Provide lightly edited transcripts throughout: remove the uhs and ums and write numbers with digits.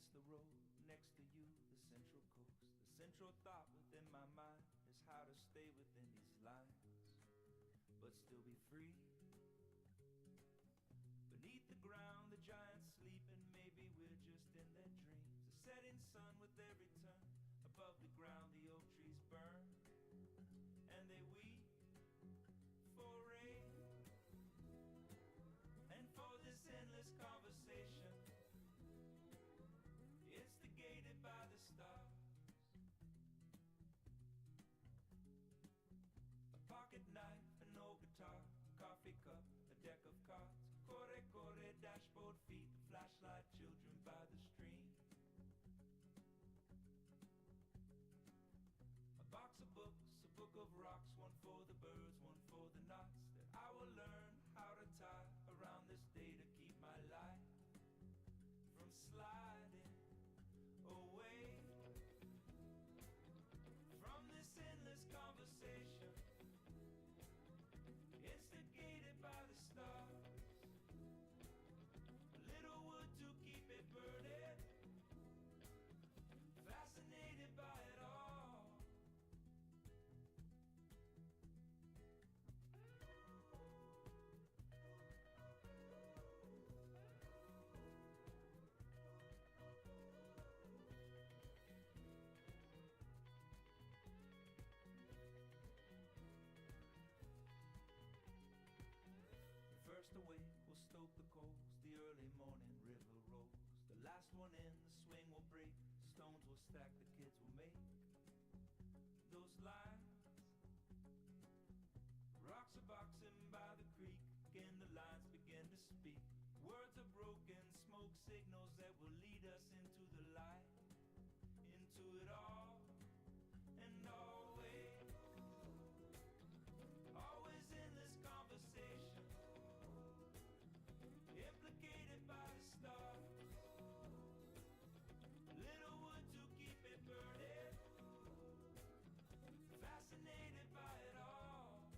against the road, next to you, the central coast. The central thought within my mind is how to stay within these lines, but still be free. Beneath the ground, the giants sleep, and maybe we're just in their dreams. The setting sun with every turn, above the ground the oak trees burn, and they weep for rain, and for this endless conversation, instigated by the stars. A pocket knife, an old guitar, a coffee cup, a deck of cards, corre corre, dashboard feet, the flashlight, children by the stream. A box of books, a book of rocks, one for the birds, one for the knots, that I will learn how to tie around this day to keep my life from sliding away from this endless conversation, instigated by the stars. A little wood to keep it burning, fascinated by it all. First awake, we'll stoke the coals, the early morning river rolls. The last one in, the swing will break, stones will stack, the kids will make those lines. Rocks are boxing by the creek, again the lines begin to speak. Words are broken, smoke signals that will lead us into the light, into it all and always. Always in this conversation, implicated by the stars. Little wood to keep it burning, fascinated by it all.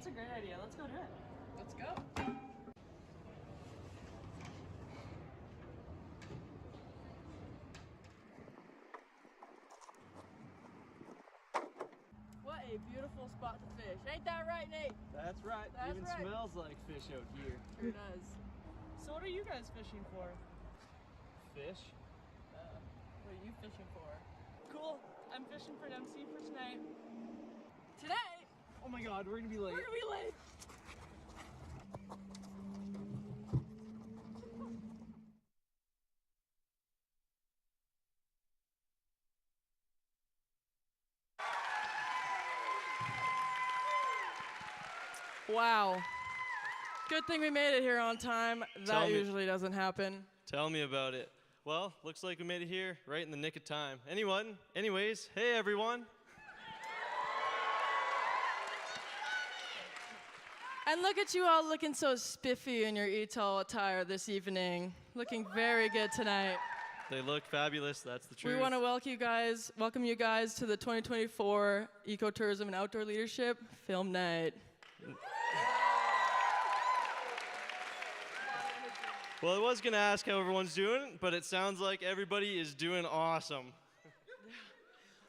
That's a great idea. Let's go do it. Let's go. What a beautiful spot to fish. Ain't that right, Nate? That's right. That's Even right. smells like fish out here. Sure does. So what are you guys fishing for? Fish? What are you fishing for? Cool. I'm fishing for an MC for tonight. Today, Oh my god, we're gonna be late. we're gonna be late. Wow. Good thing we made it here on time. Tell That me. usually doesn't happen. Tell me about it. Well, looks like we made it here right in the nick of time. Anyways, hey everyone. And look at you all looking so spiffy in your Etol attire this evening. Looking very good tonight. They look fabulous, that's the truth. We want to welcome you guys to the 2024 Ecotourism and Outdoor Leadership Film Night. Well, I was gonna ask how everyone's doing, but it sounds like everybody is doing awesome.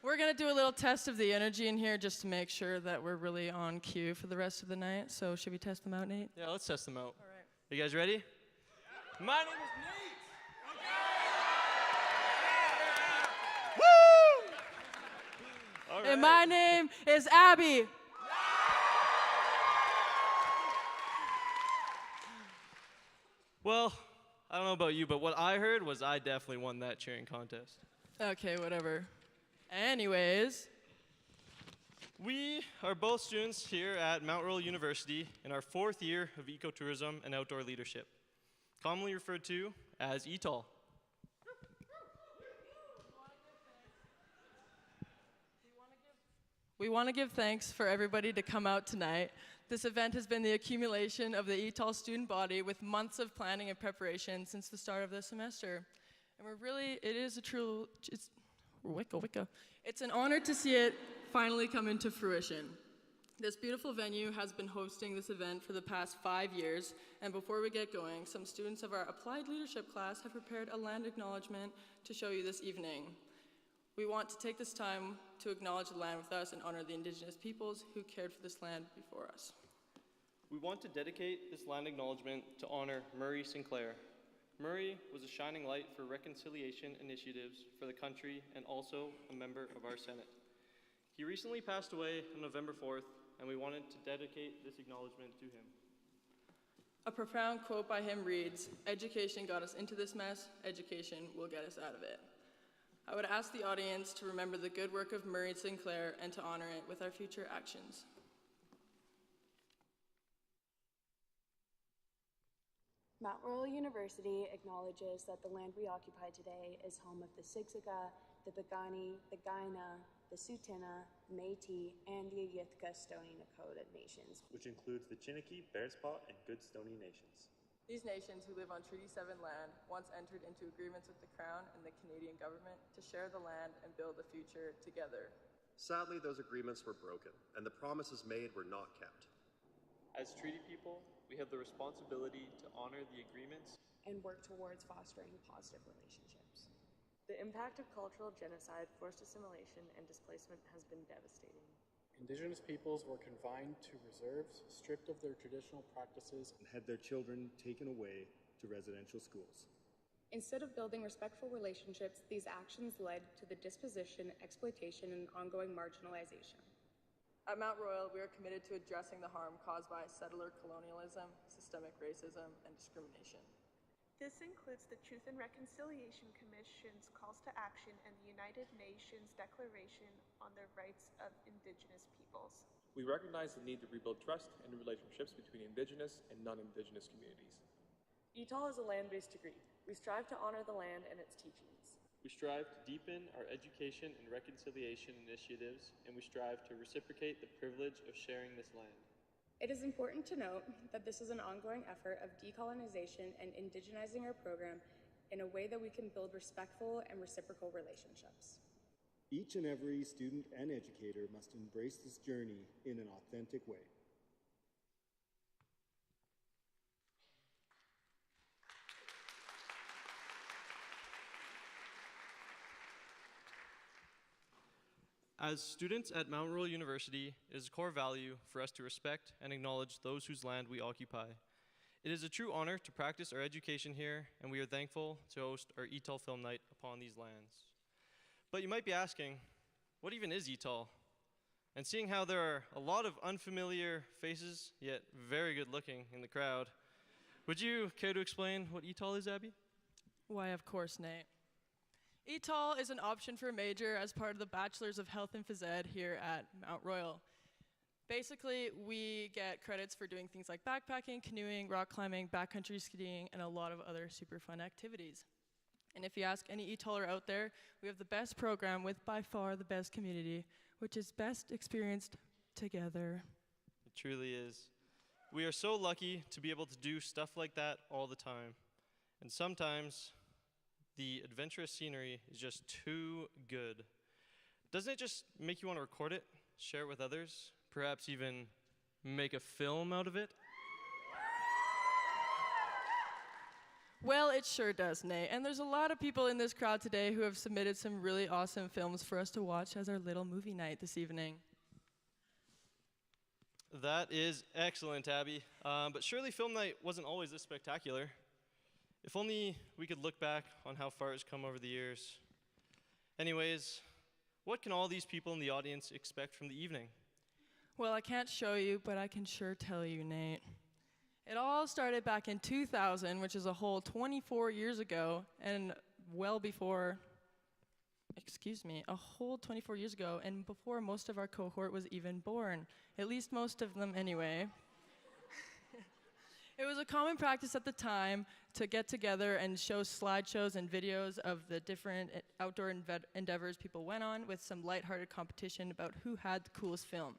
We're going to do a little test of the energy in here just to make sure that we're really on cue for the rest of the night. So should we test them out, Nate? Yeah, let's test them out. All right. You guys ready? My name is Nate! Woo! All right. And my name is Abby. Well, I don't know about you, but what I heard was I definitely won that cheering contest. Okay, whatever. Anyways, We are both students here at Mount Royal University in our 4th year of ecotourism and outdoor leadership, commonly referred to as Etol. we want to give thanks for everybody to come out tonight. This event has been the accumulation of the Etol student body with months of planning and preparation since the start of the semester. And it's an honor to see it finally come into fruition. This beautiful venue has been hosting this event for the past 5 years, and before we get going, some students of our Applied Leadership class have prepared a land acknowledgement to show you this evening. We want to take this time to acknowledge the land with us and honor the Indigenous peoples who cared for this land before us. We want to dedicate this land acknowledgement to honor Murray Sinclair. Murray was a shining light for reconciliation initiatives for the country and also a member of our Senate. He recently passed away on November 4th, and we wanted to dedicate this acknowledgement to him. A profound quote by him reads, "Education got us into this mess, education will get us out of it." I would ask the audience to remember the good work of Murray Sinclair and to honor it with our future actions. Mount Royal University acknowledges that the land we occupy today is home of the Siksika, the Piikani, the Kainai, the Tsuut'ina, Métis, and the Yithka Stoney Nakoda nations, which includes the Chiniki, Bearspaw, and Good Stoney nations. These nations who live on Treaty 7 land once entered into agreements with the Crown and the Canadian government to share the land and build a future together. Sadly, those agreements were broken, and the promises made were not kept. As treaty people, we have the responsibility to honor the agreements and work towards fostering positive relationships. The impact of cultural genocide, forced assimilation, and displacement has been devastating. Indigenous peoples were confined to reserves, stripped of their traditional practices, And had their children taken away to residential schools. Instead of building respectful relationships, these actions led to the disposition, exploitation, and ongoing marginalization. At Mount Royal, we are committed to addressing the harm caused by settler colonialism, systemic racism, and discrimination. This includes the Truth and Reconciliation Commission's calls to action and the United Nations Declaration on the Rights of Indigenous Peoples. We recognize the need to rebuild trust and relationships between Indigenous and non-Indigenous communities. Etol is a land-based degree. We strive to honor the land and its teachings. We strive to deepen our education and reconciliation initiatives, and we strive to reciprocate the privilege of sharing this land. It is important to note that this is an ongoing effort of decolonization and indigenizing our program in a way that we can build respectful and reciprocal relationships. Each and every student and educator must embrace this journey in an authentic way. As students at Mount Royal University, it is a core value for us to respect and acknowledge those whose land we occupy. It is a true honor to practice our education here, and we are thankful to host our Etol Film Night upon these lands. But you might be asking, what even is Etol? And seeing how there are a lot of unfamiliar faces, yet very good looking in the crowd, would you care to explain what Etol is, Abby? Why, of course, Nate. Etol is an option for a major as part of the Bachelors of Health and Phys Ed here at Mount Royal. Basically, we get credits for doing things like backpacking, canoeing, rock climbing, backcountry skiing, and a lot of other super fun activities. And if you ask any Etoler out there, we have the best program with by far the best community, which is best experienced together. It truly is. We are so lucky to be able to do stuff like that all the time. And sometimes the adventurous scenery is just too good. Doesn't it just make you want to record it, share it with others, perhaps even make a film out of it? Well, it sure does, Nate. And there's a lot of people in this crowd today who have submitted some really awesome films for us to watch as our little movie night this evening. That is excellent, Abby. But surely film night wasn't always this spectacular. If only we could look back on how far it's come over the years. Anyways, what can all these people in the audience expect from the evening? Well, I can't show you, but I can sure tell you, Nate. It all started back in 2000, which is a whole 24 years ago, and well before, a whole 24 years ago, and before most of our cohort was even born. At least most of them anyway. It was a common practice at the time to get together and show slideshows and videos of the different outdoor endeavors people went on with some lighthearted competition about who had the coolest film.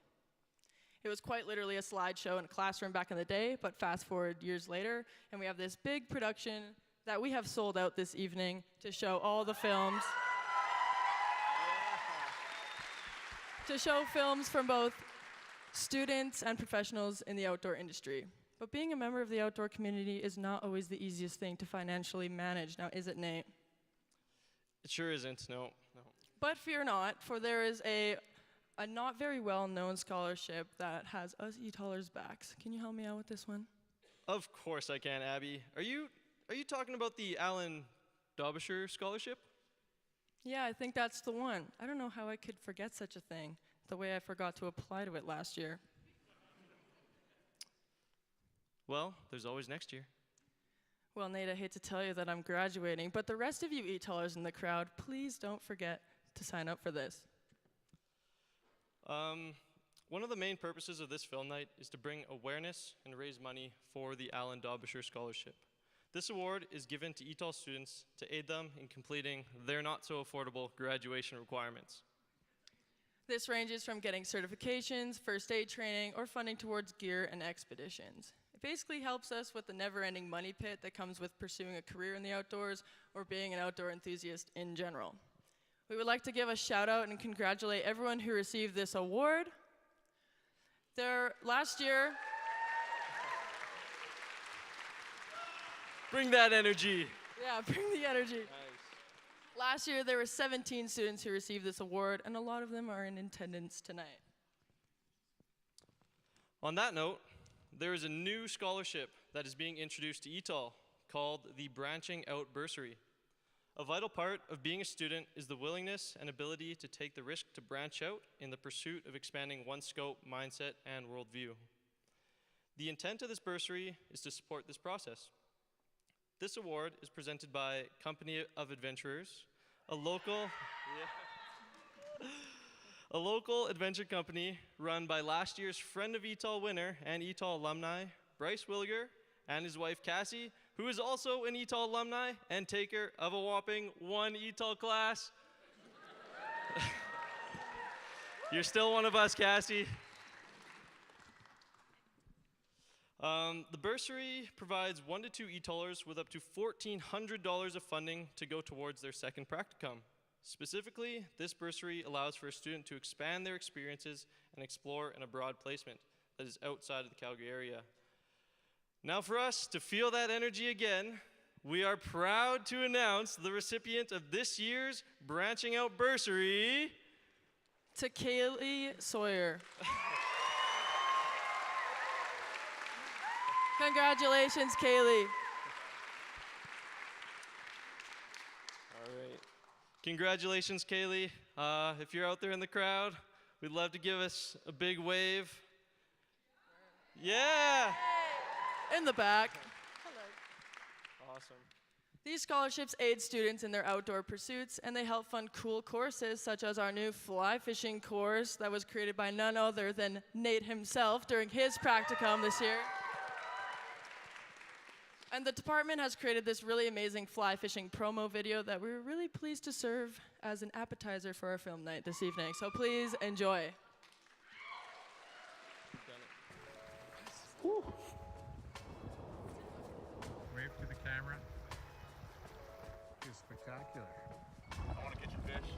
It was quite literally a slideshow in a classroom back in the day, but fast forward years later, and we have this big production that we have sold out this evening to show all the films. To show films from both students and professionals in the outdoor industry. But being a member of the outdoor community is not always the easiest thing to financially manage. Now, is it, Nate? It sure isn't, no. But fear not, for there is a not very well-known scholarship that has us Etolers backs. Can you help me out with this one? Of course I can, Abby. Are you talking about the Alan Dobisher Scholarship? Yeah, I think that's the one. I don't know how I could forget such a thing, the way I forgot to apply to it last year. Well, there's always next year. Well, Nate, I hate to tell you that I'm graduating, but the rest of you Etolers in the crowd, please don't forget to sign up for this. One of the main purposes of this film night is to bring awareness and raise money for the Alan Dobisher Scholarship. This award is given to Etol students to aid them in completing their not-so-affordable graduation requirements. This ranges from getting certifications, first aid training, or funding towards gear and expeditions. It basically helps us with the never-ending money pit that comes with pursuing a career in the outdoors or being an outdoor enthusiast in general. We would like to give a shout out and congratulate everyone who received this award. Last year, bring that energy. Yeah, bring the energy. Nice. Last year, there were 17 students who received this award, and a lot of them are in attendance tonight. On that note, there is a new scholarship that is being introduced to Etol called the Branching Out Bursary. A vital part of being a student is the willingness and ability to take the risk to branch out in the pursuit of expanding one's scope, mindset, and worldview. The intent of this bursary is to support this process. This award is presented by Company of Adventurers, a local adventure company run by last year's Friend of Etol winner and Etol alumni, Bryce Williger, and his wife Cassie, who is also an Etol alumni and taker of a whopping 1 Etol class. You're still one of us, Cassie. The bursary provides 1 to 2 Etolers with up to $1,400 of funding to go towards their second practicum. Specifically, this bursary allows for a student to expand their experiences and explore in a broad placement that is outside of the Calgary area. Now for us to feel that energy again, we are proud to announce the recipient of this year's Branching Out Bursary, To Kaylee Sawyer. Congratulations, Kaylee. All right. Congratulations, Kaylee. If you're out there in the crowd, we'd love to give us a big wave. Yeah! In the back. Awesome. These scholarships aid students in their outdoor pursuits, and they help fund cool courses such as our new fly fishing course that was created by none other than Nate himself during his practicum this year. And the department has created this really amazing fly fishing promo video that we're really pleased to serve as an appetizer for our film night this evening. So please enjoy. Wave to the camera. It's spectacular. I want to get your fish.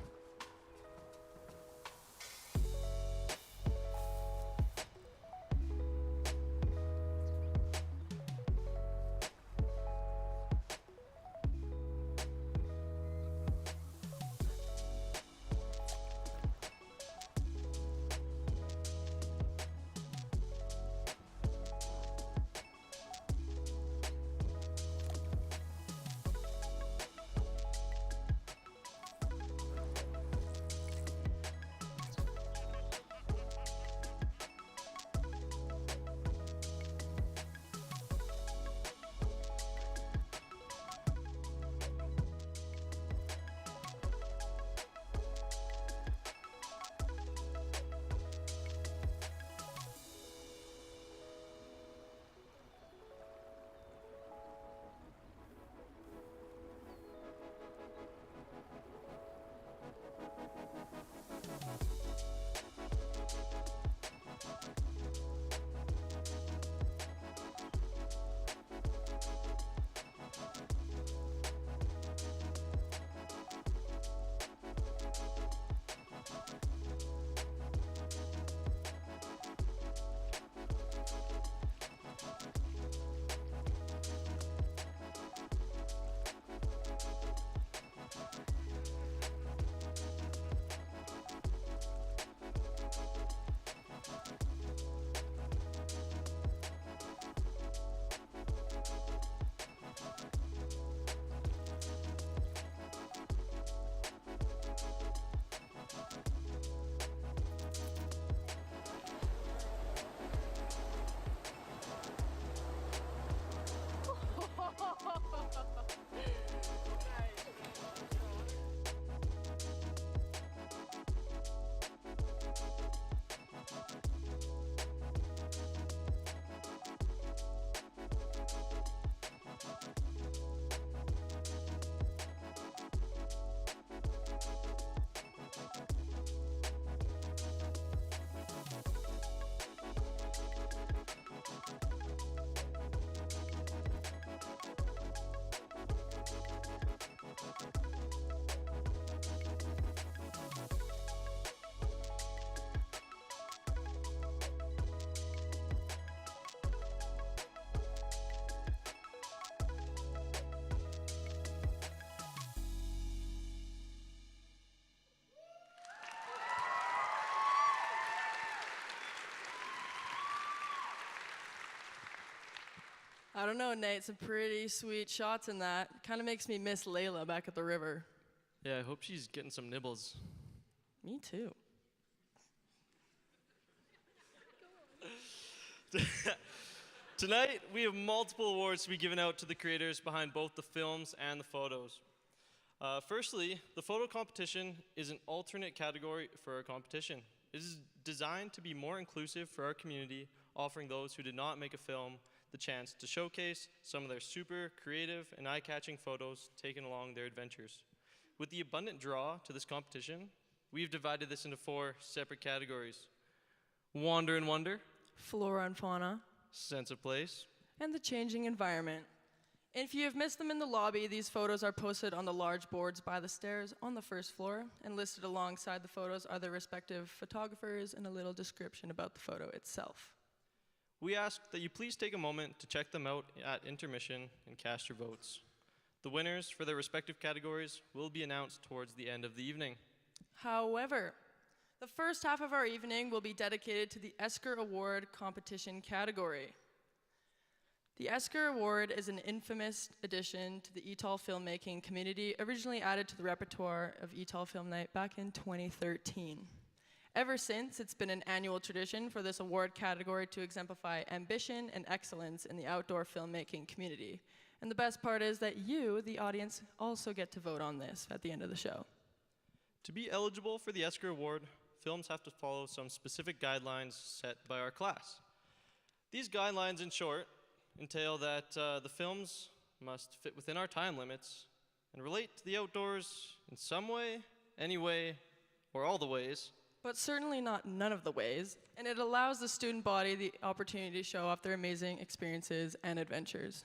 I don't know, Nate, some pretty sweet shots in that. Kind of makes me miss Layla back at the river. Yeah, I hope she's getting some nibbles. Me too. Tonight, we have multiple awards to be given out to the creators behind both the films and the photos. Firstly, the photo competition is an alternate category for our competition. It is designed to be more inclusive for our community, offering those who did not make a film the chance to showcase some of their super creative and eye-catching photos taken along their adventures. With the abundant draw to this competition, we've divided this into 4 separate categories: Wander and Wonder, Flora and Fauna, Sense of Place, and the changing environment. And if you have missed them in the lobby, these photos are posted on the large boards by the stairs on the first floor, and listed alongside the photos are their respective photographers and a little description about the photo itself. We ask that you please take a moment to check them out at Intermission and cast your votes. The winners for their respective categories will be announced towards the end of the evening. However, The first half of our evening will be dedicated to the Esker Award competition category. The Esker Award is an infamous addition to the Etol filmmaking community, originally added to the repertoire of Etol Film Night back in 2013. Ever since, it's been an annual tradition for this award category to exemplify ambition and excellence in the outdoor filmmaking community. And the best part is that you, the audience, also get to vote on this at the end of the show. To be eligible for the Esker Award, films have to follow some specific guidelines set by our class. These guidelines, in short, entail that the films must fit within our time limits and relate to the outdoors in some way, any way, or all the ways. But certainly not none of the ways, and it allows the student body the opportunity to show off their amazing experiences and adventures.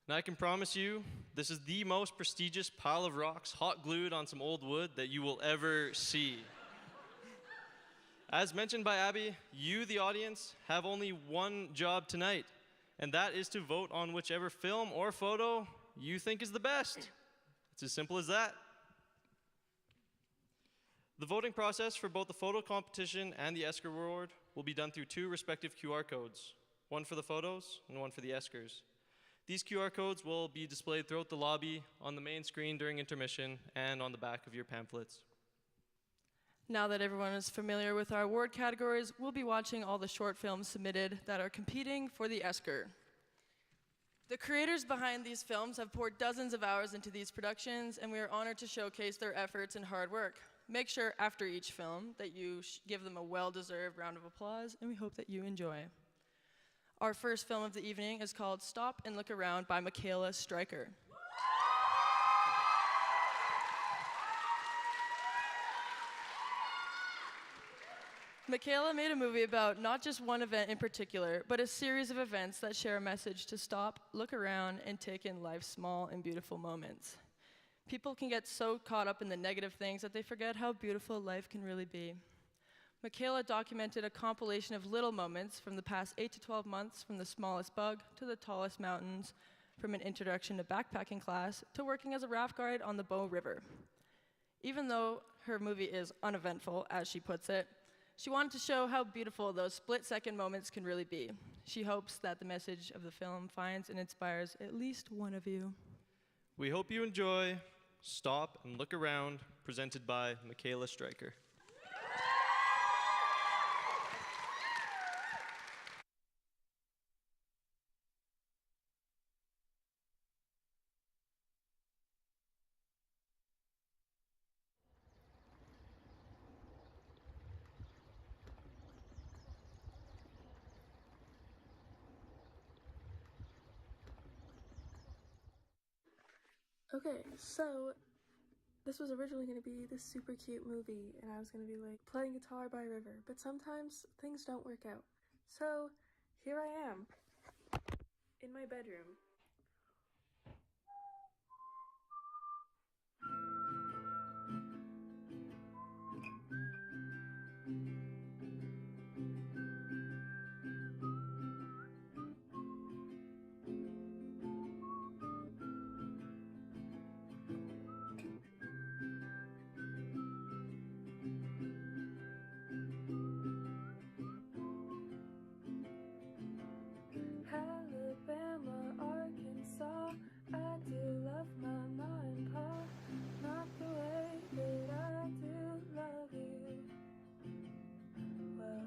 And I can promise you, this is the most prestigious pile of rocks hot glued on some old wood that you will ever see. As mentioned by Abby, you, the audience, have only one job tonight, and that is to vote on whichever film or photo you think is the best. It's as simple as that. The voting process for both the photo competition and the Esker Award will be done through two respective QR codes, one for the photos and one for the Eskers. These QR codes will be displayed throughout the lobby, on the main screen during intermission, and on the back of your pamphlets. Now that everyone is familiar with our award categories, we'll be watching all the short films submitted that are competing for the Esker. The creators behind these films have poured dozens of hours into these productions, and we are honored to showcase their efforts and hard work. Make sure after each film that you give them a well-deserved round of applause, and we hope that you enjoy. Our first film of the evening is called Stop and Look Around by Michaela Stryker. Michaela made a movie about not just one event in particular, but a series of events that share a message to stop, look around, and take in life's small and beautiful moments. People can get so caught up in the negative things that they forget how beautiful life can really be. Michaela documented a compilation of little moments from the past 8 to 12 months, from the smallest bug to the tallest mountains, from an introduction to backpacking class to working as a raft guide on the Bow River. Even though her movie is uneventful, as she puts it, she wanted to show how beautiful those split-second moments can really be. She hopes that the message of the film finds and inspires at least one of you. We hope you enjoy Stop and Look Around, presented by Michaela Stryker. Okay, so this was originally going to be this super cute movie, and I was going to be like playing guitar by a river, but sometimes things don't work out. So here I am in my bedroom. Alabama, Arkansas, I do love my mom and pa, not the way that I do love you. Well,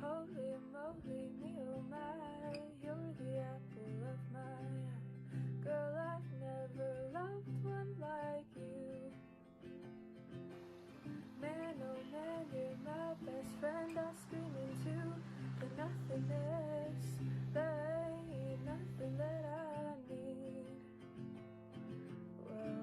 holy moly, me oh my, you're the apple of my eye. Girl, I've never loved one like you. Man, oh man, you're my best friend, I scream into the nothingness. There ain't nothing that I need. Well,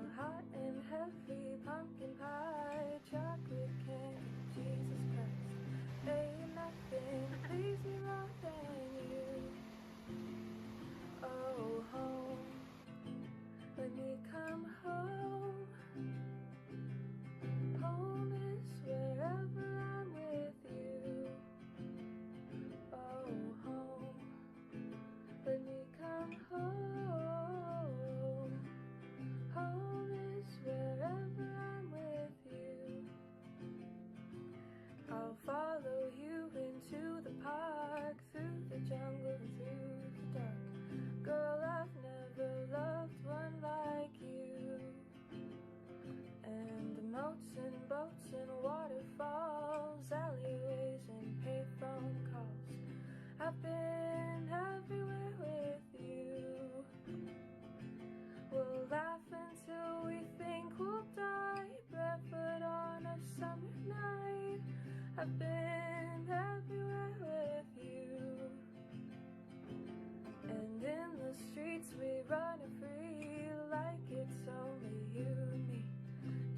streets we run free like it's only you and me.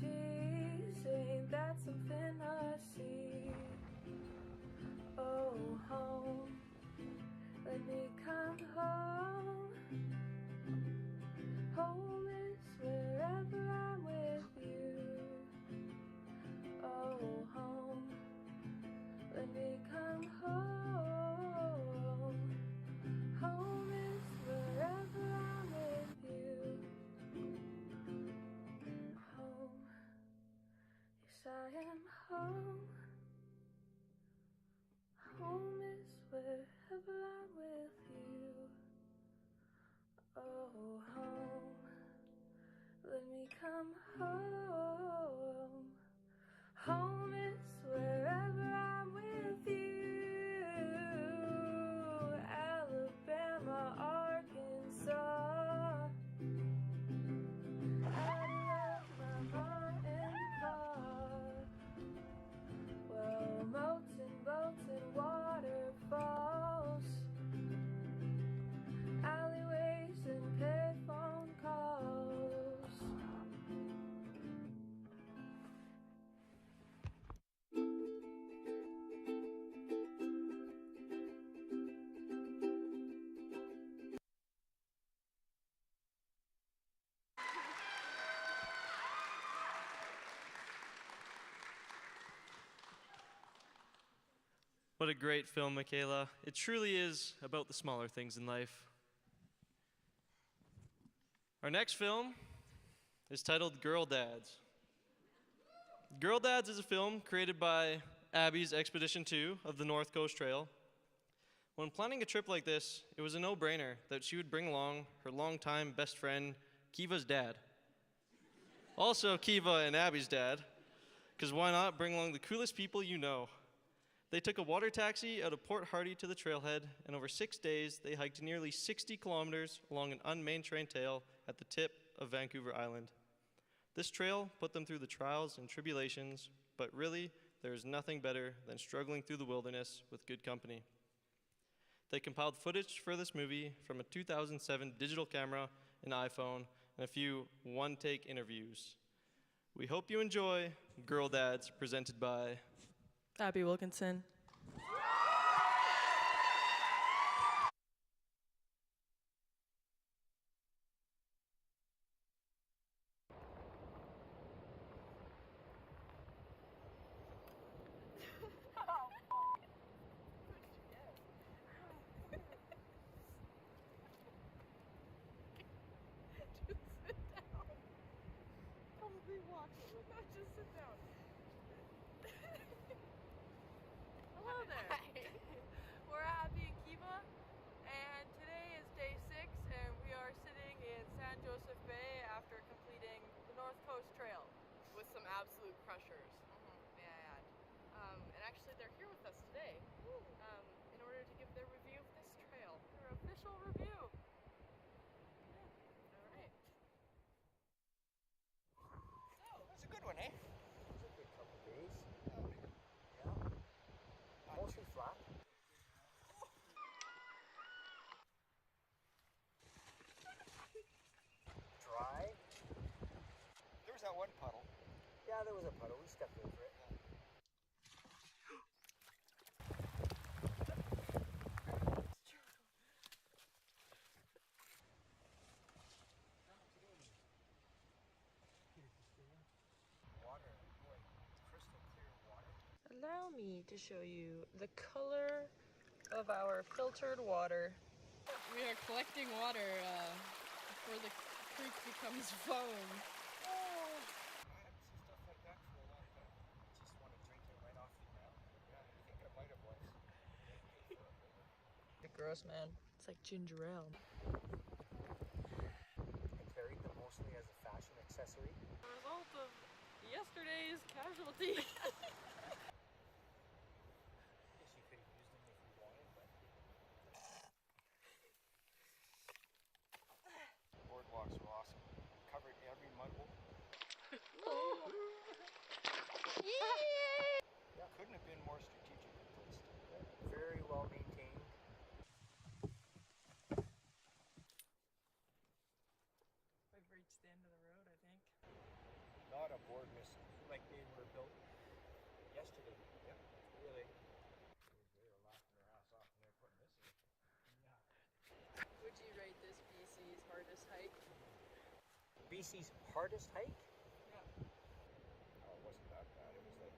Geez, ain't that something I see? Oh, home, let me come home. Home is wherever I'm with you. Oh, home, let me come home. Home is wherever I'm with you. Home, yes I am home. Home is wherever I'm with you. Oh, home, let me come home. Home is wherever I'm with you. Alabama, Arkansas. I love my mom and pop. Well, molten boats and waterfalls, alleyways and payphone calls. What a great film, Michaela. It truly is about the smaller things in life. Our next film is titled Girl Dads. Girl Dads is a film created by Abby's Expedition 2 of the North Coast Trail. When planning a trip like this, it was a no-brainer that she would bring along her longtime best friend, Kiva's dad. Also Kiva and Abby's dad, because why not bring along the coolest people you know? They took a water taxi out of Port Hardy to the trailhead, and over 6 days, they hiked nearly 60 kilometers along an unmaintained trail at the tip of Vancouver Island. This trail put them through the trials and tribulations, but really, there is nothing better than struggling through the wilderness with good company. They compiled footage for this movie from a 2007 digital camera, an iPhone, and a few one-take interviews. We hope you enjoy Girl Dads, presented by Abby Wilkinson. Hello there. We're Abby and Kiva, and today is day 6, and we are sitting in San Joseph Bay after completing the North Coast Trail with some absolute crushers, may I add. And actually, they're here with us today in order to give their review of this trail, their official review. Yeah. All right. That's a good one, eh? It's a good couple days. Yeah. Mostly flat. Dry. There was that one puddle. Yeah, there was a puddle. We stepped over it. Water, boy, crystal clear water. Allow me to show you the color of our filtered water. We are collecting water before the creek becomes foam. I haven't seen stuff like that for a long time. Just want to drink it right off the ground. Yeah, I think it might have was. Gross, man. It's like ginger ale. I carried them mostly as a fashion accessory. The result of yesterday's casualty. Guess you could have used them if you wanted, but Boardwalks were awesome. Covered every mud hole. yeah. Couldn't have been more strategically placed. Very well maintained. hardest hike? BC's hardest hike? Yeah. Oh, it wasn't that bad. It was like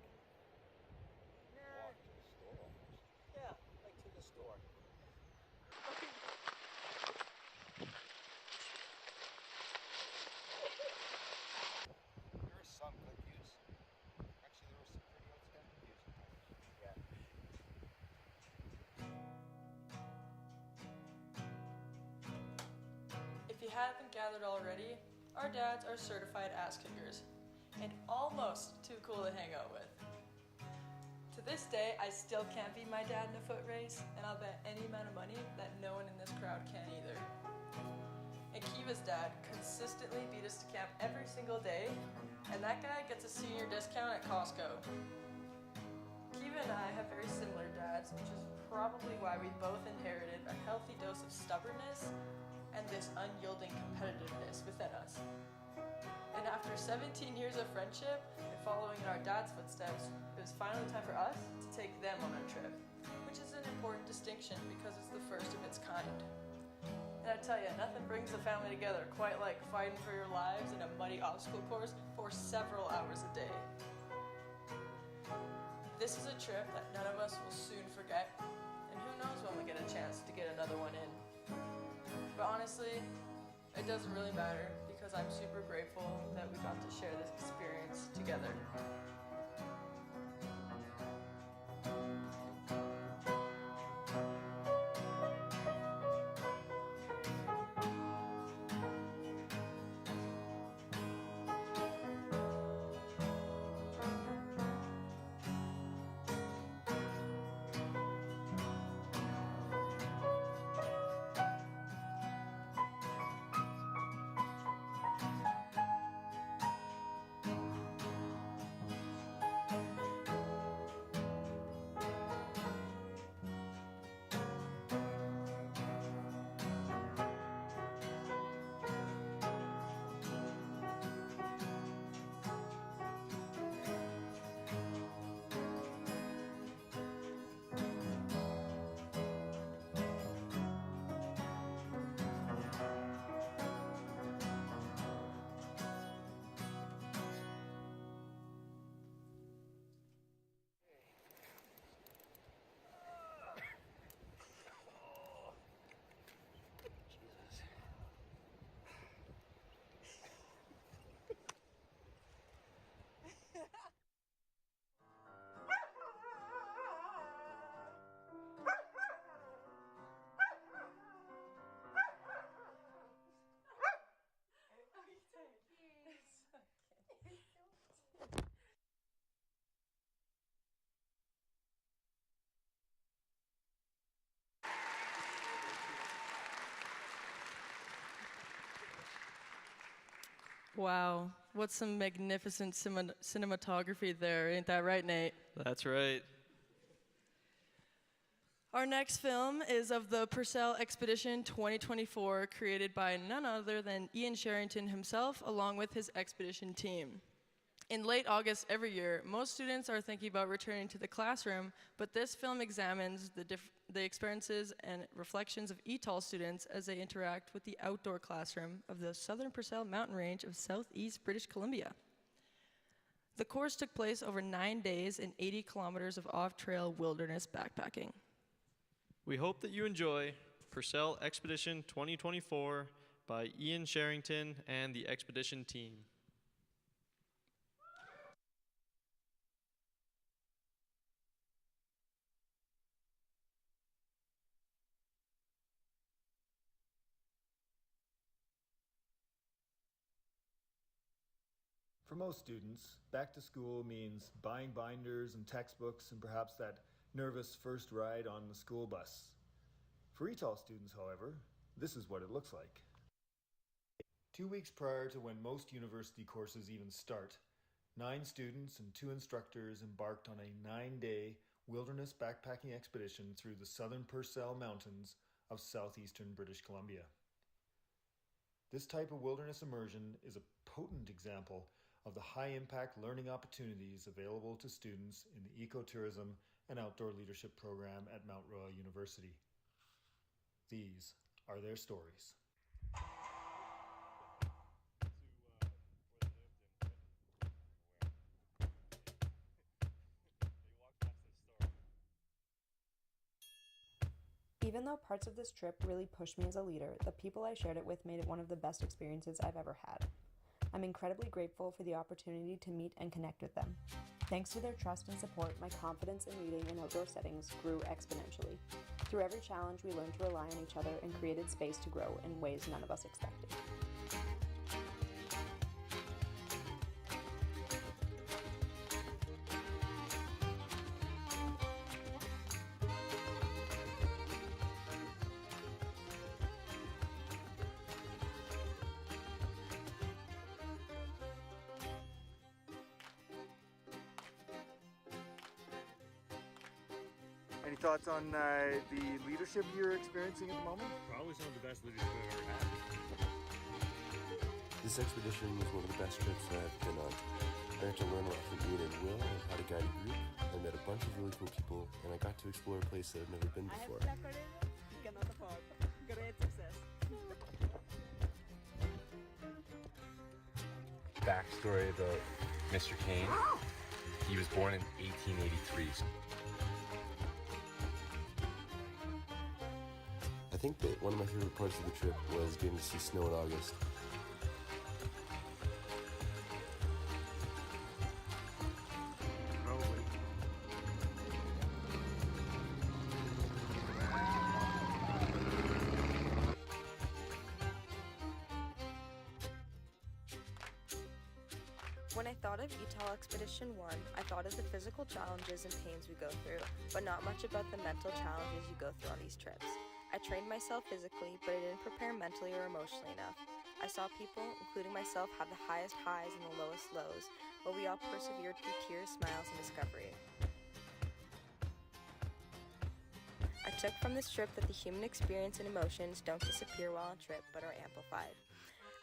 walk to the store almost. Yeah, like to the store. There were some good views. Actually, there were some pretty outstanding views at times. Yeah. If you haven't gathered already, our dads are certified ass kickers and almost too cool to hang out with. To this day, I still can't beat my dad in a foot race, and I'll bet any amount of money that no one in this crowd can either. And Kiva's dad consistently beat us to camp every single day, and that guy gets a senior discount at Costco. Kiva and I have very similar dads, which is probably why we both inherited a healthy dose of stubbornness and this unyielding competitiveness within us. And after 17 years of friendship and following in our dad's footsteps, it was finally time for us to take them on a trip, which is an important distinction because it's the first of its kind. And I tell you, nothing brings the family together quite like fighting for your lives in a muddy obstacle course for several hours a day. This is a trip that none of us will soon forget, and who knows when we get a chance to get another one in. But honestly, it doesn't really matter because I'm super grateful that we got to share this experience together. Wow, what some magnificent cinematography there, ain't that right, Nate? That's right. Our next film is of the Purcell Expedition 2024, created by none other than Ian Sherrington himself, along with his expedition team. In late August every year, most students are thinking about returning to the classroom, but this film examines the experiences and reflections of Etol students as they interact with the outdoor classroom of the Southern Purcell mountain range of southeast British Columbia. The course took place over 9 days and 80 kilometers of off-trail wilderness backpacking. We hope that you enjoy Purcell Expedition 2024 by Ian Sherrington and the expedition team. For most students, back to school means buying binders and textbooks and perhaps that nervous first ride on the school bus. For Etol students, however, this is what it looks like. 2 weeks prior to when most university courses even start, 9 students and 2 instructors embarked on a 9-day wilderness backpacking expedition through the Southern Purcell Mountains of southeastern British Columbia. This type of wilderness immersion is a potent example of the high-impact learning opportunities available to students in the ecotourism and outdoor leadership program at Mount Royal University. These are their stories. Even though parts of this trip really pushed me as a leader, the people I shared it with made it one of the best experiences I've ever had. I'm incredibly grateful for the opportunity to meet and connect with them. Thanks to their trust and support, my confidence in leading in outdoor settings grew exponentially. Through every challenge, we learned to rely on each other and created space to grow in ways none of us expected. Any thoughts on the leadership you're experiencing at the moment? Probably some of the best leadership I've ever had. This expedition was one of the best trips that I've been on. I got to learn a lot from Ian and Will on how to guide a group. I met a bunch of really cool people, and I got to explore a place that I've never been before. Great success. Backstory about Mr. Kane. He was born in 1883. I think that one of my favorite parts of the trip was getting to see snow in August. When I thought of Etol Expedition 1, I thought of the physical challenges and pains we go through, but not much about the mental challenges you go through on these trips. I trained myself physically, but I didn't prepare mentally or emotionally enough. I saw people, including myself, have the highest highs and the lowest lows, but we all persevered through tears, smiles, and discovery. I took from this trip that the human experience and emotions don't disappear while on trip, but are amplified.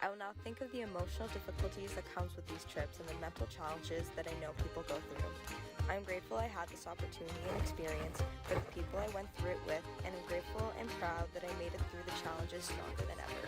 I will now think of the emotional difficulties that comes with these trips and the mental challenges that I know people go through. I'm grateful I had this opportunity and experience for the people I went through it with, and I'm grateful and proud that I made it through the challenges stronger than ever.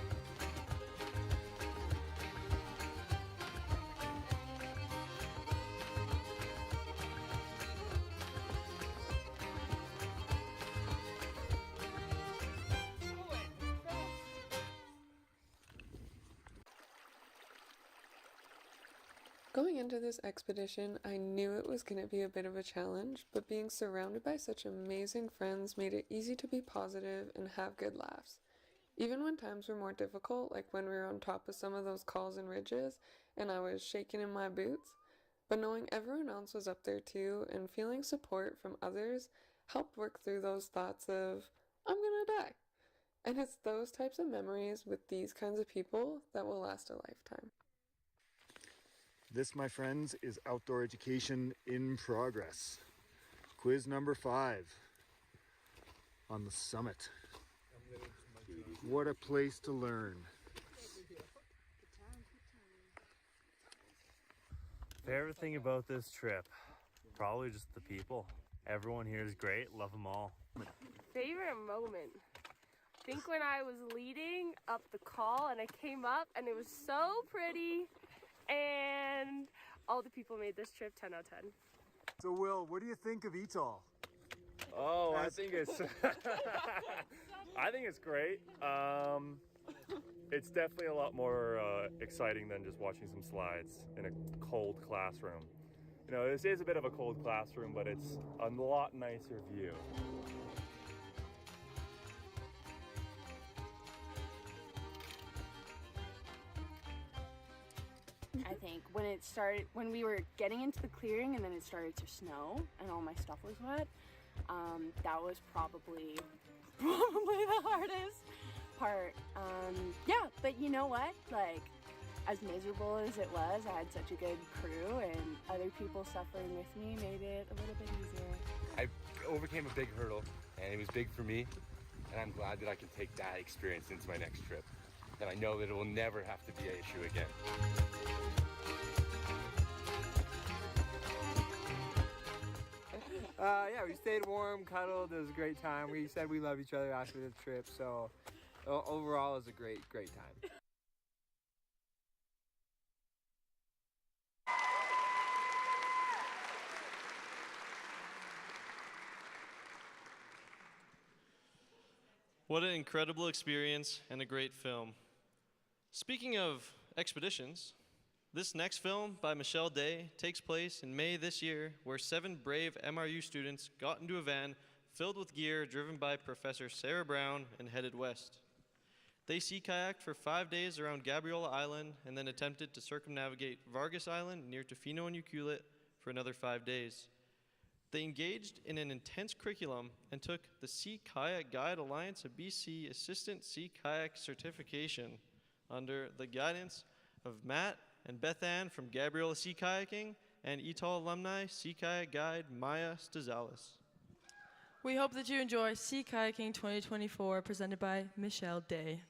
Going into this expedition, I knew it was going to be a bit of a challenge, but being surrounded by such amazing friends made it easy to be positive and have good laughs. Even when times were more difficult, like when we were on top of some of those calls and ridges, and I was shaking in my boots, but knowing everyone else was up there too, and feeling support from others helped work through those thoughts of, I'm gonna die. And it's those types of memories with these kinds of people that will last a lifetime. This, my friends, is outdoor education in progress. Quiz number 5 on the summit. What a place to learn. Favorite thing about this trip? Probably just the people. Everyone here is great. Love them all. Favorite moment? I think when I was leading up the call and I came up and it was so pretty. And all the people made this trip 10 out of 10. So Will, what do you think of Etol? Oh, I think it's I think it's great. It's definitely a lot more exciting than just watching some slides in a cold classroom. You know, this is a bit of a cold classroom, but it's a lot nicer view. I think when we were getting into the clearing and then it started to snow and all my stuff was wet, that was probably the hardest part. Yeah, but you know what? Like, as miserable as it was, I had such a good crew and other people suffering with me made it a little bit easier. I overcame a big hurdle, and it was big for me, and I'm glad that I can take that experience into my next trip. And I know that it will never have to be an issue again. Yeah, we stayed warm, cuddled. It was a great time. We said we love each other after the trip, so overall it was a great time. What an incredible experience and a great film. Speaking of expeditions, this next film by Michelle Day takes place in May this year, where 7 brave MRU students got into a van filled with gear driven by Professor Sarah Brown and headed west. They sea kayaked for 5 days around Gabriola Island and then attempted to circumnavigate Vargas Island near Tofino and Ucluelet for another 5 days. They engaged in an intense curriculum and took the Sea Kayak Guide Alliance of BC Assistant Sea Kayak Certification under the guidance of Matt and Beth Ann from Gabriola Sea Kayaking and Etol Alumni Sea Kayak Guide Maya Stazalis. We hope that you enjoy Sea Kayaking 2024 presented by Michelle Day.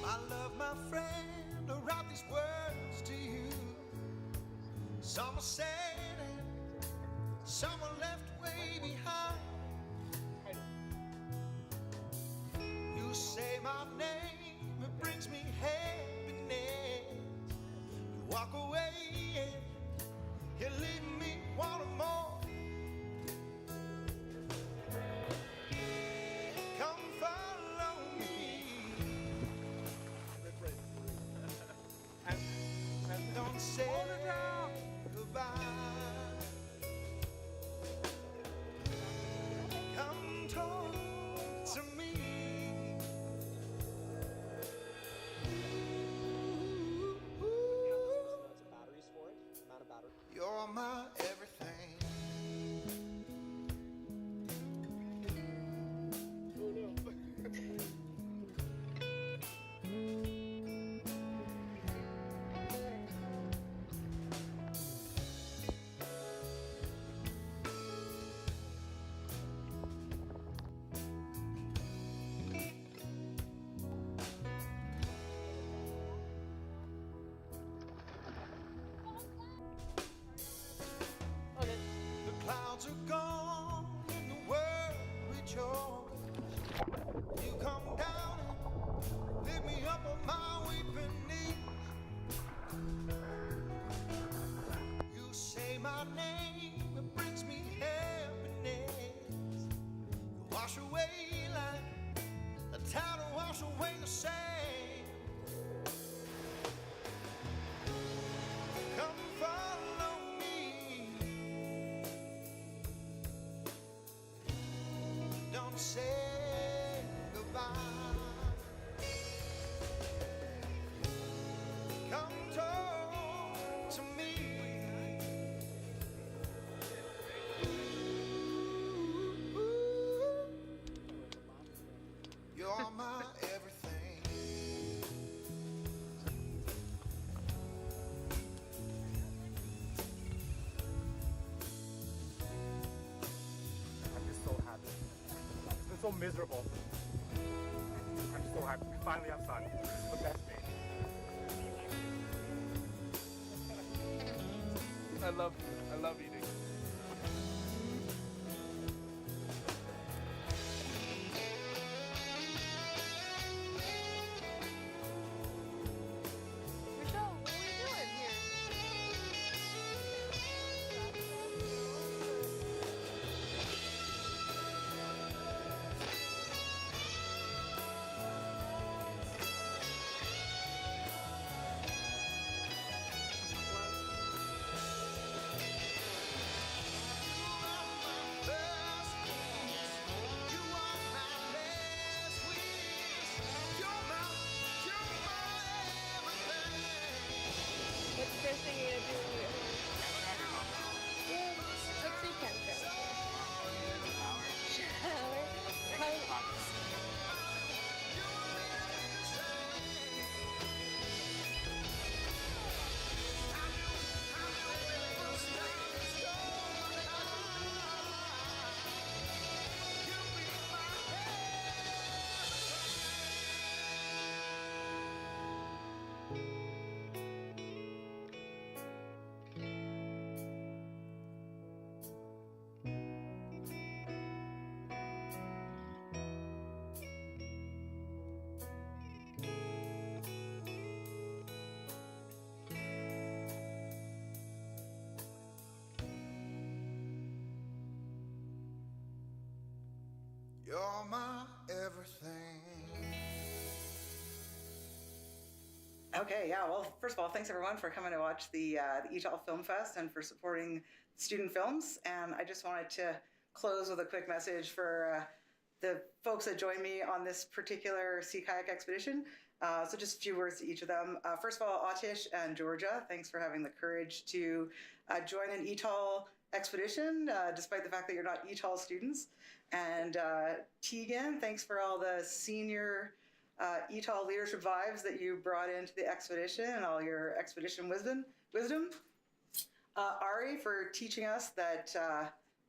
I love my friend, to write these words to you. Some are sad and some are left way behind. You say my name, it brings me happiness. You walk away and you leave me wanting more. Come follow me. Don't say goodbye. Come talk to me. Batteries for it? Amount of battery? You're my everything. The clouds are gone and the world rejoices. You come down and lift me up on my weeping knees. You say my name, it brings me happiness. You wash away like a towel to wash away the sand. Come follow me. Don't say goodbye. Come talk to me. You're my everything. I'm just so happy. It's been so miserable. I'm just so happy. We finally have sun. It's the best day. I love eating. Michelle, what are we doing here? You're my everything. Okay, yeah, well, first of all, thanks everyone for coming to watch the Etol Film Fest and for supporting student films. And I just wanted to close with a quick message for the folks that joined me on this particular sea kayak expedition. So just a few words to each of them. First of all, Atish and Georgia, thanks for having the courage to join an Etol expedition, despite the fact that you're not Etol students. And Tegan, thanks for all the senior Etol leadership vibes that you brought into the expedition and all your expedition wisdom. Ari, for teaching us that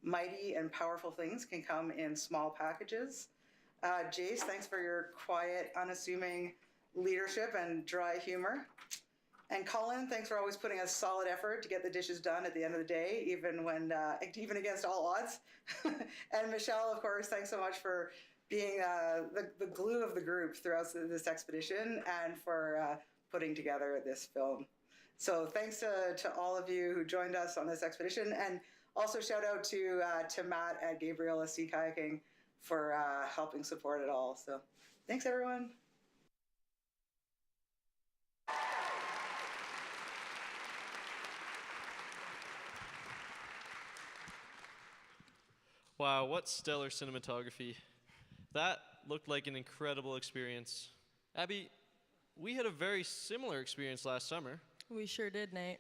mighty and powerful things can come in small packages. Jace, thanks for your quiet, unassuming leadership and dry humor. And Colin, thanks for always putting a solid effort to get the dishes done at the end of the day, even against all odds. And Michelle, of course, thanks so much for being the glue of the group throughout this expedition and for putting together this film. So thanks to all of you who joined us on this expedition, and also shout out to Matt at Gabriela Sea Kayaking for helping support it all. So thanks everyone. Wow, what stellar cinematography. That looked like an incredible experience. Abby, we had a very similar experience last summer. We sure did, Nate.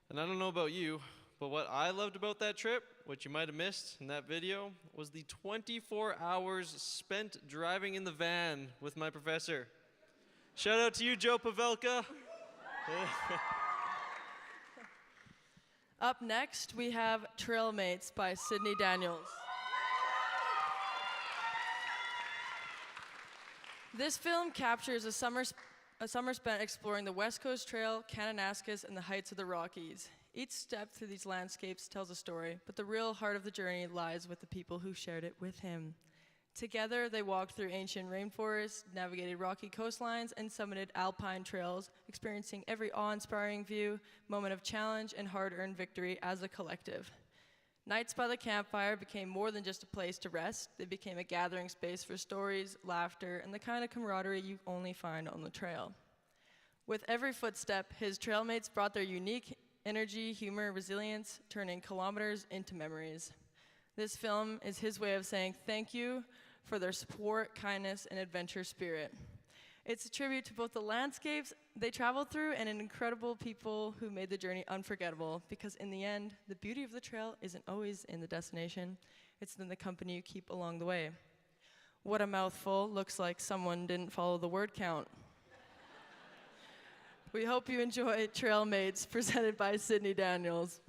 And I don't know about you, but what I loved about that trip, what you might have missed in that video, was the 24 hours spent driving in the van with my professor. Shout out to you, Joe Pavelka. Up next, we have Trailmates by Sydney Daniels. This film captures a summer spent exploring the West Coast Trail, Kananaskis, and the heights of the Rockies. Each step through these landscapes tells a story, but the real heart of the journey lies with the people who shared it with him. Together, they walked through ancient rainforests, navigated rocky coastlines, and summited alpine trails, experiencing every awe-inspiring view, moment of challenge, and hard-earned victory as a collective. Nights by the campfire became more than just a place to rest. They became a gathering space for stories, laughter, and the kind of camaraderie you only find on the trail. With every footstep, his trailmates brought their unique energy, humor, resilience, turning kilometers into memories. This film is his way of saying thank you for their support, kindness, and adventure spirit. It's a tribute to both the landscapes they traveled through and an incredible people who made the journey unforgettable, because in the end, the beauty of the trail isn't always in the destination, it's in the company you keep along the way. What a mouthful. Looks like someone didn't follow the word count. We hope you enjoy Trailmates, presented by Sydney Daniels.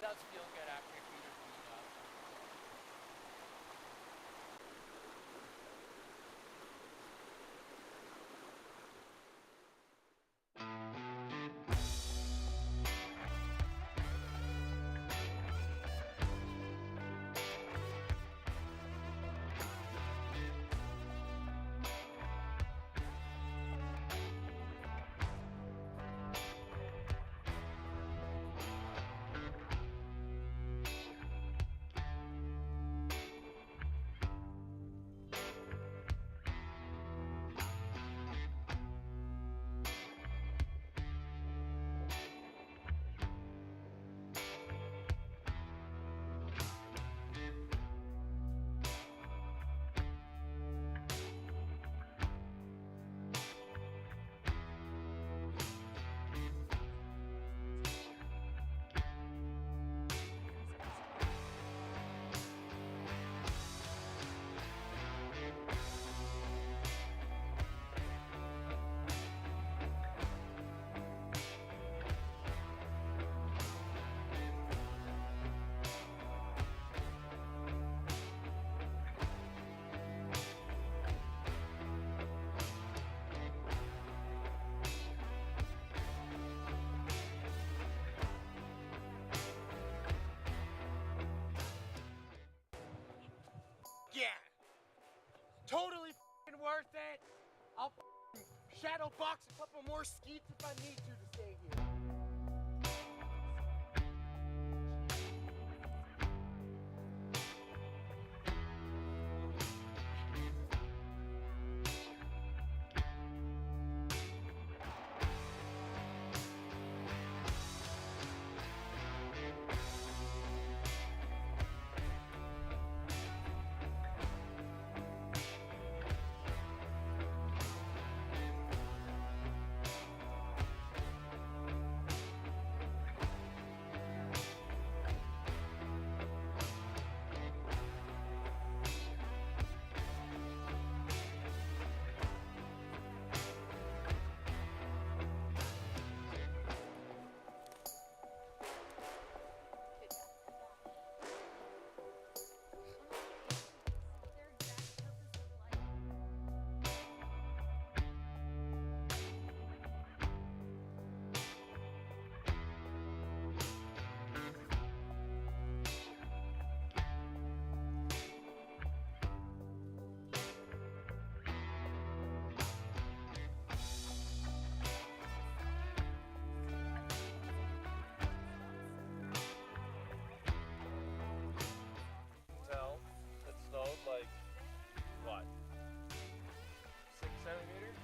Does feel good after your feet are beat up. shadow box a couple more skeets if I need to stay here. It snowed like, what, 6 centimeters?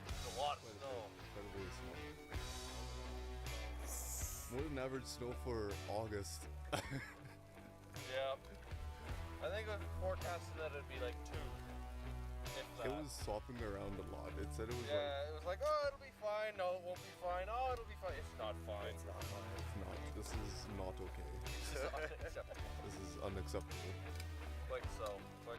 It's a lot of snow. Incredibly small. More than average snow for August. Yeah. I think it was forecasted that it'd be like 2. If that. It was swapping around a lot. It said it was Yeah, it was like, oh, it'll be fine. No, it won't be fine. Oh, it'll be fine. It's not fine. It's not fine. It's not. This is not okay. This is unacceptable. This is unacceptable. Like so. Like.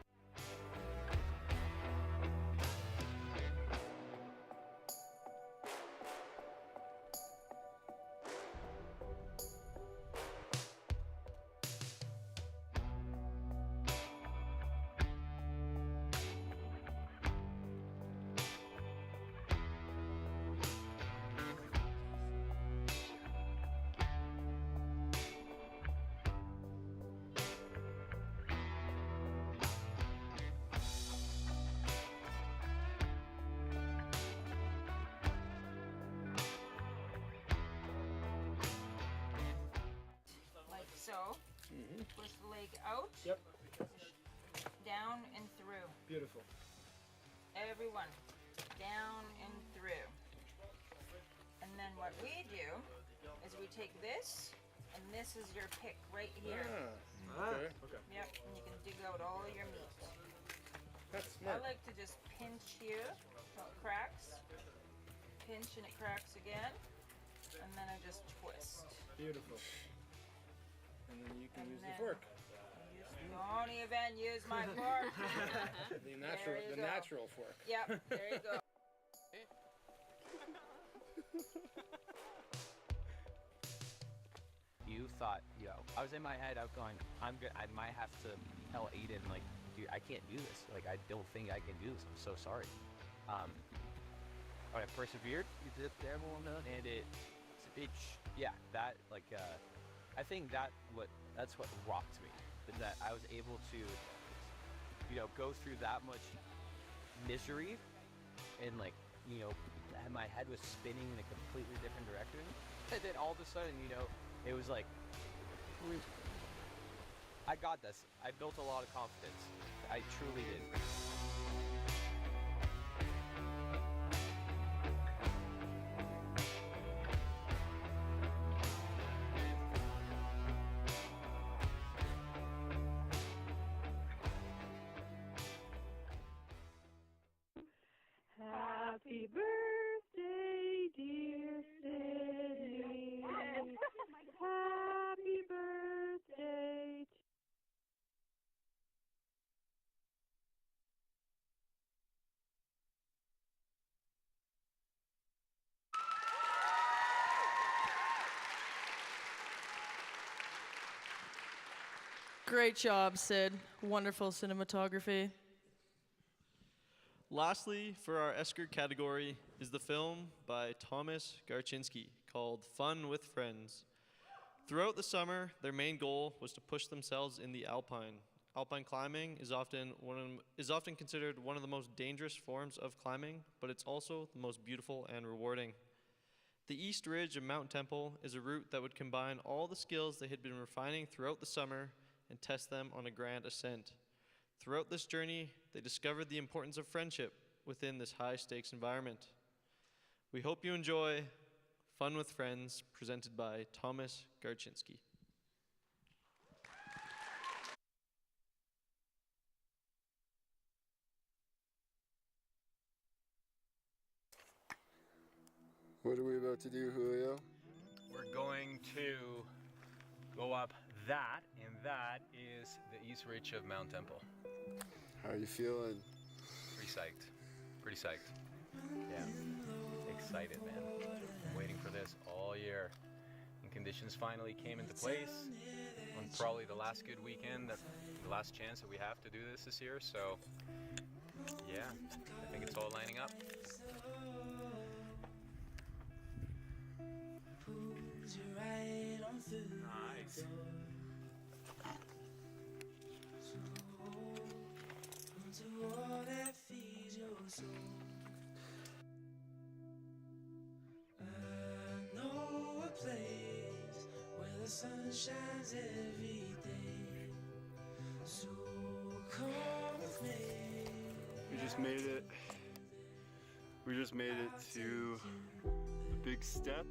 Like so. Push the leg out. Yep. Push down and through. Beautiful. Everyone. Down and through. And then what we do is we take this, and this is your pick right here. Okay. Yep, and you can dig out all your meat. That's I smart. like to just pinch here so it cracks. Pinch and it cracks again. And then I just twist. Beautiful. And then you can And use the then fork. Don't even use my fork. The natural, There you the go. natural fork. Yep, there you go. You thought, I was in my head out going, I might have to tell Aiden, like, dude, I can't do this. Like, I don't think I can do this. I'm so sorry. But I persevered. You did terrible enough, and that, like, I think that's what rocked me, is that I was able to, go through that much misery, and, like, my head was spinning in a completely different direction, and then all of a sudden, it was like, I got this. I built a lot of confidence. I truly did. Happy birthday, dear Sydney. Happy birthday. Great job, Sid. Wonderful cinematography. Lastly, for our Esker category is the film by Thomas Garczynski called Fun with Friends. Throughout the summer, their main goal was to push themselves in the alpine, Alpine climbing is often considered one of the most dangerous forms of climbing, but it's also the most beautiful and rewarding. The East Ridge of Mount Temple is a route that would combine all the skills they had been refining throughout the summer and test them on a grand ascent. Throughout this journey, they discovered the importance of friendship within this high-stakes environment. We hope you enjoy Fun with Friends, presented by Thomas Garczynski. What are we about to do, Julio? We're going to go up that, and that is the East Ridge of Mount Temple. How are you feeling? Pretty psyched. Pretty psyched. Yeah. Excited, man. I'm waiting for this all year. And conditions finally came into place on probably the last good weekend, the last chance that we have to do this year. So, yeah, I think it's all lining up. Nice. I know a place where the sun shines every day. So come with me. We just made it. We just made it to the big step,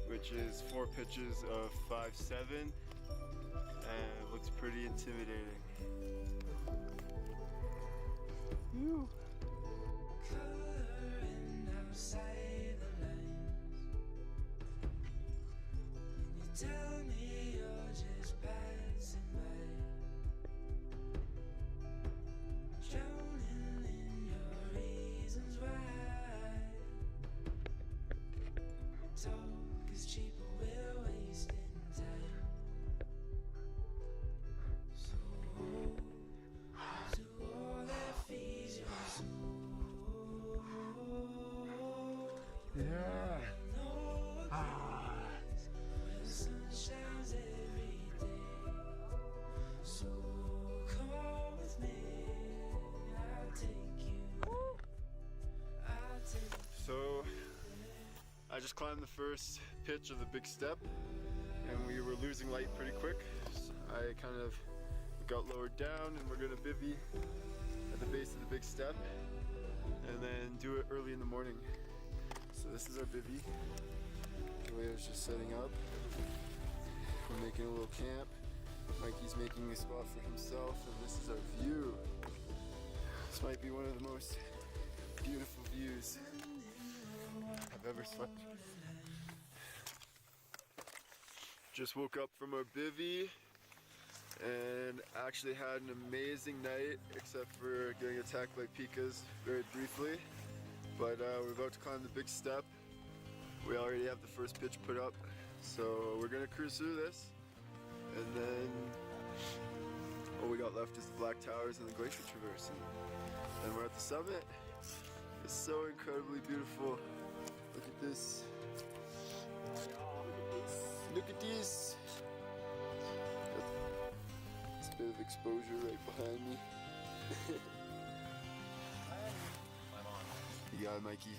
which is 4 pitches of 5-7, and it looks pretty intimidating. Woo. Coloring outside the lines. You tell me you're just passing by. Drowning in your reasons why. Talk is cheap, but we're wasting time. So to all that feeds your soul. Yeah. Where the sun shines every day. So come with me, I'll take you. I'll take you. So, I just climbed the first pitch of the big step, and we were losing light pretty quick. So I kind of got lowered down, and we're gonna bivvy at the base of the big step, and then do it early in the morning. So this is our bivvy. Leo's just setting up. We're making a little camp. Mikey's making a spot for himself, and this is our view. This might be one of the most beautiful views I've ever slept. Just woke up from our bivvy and actually had an amazing night, except for getting attacked by pikas very briefly. But we're about to climb the big step. We already have the first pitch put up, so we're gonna cruise through this. And then all we got left is the Black Towers and the Glacier Traverse. And then we're at the summit. It's so incredibly beautiful. Look at this. Look at this. It's a bit of exposure right behind me. I'm on. You got it, Mikey.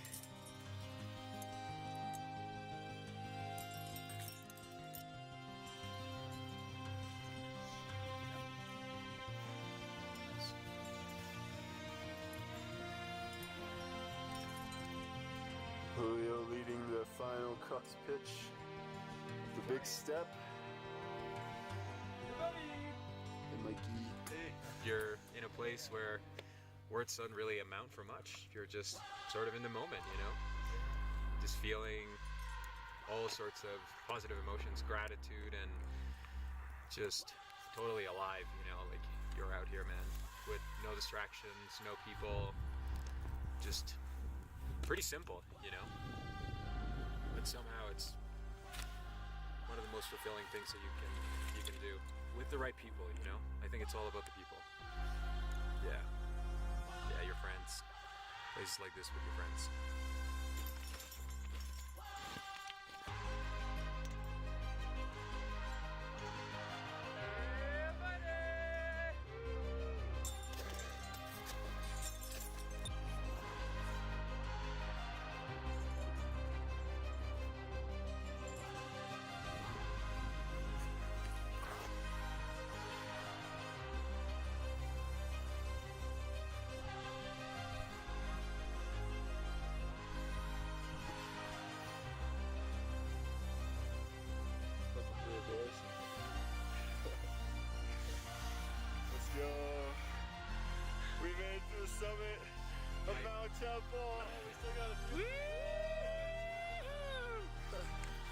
Julio leading the final crux pitch of the big step. And Mikey. You're in a place where words don't really amount for much. You're just sort of in the moment, you know? Just feeling all sorts of positive emotions, gratitude, and just totally alive, you know? Like, you're out here, man, with no distractions, no people, just pretty simple, you know? But somehow it's one of the most fulfilling things that you can do with the right people, you know? I think it's all about the people. Yeah. Yeah, your friends. Places like this with your friends. summit of Mount Temple. We still got a few.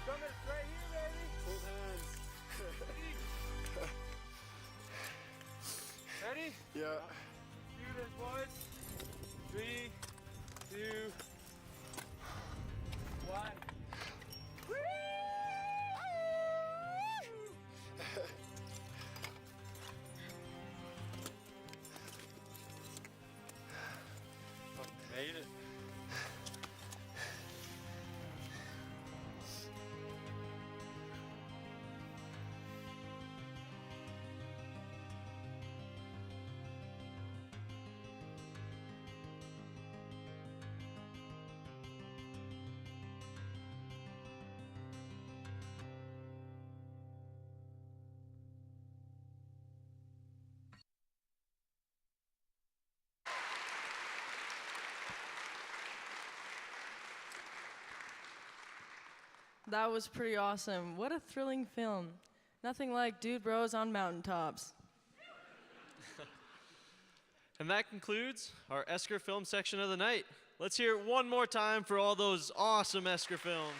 Summit's right here, baby. Hold hands. Ready? Yeah. Do this, boys. 3, 2, 1. Made it. That was pretty awesome. What a thrilling film. Nothing like dude bros on mountaintops. And that concludes our Esker film section of the night. Let's hear it one more time for all those awesome Esker films.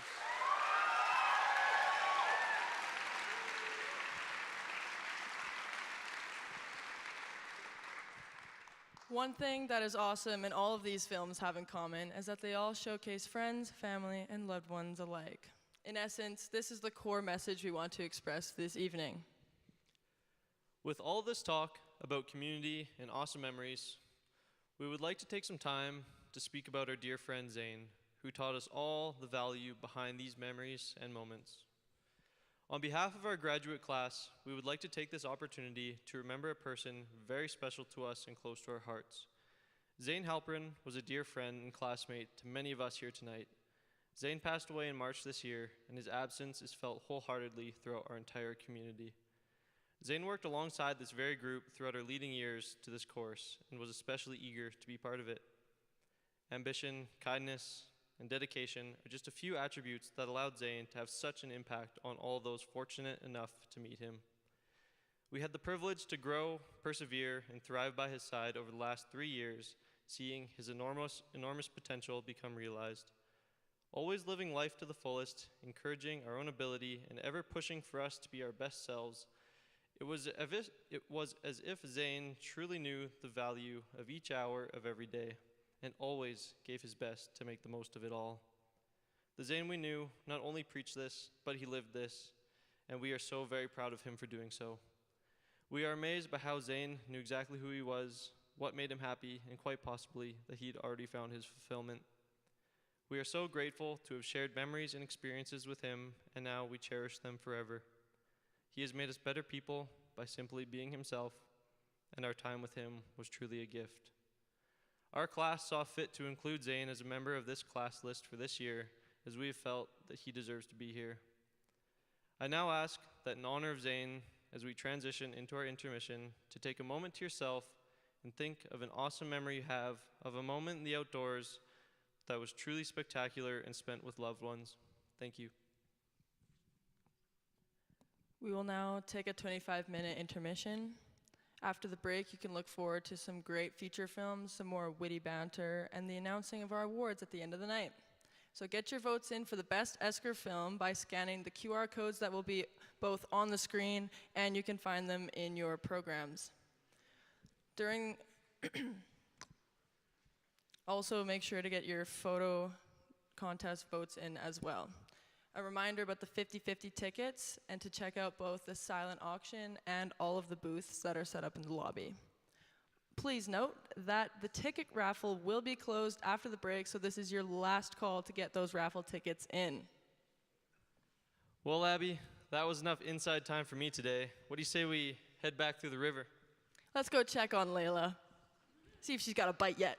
One thing that is awesome and all of these films have in common is that they all showcase friends, family, and loved ones alike. In essence, this is the core message we want to express this evening. With all this talk about community and awesome memories, we would like to take some time to speak about our dear friend Zane, who taught us all the value behind these memories and moments. On behalf of our graduate class, we would like to take this opportunity to remember a person very special to us and close to our hearts. Zane Halpern was a dear friend and classmate to many of us here tonight. Zane passed away in March this year, and his absence is felt wholeheartedly throughout our entire community. Zane worked alongside this very group throughout our leading years to this course and was especially eager to be part of it. Ambition, kindness, and dedication are just a few attributes that allowed Zane to have such an impact on all those fortunate enough to meet him. We had the privilege to grow, persevere, and thrive by his side over the last 3 years, seeing his enormous potential become realized. Always living life to the fullest, encouraging our own ability, and ever pushing for us to be our best selves, it was as if Zane truly knew the value of each hour of every day, and always gave his best to make the most of it all. The Zane we knew not only preached this, but he lived this, and we are so very proud of him for doing so. We are amazed by how Zane knew exactly who he was, what made him happy, and quite possibly that he'd already found his fulfillment. We are so grateful to have shared memories and experiences with him, and now we cherish them forever. He has made us better people by simply being himself, and our time with him was truly a gift. Our class saw fit to include Zane as a member of this class list for this year, as we have felt that he deserves to be here. I now ask that in honor of Zane, as we transition into our intermission, to take a moment to yourself and think of an awesome memory you have of a moment in the outdoors that was truly spectacular and spent with loved ones. Thank you. We will now take a 25-minute intermission. After the break, you can look forward to some great feature films, some more witty banter, and the announcing of our awards at the end of the night. So get your votes in for the best Esker film by scanning the QR codes that will be both on the screen, and you can find them in your programs. Also, make sure to get your photo contest votes in as well. A reminder about the 50/50 tickets and to check out both the silent auction and all of the booths that are set up in the lobby. Please note that the ticket raffle will be closed after the break, so this is your last call to get those raffle tickets in. Well, Abby, that was enough inside time for me today. What do you say we head back through the river? Let's go check on Layla. See if she's got a bite yet.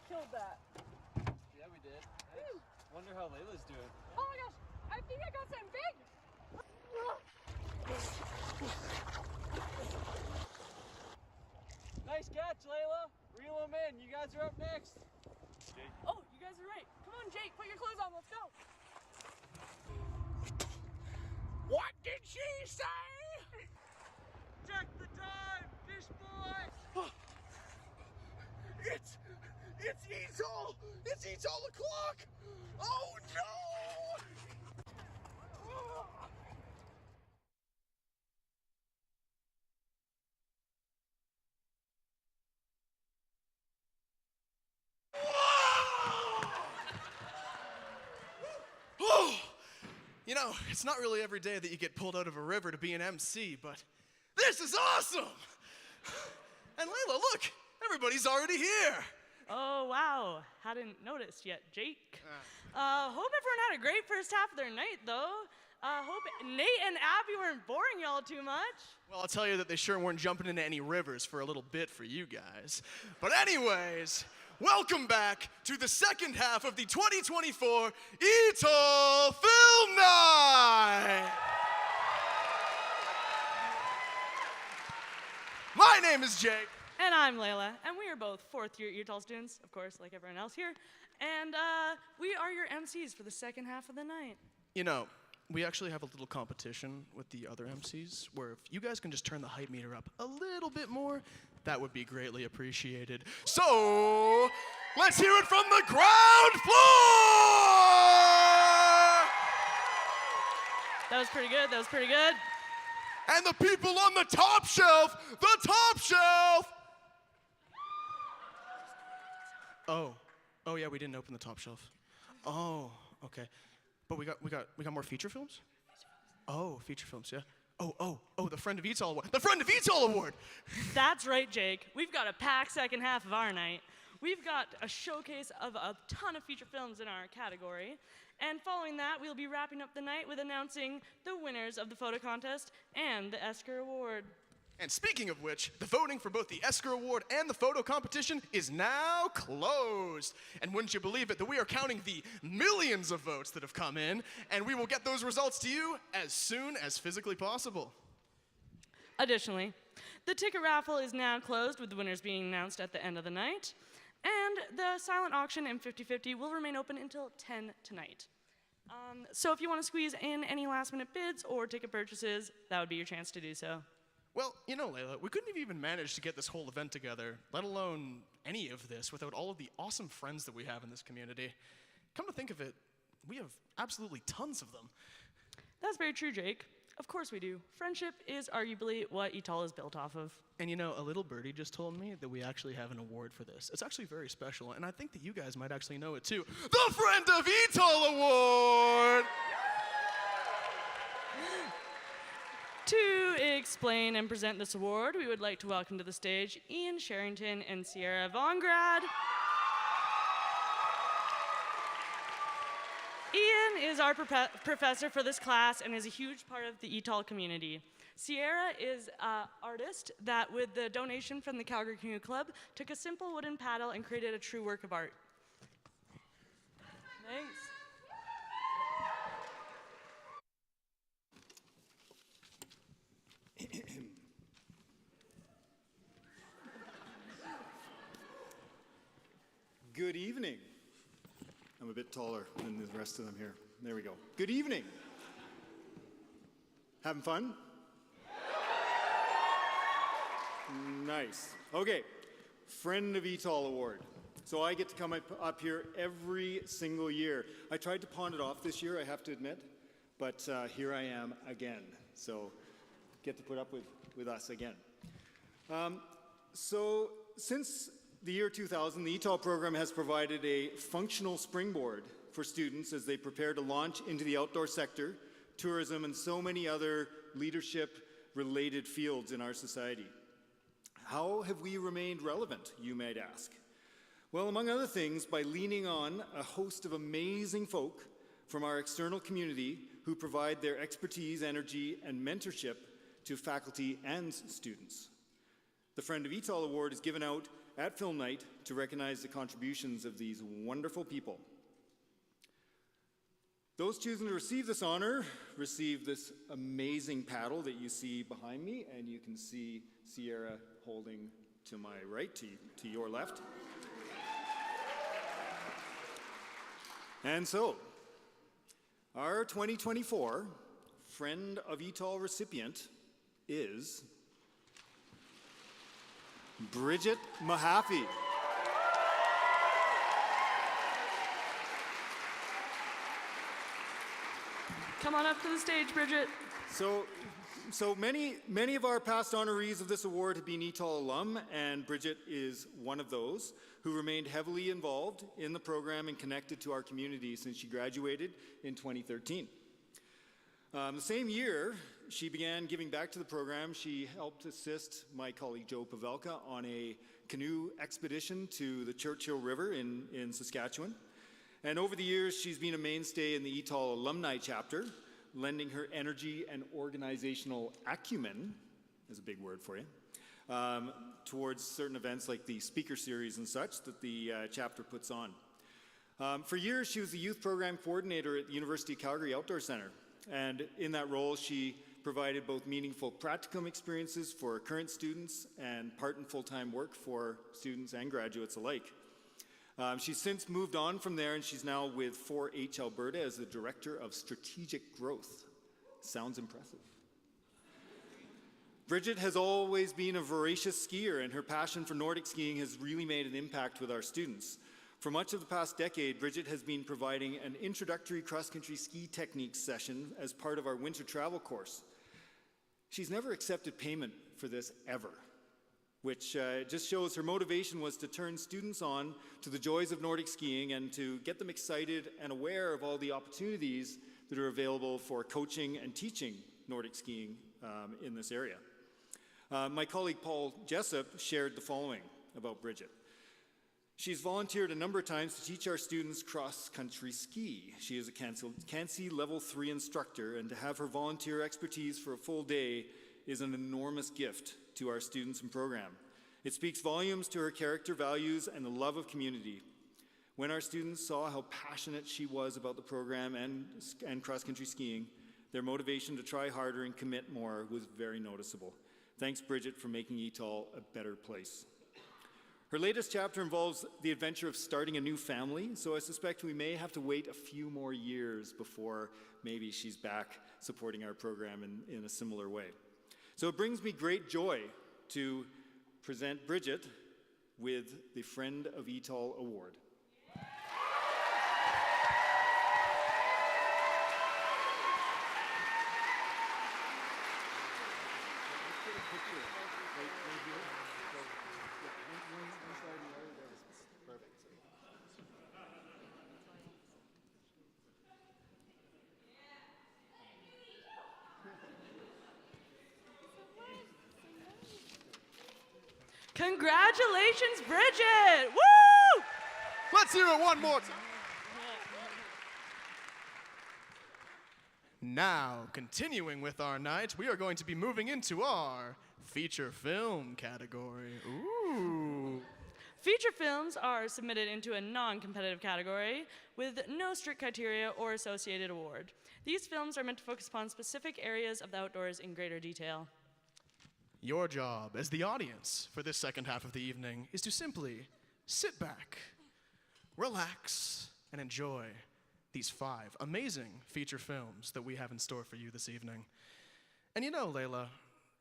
killed that. Yeah, we did. Hey, wonder how Layla's doing. Oh my gosh, I think I got something big. Nice catch, Layla. Reel him in. You guys are up next. Jake. Oh, you guys are right. Come on, Jake, put your clothes on. Let's go. What did she say? Check the time, fish boy. It's Etol! It's Etol o'clock! Oh no! Oh! You know, it's not really every day that you get pulled out of a river to be an MC, but this is awesome! And Layla, look! Everybody's already here! Oh, wow. Hadn't noticed yet, Jake. Hope everyone had a great first half of their night, though. Hope Nate and Abby weren't boring y'all too much. Well, I'll tell you that they sure weren't jumping into any rivers for a little bit for you guys. But anyways, welcome back to the second half of the 2024 Etol Film Night! My name is Jake. And I'm Layla, and we are both fourth-year Etol students, of course, like everyone else here. And we are your MCs for the second half of the night. You know, we actually have a little competition with the other MCs, where if you guys can just turn the hype meter up a little bit more, that would be greatly appreciated. So, let's hear it from the ground floor! That was pretty good, that was pretty good. And the people on the top shelf, Oh yeah, we didn't open the top shelf. Oh, okay. But we got more feature films? Oh, feature films, yeah. Oh, the Friend of Etol Award. The Friend of Etol Award! That's right, Jake. We've got a packed second half of our night. We've got a showcase of a ton of feature films in our category. And following that, we'll be wrapping up the night with announcing the winners of the photo contest and the Esker Award. And speaking of which, the voting for both the Esker Award and the photo competition is now closed. And wouldn't you believe it that we are counting the millions of votes that have come in, and we will get those results to you as soon as physically possible. Additionally, the ticket raffle is now closed, with the winners being announced at the end of the night. And the silent auction and 50-50 will remain open until 10 tonight. So if you want to squeeze in any last-minute bids or ticket purchases, that would be your chance to do so. Well, you know, Layla, we couldn't have even managed to get this whole event together, let alone any of this, without all of the awesome friends that we have in this community. Come to think of it, we have absolutely tons of them. That's very true, Jake. Of course we do. Friendship is arguably what Etol is built off of. And you know, a little birdie just told me that we actually have an award for this. It's actually very special, and I think that you guys might actually know it too. The Friend of Etol Award! To explain and present this award, we would like to welcome to the stage Ian Sherrington and Sierra Vongrad. Ian is our professor for this class and is a huge part of the Etol community. Sierra is an artist that, with the donation from the Calgary Canoe Club, took a simple wooden paddle and created a true work of art. Thanks. Good evening. I'm a bit taller than the rest of them here. There we go. Good evening. Having fun? Nice. Okay. Friend of Etol Award. So I get to come up here every single year. I tried to pawn it off this year, I have to admit, but here I am again. So get to put up with us again. So since the year 2000, the Etol program has provided a functional springboard for students as they prepare to launch into the outdoor sector, tourism, and so many other leadership-related fields in our society. How have we remained relevant, you might ask? Well, among other things, by leaning on a host of amazing folk from our external community who provide their expertise, energy, and mentorship to faculty and students. The Friend of Etol Award is given out at Film Night to recognize the contributions of these wonderful people. Those choosing to receive this honor receive this amazing paddle that you see behind me, and you can see Sierra holding to my right, to your left. And so, our 2024 Friend of Etol recipient is Bridget Mahaffey. Come on up to the stage, Bridget. So many of our past honorees of this award have been Etol alum, and Bridget is one of those who remained heavily involved in the program and connected to our community since she graduated in 2013. The same year, she began giving back to the program. She helped assist my colleague Joe Pavelka on a canoe expedition to the Churchill River in Saskatchewan. And over the years, she's been a mainstay in the Etol Alumni chapter, lending her energy and organizational acumen, is a big word for you, towards certain events like the speaker series and such that the chapter puts on. For years, she was the youth program coordinator at the University of Calgary Outdoor Centre. And in that role, she provided both meaningful practicum experiences for current students and part and full-time work for students and graduates alike. She's since moved on from there, and she's now with 4-H Alberta as the Director of Strategic Growth. Sounds impressive. Bridget has always been a voracious skier, and her passion for Nordic skiing has really made an impact with our students. For much of the past decade, Bridget has been providing an introductory cross-country ski techniques session as part of our winter travel course. She's never accepted payment for this ever, which just shows her motivation was to turn students on to the joys of Nordic skiing and to get them excited and aware of all the opportunities that are available for coaching and teaching Nordic skiing in this area. My colleague Paul Jessup shared the following about Bridget. She's volunteered a number of times to teach our students cross-country ski. She is a CANSI Level 3 instructor, and to have her volunteer expertise for a full day is an enormous gift to our students and program. It speaks volumes to her character, values, and the love of community. When our students saw how passionate she was about the program and cross-country skiing, their motivation to try harder and commit more was very noticeable. Thanks, Bridget, for making Etol a better place. Her latest chapter involves the adventure of starting a new family, so I suspect we may have to wait a few more years before maybe she's back supporting our program in a similar way. So it brings me great joy to present Bridget with the Friend of Etol Award. Congratulations, Bridget! Woo! Let's hear it one more time. Now, continuing with our night, we are going to be moving into our feature film category. Ooh. Feature films are submitted into a non-competitive category with no strict criteria or associated award. These films are meant to focus upon specific areas of the outdoors in greater detail. Your job as the audience for this second half of the evening is to simply sit back, relax, and enjoy these 5 amazing feature films that we have in store for you this evening. And you know, Layla,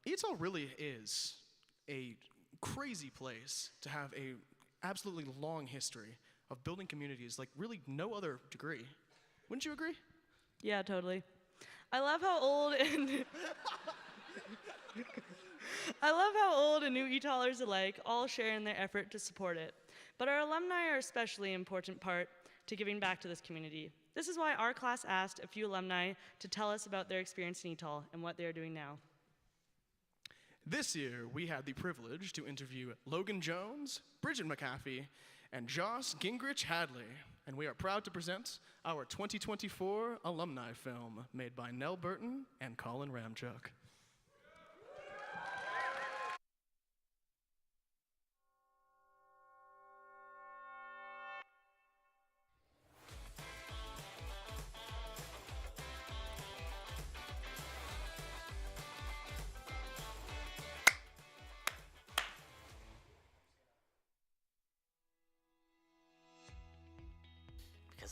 Etol really is a crazy place to have a absolutely long history of building communities like really no other degree. Wouldn't you agree? Yeah, totally. I love how old and new Etolers alike all share in their effort to support it. But our alumni are especially an important part to giving back to this community. This is why our class asked a few alumni to tell us about their experience in Etol and what they are doing now. This year, we had the privilege to interview Logan Jones, Bridget McAfee, and Joss Gingrich Hadley, and we are proud to present our 2024 alumni film made by Nell Burton and Colin Ramchuk.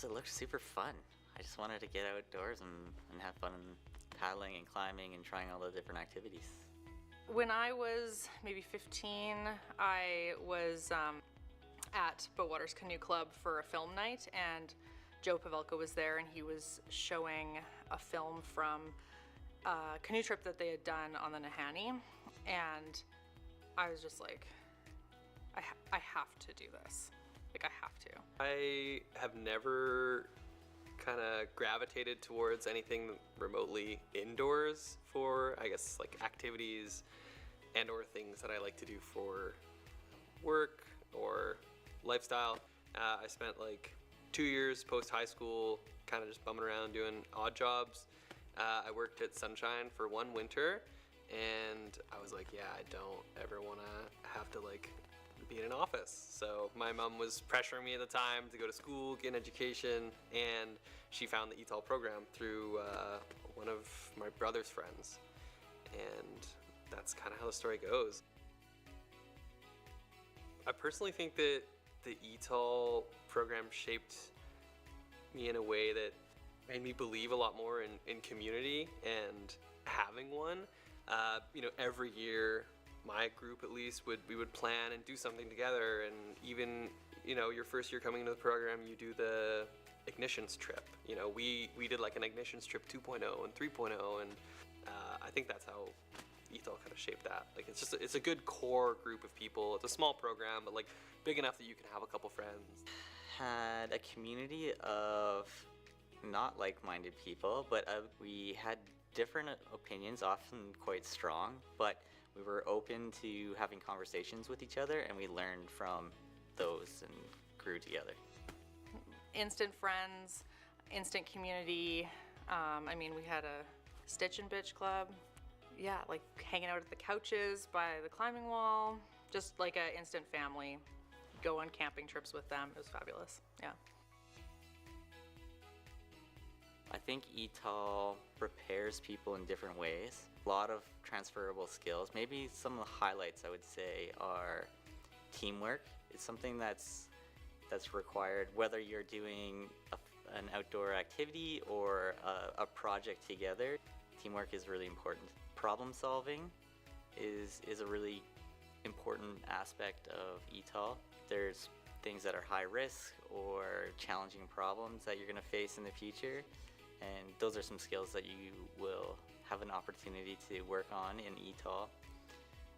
because it looked super fun. I just wanted to get outdoors and have fun paddling and climbing and trying all the different activities. When I was maybe 15, I was at Boatwaters Canoe Club for a film night, and Joe Pavelka was there, and he was showing a film from a canoe trip that they had done on the Nahanni, and I was just like, I have to do this. Like, I have to. I have never kind of gravitated towards anything remotely indoors for, I guess, like activities and or things that I like to do for work or lifestyle. I spent like 2 years post high school kind of just bumming around doing odd jobs. I worked at Sunshine for one winter, and I was like, yeah, I don't ever want to have to like be in an office. So my mom was pressuring me at the time to go to school, get an education, and she found the Etol program through one of my brother's friends. And that's kind of how the story goes. I personally think that the Etol program shaped me in a way that made me believe a lot more in community and having one. Every year, my group at least we would plan and do something together, and even your first year coming into the program, you do the ignitions trip. We did like an ignitions trip 2.0 and 3.0, and I think that's how Etol kind of shaped that. Like, it's a good core group of people. It's a small program, but like big enough that you can have a couple friends. Had a community of not like-minded people, but we had different opinions, often quite strong, but we were open to having conversations with each other, and we learned from those and grew together. Instant friends, instant community. We had a Stitch and Bitch club. Yeah, like hanging out at the couches by the climbing wall. Just like an instant family. Go on camping trips with them. It was fabulous. Yeah. I think Etol prepares people in different ways. A lot of transferable skills. Maybe some of the highlights I would say are teamwork. It's something that's required whether you're doing an outdoor activity or a project together. Teamwork is really important. Problem solving is a really important aspect of Etol. There's things that are high risk or challenging problems that you're going to face in the future, and those are some skills that you will have an opportunity to work on in Etol.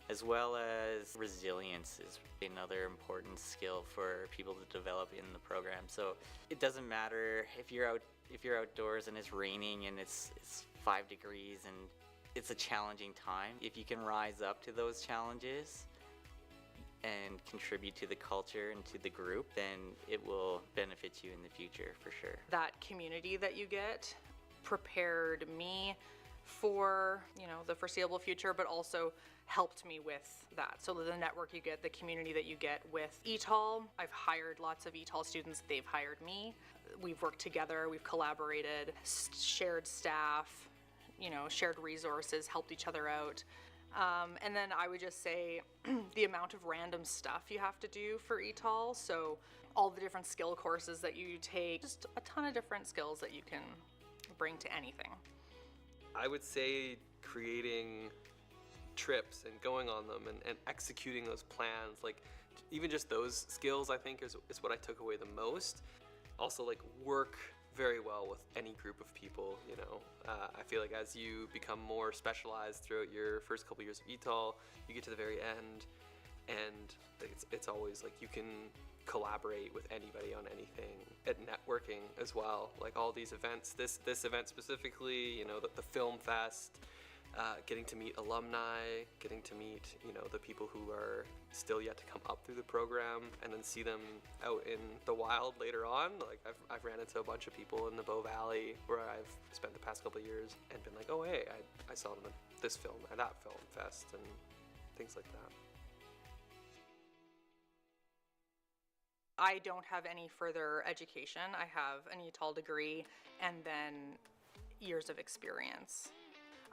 As well as resilience is another important skill for people to develop in the program. So it doesn't matter if you're outdoors and it's raining and it's 5 degrees and it's a challenging time. If you can rise up to those challenges and contribute to the culture and to the group, then it will benefit you in the future for sure. That community that you get prepared me for, the foreseeable future, but also helped me with that. So the network you get, the community that you get with Etol. I've hired lots of Etol students, they've hired me. We've worked together, we've collaborated, shared staff, shared resources, helped each other out. And then I would just say the amount of random stuff you have to do for Etol. So all the different skill courses that you take, just a ton of different skills that you can bring to anything. I would say creating trips and going on them and executing those plans, like even just those skills, I think is what I took away the most. Also, like, work very well with any group of people. I feel like as you become more specialized throughout your first couple years of Etol, you get to the very end, and it's always like you can collaborate with anybody on anything. At networking as well, like all these events, this event specifically, the film fest, getting to meet alumni, getting to meet the people who are still yet to come up through the program, and then see them out in the wild later on. Like I've ran into a bunch of people in the Bow Valley where I've spent the past couple of years and been like, oh hey, I saw them at this film at that film fest and things like that. I don't have any further education. I have an Etol degree and then years of experience.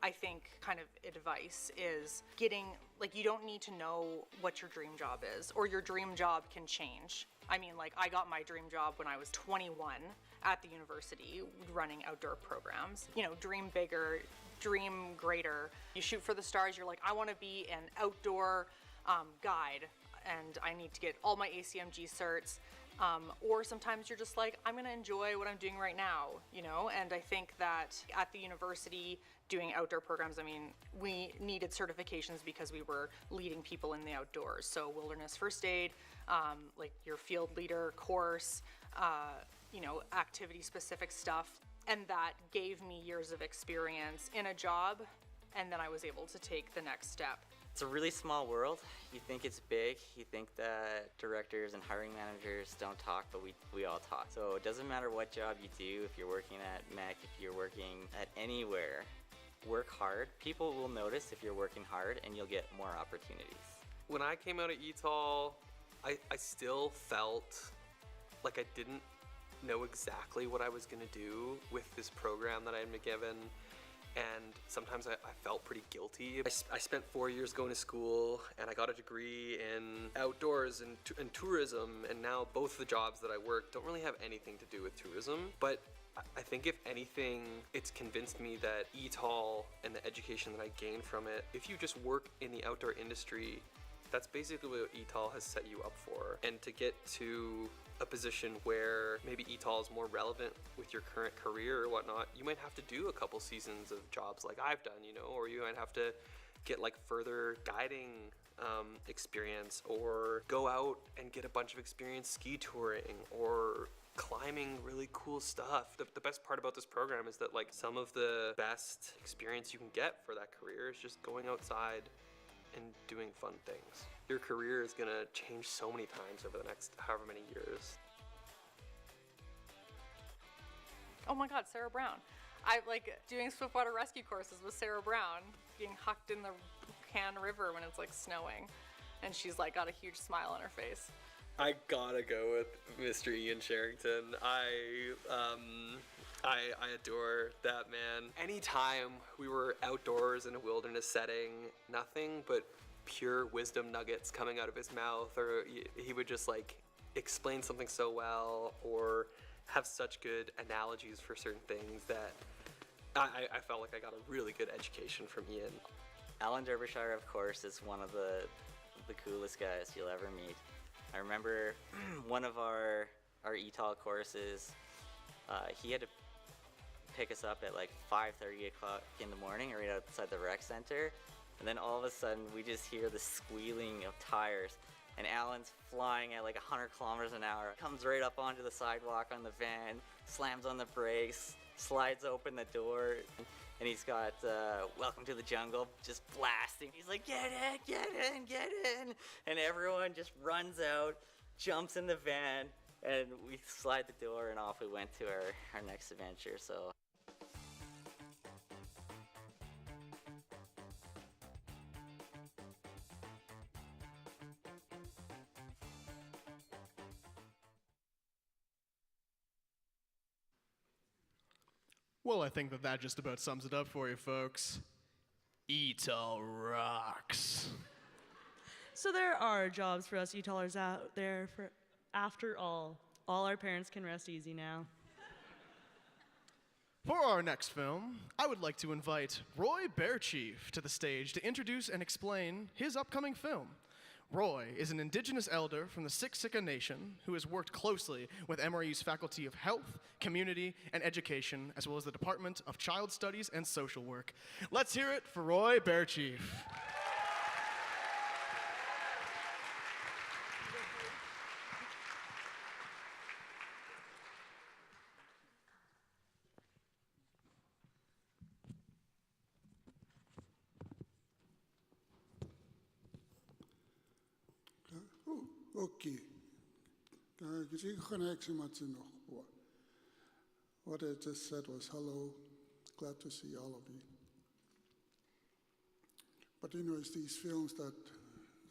I think, kind of advice is getting, like, you don't need to know what your dream job is, or your dream job can change. I mean, like, I got my dream job when I was 21 at the university running outdoor programs. You know, dream bigger, dream greater. You shoot for the stars, you're like, I want to be an outdoor guide, and I need to get all my ACMG certs. Or sometimes you're just like, I'm gonna enjoy what I'm doing right now, you know? And I think that at the university doing outdoor programs, I mean, we needed certifications because we were leading people in the outdoors. So wilderness first aid, like your field leader course, you know, activity specific stuff. And that gave me years of experience in a job, and then I was able to take the next step. It's a really small world. You think it's big. You think that directors and hiring managers don't talk, but we all talk. So it doesn't matter what job you do, if you're working at MEC, if you're working at anywhere, work hard. People will notice if you're working hard, and you'll get more opportunities. When I came out of Etol, I still felt like I didn't know exactly what I was gonna do with this program that I had been given. And sometimes I felt pretty guilty. I spent 4 years going to school, and I got a degree in outdoors and tourism, and now both the jobs that I work don't really have anything to do with tourism. But I think if anything, it's convinced me that Etol and the education that I gained from it, if you just work in the outdoor industry, that's basically what Etol has set you up for. And to get to a position where maybe Etol is more relevant with your current career or whatnot, you might have to do a couple seasons of jobs like I've done, you know, or you might have to get like further guiding experience, or go out and get a bunch of experience ski touring or climbing really cool stuff. The best part about this program is that like some of the best experience you can get for that career is just going outside and doing fun things. Your career is gonna change so many times over the next however many years. Oh my God, Sarah Brown. I like doing swiftwater rescue courses with Sarah Brown, getting hucked in the Can River when it's like snowing, and she's like got a huge smile on her face. I gotta go with Mr. Ian Sherrington. I adore that man. Anytime we were outdoors in a wilderness setting, nothing but pure wisdom nuggets coming out of his mouth, or he would just like explain something so well, or have such good analogies for certain things that I felt like I got a really good education from Ian. Alan Derbyshire, of course, is one of the coolest guys you'll ever meet. I remember one of our Etol courses, he had to pick us up at like 5:30 o'clock in the morning right outside the rec center, and then all of a sudden we just hear the squealing of tires, and Alan's flying at like 100 kilometers an hour, comes right up onto the sidewalk on the van, slams on the brakes, slides open the door, and he's got Welcome to the Jungle just blasting. He's like, get in, and everyone just runs out, jumps in the van, and we slide the door, and off we went to our next adventure. So. Well, I think that just about sums it up for you, folks. Etol rocks. So there are jobs for us Etolers out there. After all our parents can rest easy now. For our next film, I would like to invite Roy Bearchief to the stage to introduce and explain his upcoming film. Roy is an Indigenous elder from the Siksika Nation who has worked closely with MRU's Faculty of Health, Community, and Education, as well as the Department of Child Studies and Social Work. Let's hear it for Roy Bearchief. Okay. What I just said was hello, glad to see all of you. But you know, it's these films that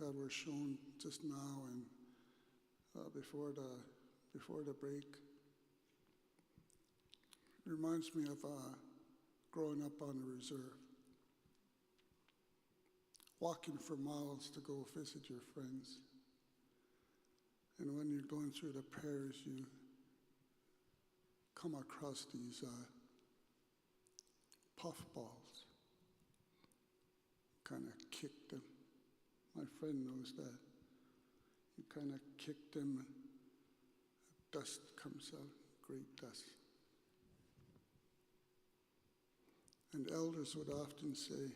were shown just now and before the break. It reminds me of growing up on the reserve. walking for miles to go visit your friends. And when you're going through the prayers, you come across these puffballs. Kind of kick them. My friend knows that. You kind of kick them, and dust comes out, great dust. And elders would often say,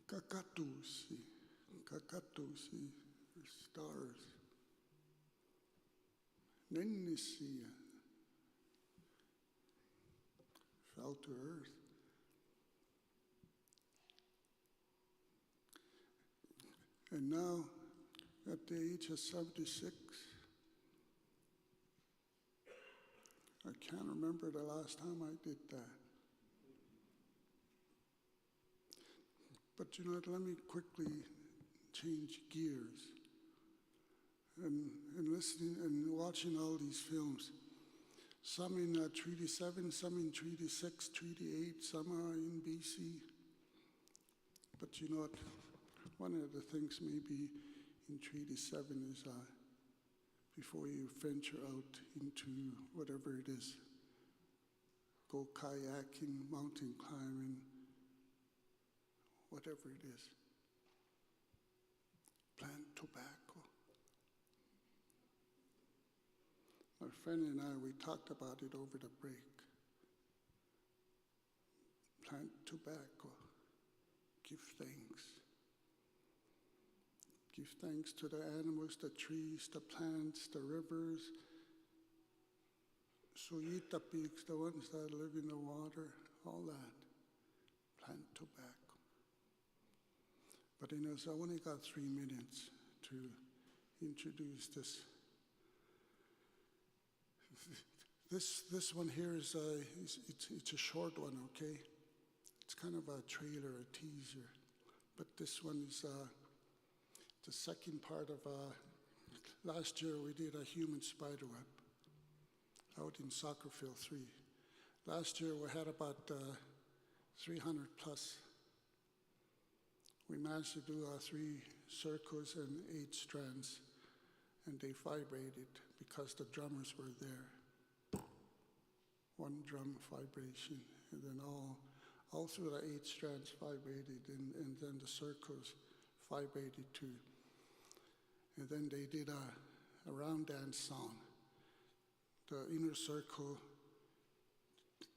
kakatusi, kakatusi, stars. Nenisia, fell to earth. And now, at the age of 76, I can't remember the last time I did that. But you know what, let me quickly change gears. And listening and watching all these films, some in Treaty 7, some in Treaty 6, Treaty 8, some are in BC. But you know what, one of the things maybe in Treaty 7 is before you venture out into whatever it is, go kayaking, mountain climbing, whatever it is, plant tobacco. My friend and I, we talked about it over the break. Plant tobacco, give thanks. Give thanks to the animals, the trees, the plants, the rivers, Suyita peaks, the ones that live in the water, all that. Plant tobacco. But you know, so I only got 3 minutes to introduce this. This one here is it's a short one, okay? It's kind of a trailer, a teaser. But this one is the second part of last year we did a human spider web out in soccer field 3. Last year we had about 300 plus. We managed to do 3 circles and 8 strands, and they vibrated because the drummers were there. 1 drum vibration, and then all through the 8 strands vibrated, and then the circles vibrated too. And then they did a round dance song. The inner circle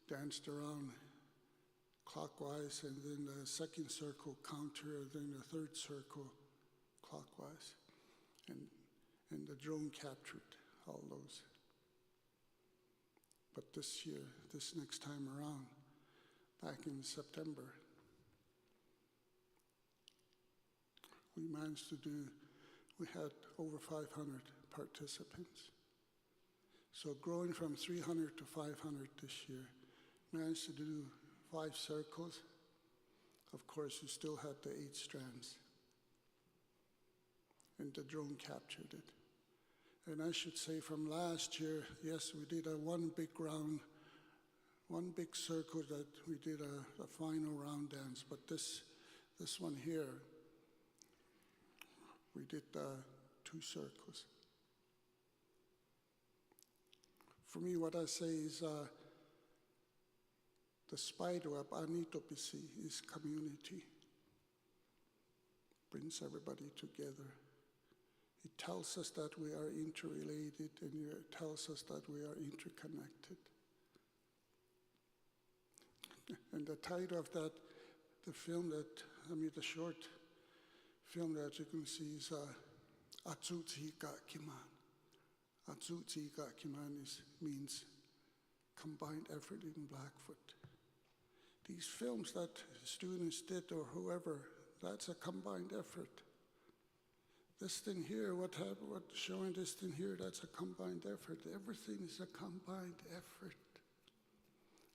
danced around clockwise, and then the second circle counter, and then the third circle clockwise. And the drone captured all those. But this year, this next time around, back in September, we managed to do, we had over 500 participants. So growing from 300 to 500 this year, managed to do 5 circles. Of course, you still had the 8 strands. And the drone captured it. And I should say from last year, yes, we did one big round, one big circle that we did a final round dance. But this one here, we did 2 circles. For me, what I say is the spider web, Anitopisi, is community. Brings everybody together. It tells us that we are interrelated, and it tells us that we are interconnected. And the title of that, the film that, the short film that you can see is Atsuti Ga Kiman. Atsuti Ga Kiman means combined effort in Blackfoot. These films that students did or whoever, that's a combined effort. This thing here, what showing this thing here, that's a combined effort. Everything is a combined effort.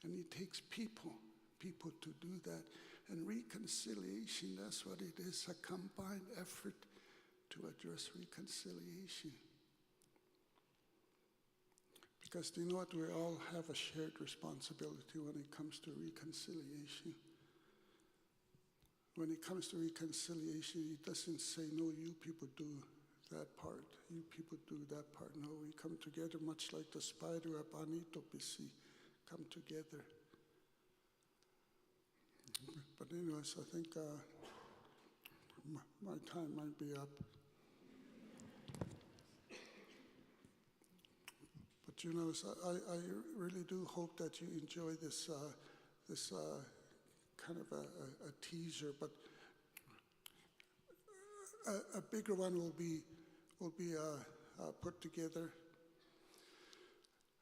And it takes people to do that. And reconciliation, that's what it is, a combined effort to address reconciliation. Because you know what, we all have a shared responsibility when it comes to reconciliation. when it comes to reconciliation, he doesn't say, no, you people do that part, you people do that part. No, we come together much like the spider web on Etol, come together. But anyways, I think my time might be up. But you know, I really do hope that you enjoy this kind of a teaser, but a bigger one will be put together.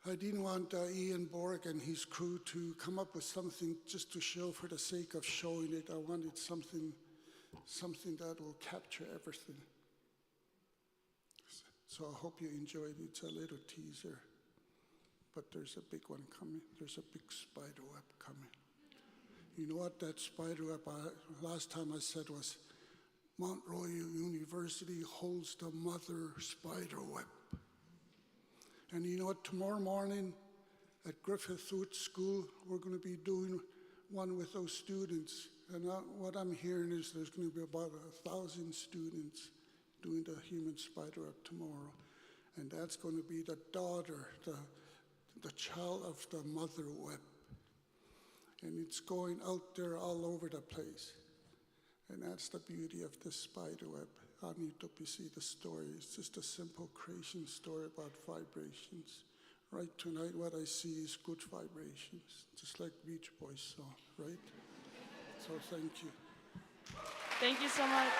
I didn't want Ian Borg and his crew to come up with something just to show for the sake of showing it. I wanted something that will capture everything. So I hope you enjoyed it. It's a little teaser, but there's a big one coming. There's a big spider web coming. You know what that spider web, last time I said was, Mount Royal University holds the mother spider web. And you know what, tomorrow morning at Griffith Wood School, we're going to be doing one with those students. And what I'm hearing is there's going to be about 1,000 students doing the human spider web tomorrow. And that's going to be the daughter, the child of the mother web. And it's going out there all over the place. And that's the beauty of the spider web. I need to see the story. It's just a simple creation story about vibrations. Right tonight, what I see is good vibrations, just like Beach Boys song, right? So thank you. Thank you so much.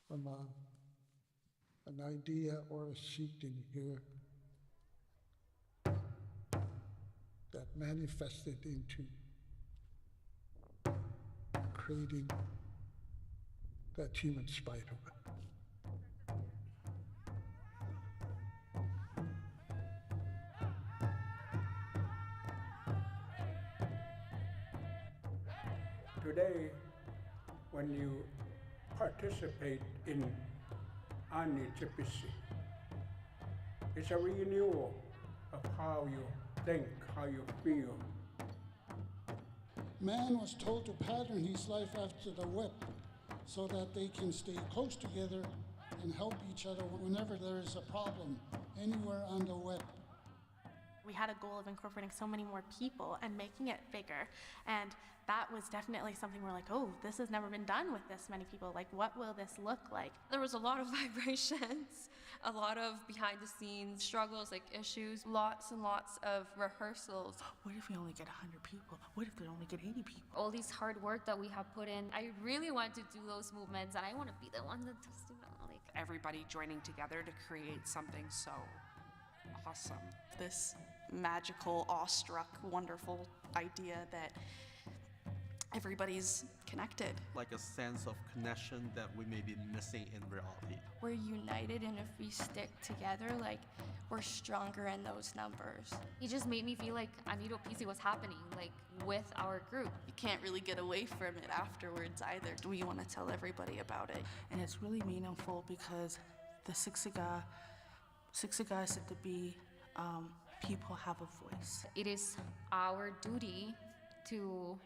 From an idea or a sheet in here that manifested into creating that human spider web. Today, when you participate in Anitipisi, it's a renewal of how you think, how you feel. Man was told to pattern his life after the web so that they can stay close together and help each other whenever there is a problem anywhere on the web. We had a goal of incorporating so many more people and making it bigger, and that was definitely something we're like, oh, this has never been done with this many people. Like, what will this look like? There was a lot of vibrations, a lot of behind the scenes struggles, like issues, lots and lots of rehearsals. What if we only get 100 people? What if they only get 80 people? All this hard work that we have put in, I really want to do those movements, and I want to be the one that does them. Like everybody joining together to create something so awesome. This magical, awestruck, wonderful idea that everybody's connected. Like a sense of connection that we may be missing in reality. We're united, and if we stick together, like, we're stronger in those numbers. It just made me feel like Anitopisi was happening, like, with our group. You can't really get away from it afterwards either. We want to tell everybody about it. And it's really meaningful because the Siksiga said to be people have a voice. It is our duty to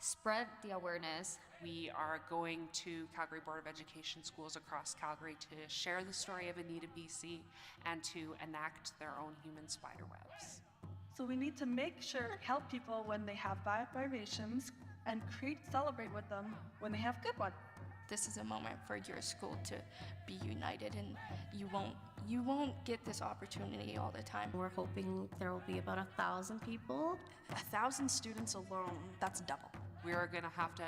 spread the awareness. We are going to Calgary Board of Education schools across Calgary to share the story of Anita BC and to enact their own human spider webs. So we need to make sure help people when they have bad vibrations and celebrate with them when they have good ones. This is a moment for your school to be united, and you won't get this opportunity all the time. We're hoping there will be about 1,000 people. 1,000 students alone, that's double. We are going to have to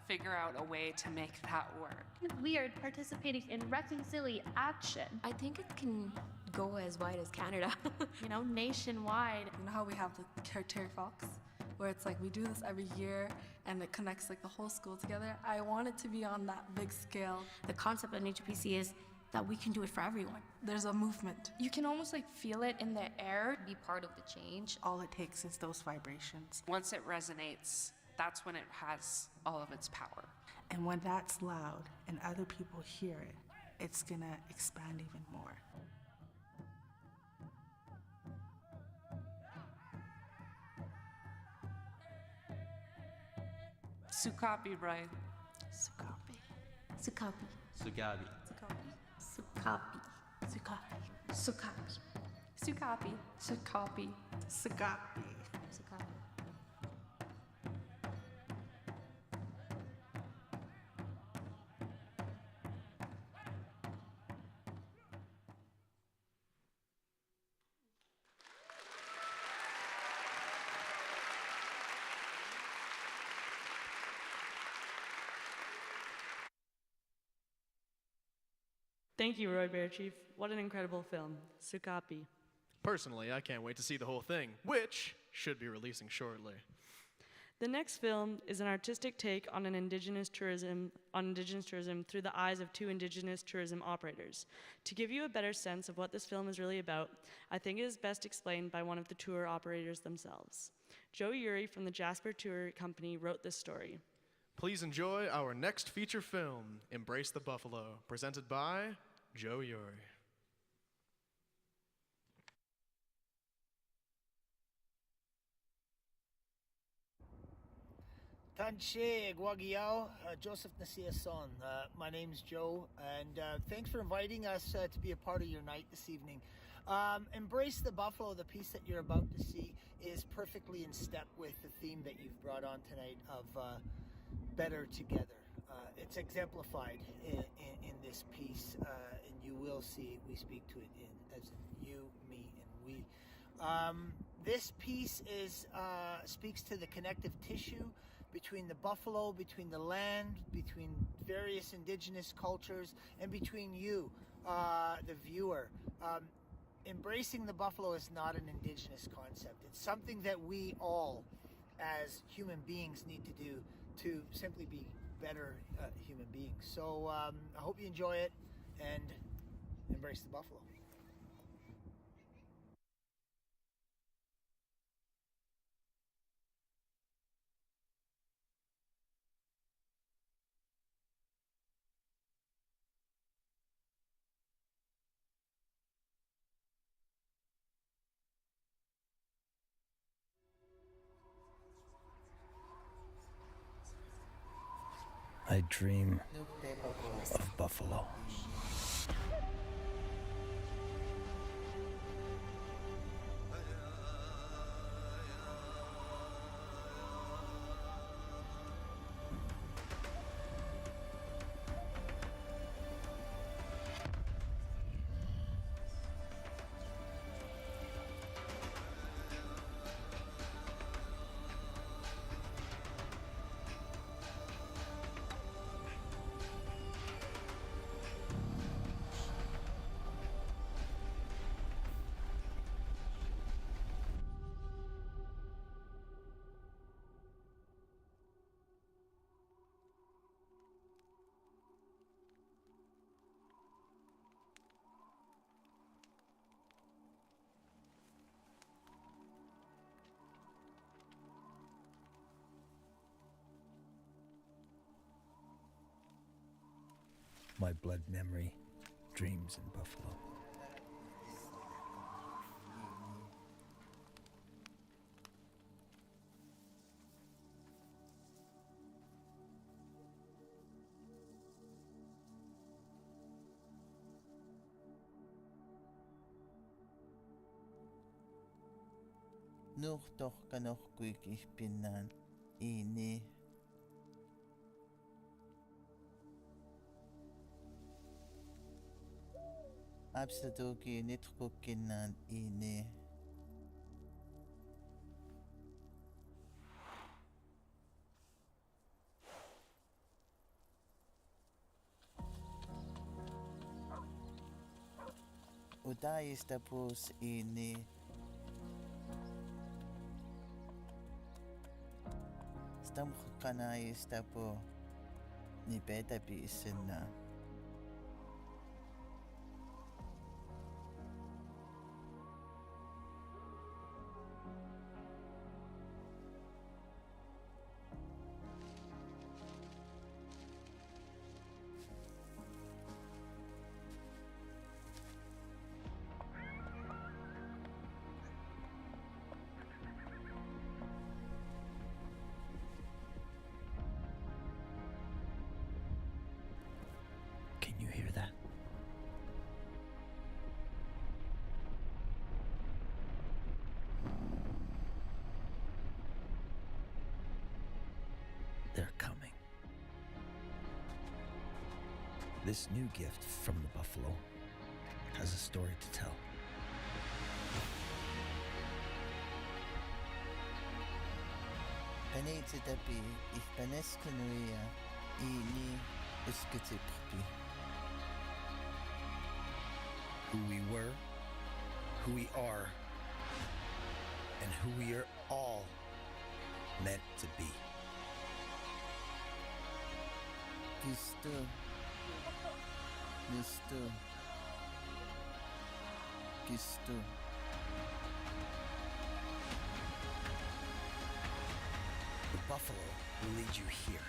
figure out a way to make that work. It's weird participating in reconciliation. I think it can go as wide as Canada. You know, nationwide. You know how we have the Terry Fox, where it's like we do this every year and it connects like the whole school together? I want it to be on that big scale. The concept of Anitopisi is that we can do it for everyone. There's a movement. You can almost like feel it in the air. Be part of the change. All it takes is those vibrations. Once it resonates, that's when it has all of its power. And when that's loud and other people hear it, it's gonna expand even more. Sukapi, Brian. Sukapi. Sukapi. Sugabi. Sukapi. Sukapi. Sukapi. Sukapi. Sukapi. Sukapi. Sukapi. Thank you, Roy Bear Chief. What an incredible film. Sukapi. Personally, I can't wait to see the whole thing, which should be releasing shortly. The next film is an artistic take on indigenous tourism through the eyes of two indigenous tourism operators. To give you a better sense of what this film is really about, I think it is best explained by one of the tour operators themselves. Joe Uri from the Jasper Tour Company wrote this story. Please enjoy our next feature film, Embrace the Buffalo, presented by Joe Uri. Tanche Guagiao, Joseph Nasiason. My name's Joe, and thanks for inviting us to be a part of your night this evening. Embrace the Buffalo, the piece that you're about to see, is perfectly in step with the theme that you've brought on tonight of better together. It's exemplified in this piece, and you will see we speak to it as you, me, and we. This piece speaks to the connective tissue between the buffalo, between the land, between various indigenous cultures, and between you, the viewer. Embracing the buffalo is not an indigenous concept. It's something that we all, as human beings, need to do to simply be better human beings. So I hope you enjoy it and embrace the buffalo. I dream of buffalo. My blood memory dreams in buffalo. Noch doch kanoch quick ich bin nan ini. Absolutely nitrukinan ini. Udayis tapos ini. Stam kanayis tapo ni beta bisin na. They're coming. This new gift from the buffalo has a story to tell. Panete dabi, ich paneskunuia, ini uskutippi. Who we were, who we are, and who we are all meant to be. Gusto. Gusto. Gusto. The buffalo will lead you here.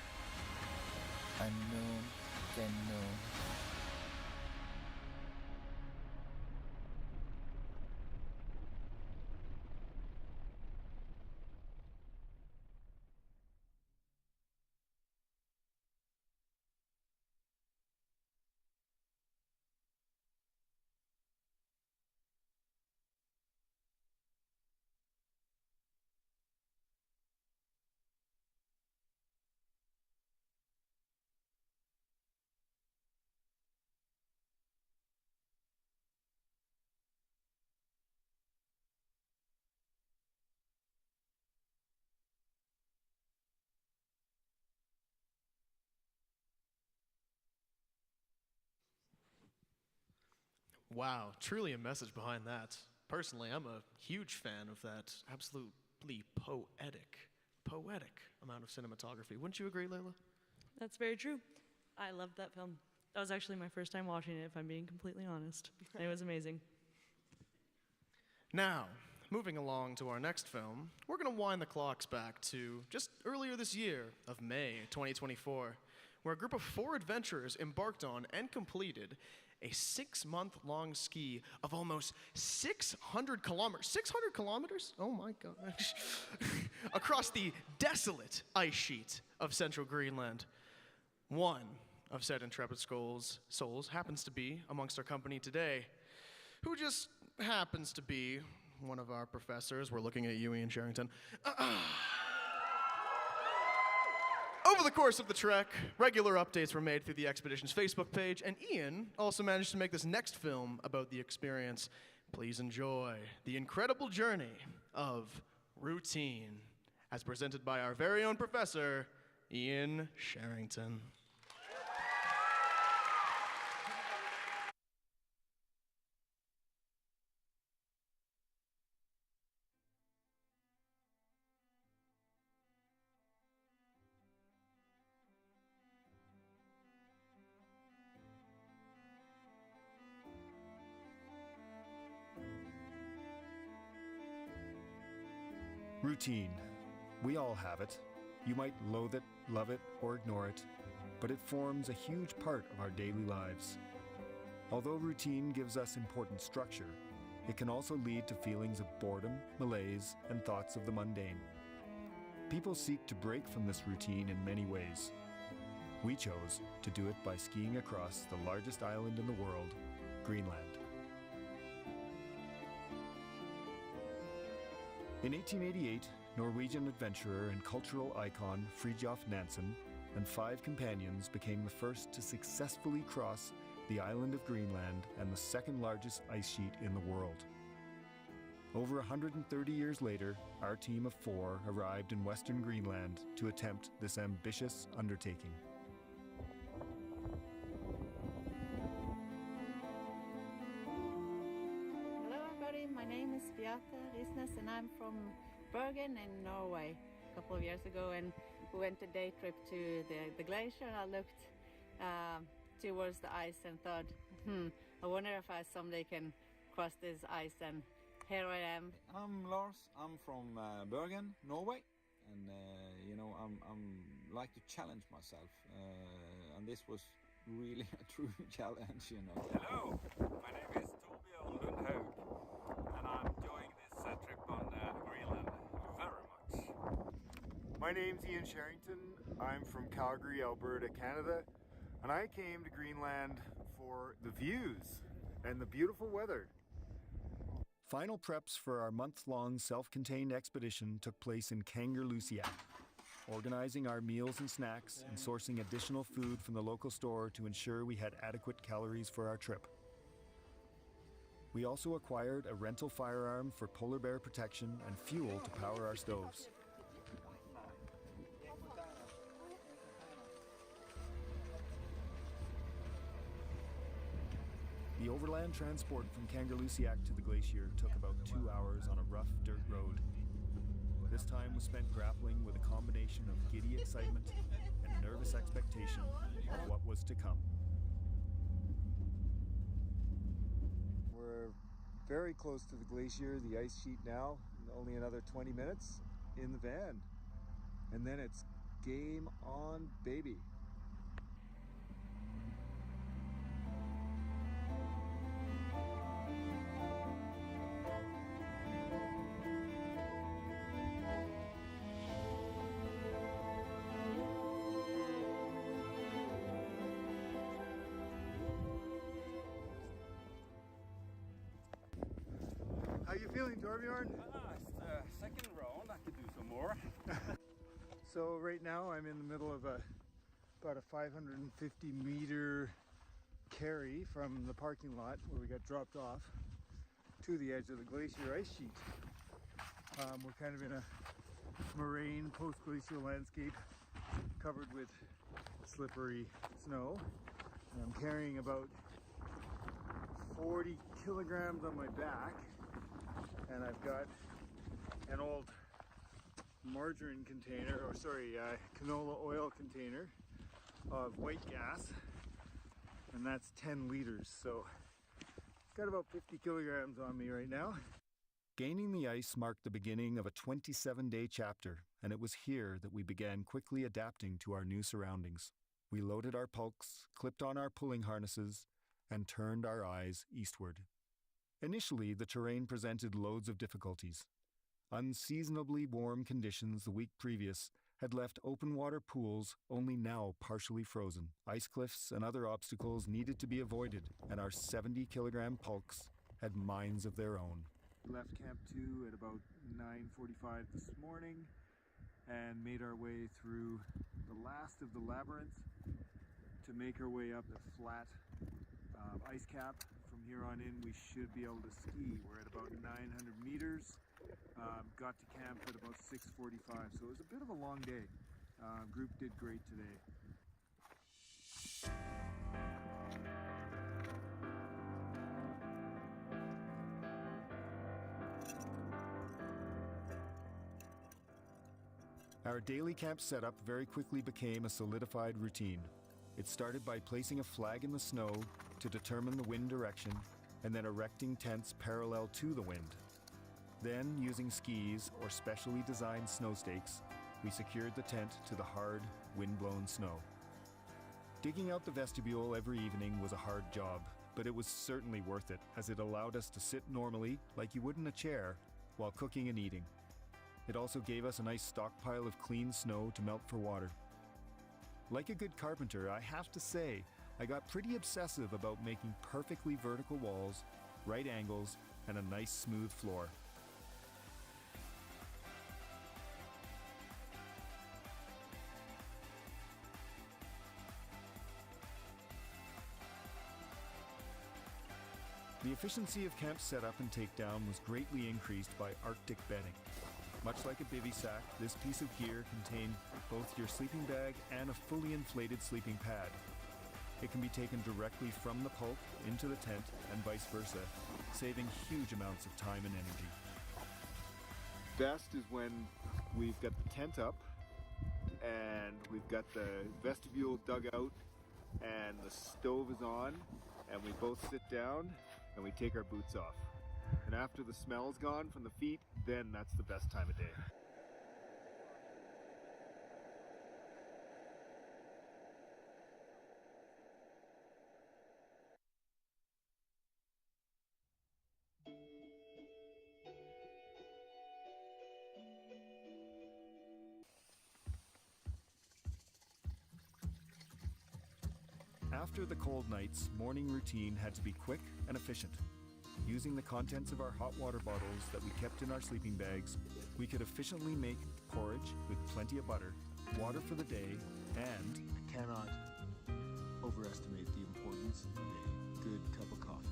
Unknown, can know. Wow, truly a message behind that. Personally, I'm a huge fan of that absolutely poetic amount of cinematography. Wouldn't you agree, Layla? That's very true. I loved that film. That was actually my first time watching it, if I'm being completely honest. It was amazing. Now, moving along to our next film, we're going to wind the clocks back to just earlier this year of May 2024, where a group of 4 adventurers embarked on and completed a 6-month-long ski of almost 600 kilometers. 600 kilometers? Oh my gosh. Across the desolate ice sheet of central Greenland. One of said intrepid souls happens to be amongst our company today, who just happens to be one of our professors. We're looking at you, Ian Sherrington. Over the course of the trek, regular updates were made through the expedition's Facebook page, and Ian also managed to make this next film about the experience. Please enjoy the incredible journey of Routine, as presented by our very own professor, Ian Sherrington. Routine. We all have it. You might loathe it, love it, or ignore it, but it forms a huge part of our daily lives. Although routine gives us important structure, it can also lead to feelings of boredom, malaise, and thoughts of the mundane. People seek to break from this routine in many ways. We chose to do it by skiing across the largest island in the world, Greenland. In 1888, Norwegian adventurer and cultural icon Fridtjof Nansen and 5 companions became the first to successfully cross the island of Greenland and the second largest ice sheet in the world. Over 130 years later, our team of 4 arrived in Western Greenland to attempt this ambitious undertaking. Hello everybody, my name is Beate Risnes and I'm from Bergen in Norway. A couple of years ago, and we went a day trip to the glacier, and I looked towards the ice and thought, I wonder if I someday can cross this ice, and here I am. I'm Lars, I'm from Bergen, Norway, and I'm like to challenge myself, and this was really a true challenge, Hello, my name is Torbjørn Lundhaug, and I'm enjoying this trip on Greenland very much. My name's Ian Sherrington. I'm from Calgary, Alberta, Canada, and I came to Greenland for the views and the beautiful weather. Final preps for our month-long self-contained expedition took place in Kangerlussuaq, organizing our meals and snacks, and sourcing additional food from the local store to ensure we had adequate calories for our trip. We also acquired a rental firearm for polar bear protection and fuel to power our stoves. The overland transport from Kangerlusiak to the glacier took about 2 hours on a rough dirt road. This time was spent grappling with a combination of giddy excitement and nervous expectation of what was to come. We're very close to the glacier, the ice sheet now, only another 20 minutes in the van. And then it's game on, baby. How you feeling, Torbjorn? It's the second round. I could do some more. So right now I'm in the middle of about a 550 meter carry from the parking lot where we got dropped off to the edge of the glacier ice sheet. We're kind of in a moraine post-glacial landscape covered with slippery snow. And I'm carrying about 40 kilograms on my back. And I've got an old margarine container, or sorry, canola oil container of white gas, and that's 10 liters. So it's got about 50 kilograms on me right now. Gaining the ice marked the beginning of a 27-day chapter, and it was here that we began quickly adapting to our new surroundings. We loaded our pulks, clipped on our pulling harnesses, and turned our eyes eastward. Initially, the terrain presented loads of difficulties. Unseasonably warm conditions the week previous had left open water pools only now partially frozen. Ice cliffs and other obstacles needed to be avoided, and our 70-kilogram pulks had minds of their own. We left Camp 2 at about 9:45 this morning and made our way through the last of the labyrinth to make our way up a flat ice cap. From here on in, we should be able to ski. We're at about 900 meters. Got to camp at about 6:45, so it was a bit of a long day. Group did great today. Our daily camp setup very quickly became a solidified routine. It started by placing a flag in the snow to determine the wind direction, and then erecting tents parallel to the wind. Then, using skis or specially designed snow stakes, we secured the tent to the hard, wind-blown snow. Digging out the vestibule every evening was a hard job, but it was certainly worth it, as it allowed us to sit normally, like you would in a chair, while cooking and eating. It also gave us a nice stockpile of clean snow to melt for water. Like a good carpenter, I have to say, I got pretty obsessive about making perfectly vertical walls, right angles, and a nice smooth floor. The efficiency of camp setup and takedown was greatly increased by Arctic bedding. Much like a bivy sack, this piece of gear contained both your sleeping bag and a fully inflated sleeping pad. It can be taken directly from the pulk into the tent and vice versa, saving huge amounts of time and energy. Best is when we've got the tent up and we've got the vestibule dug out and the stove is on, and we both sit down and we take our boots off. And after the smell's gone from the feet, then that's the best time of day. After the cold nights, morning routine had to be quick and efficient. Using the contents of our hot water bottles that we kept in our sleeping bags, we could efficiently make porridge with plenty of butter water for the day, and cannot overestimate the importance of a good cup of coffee.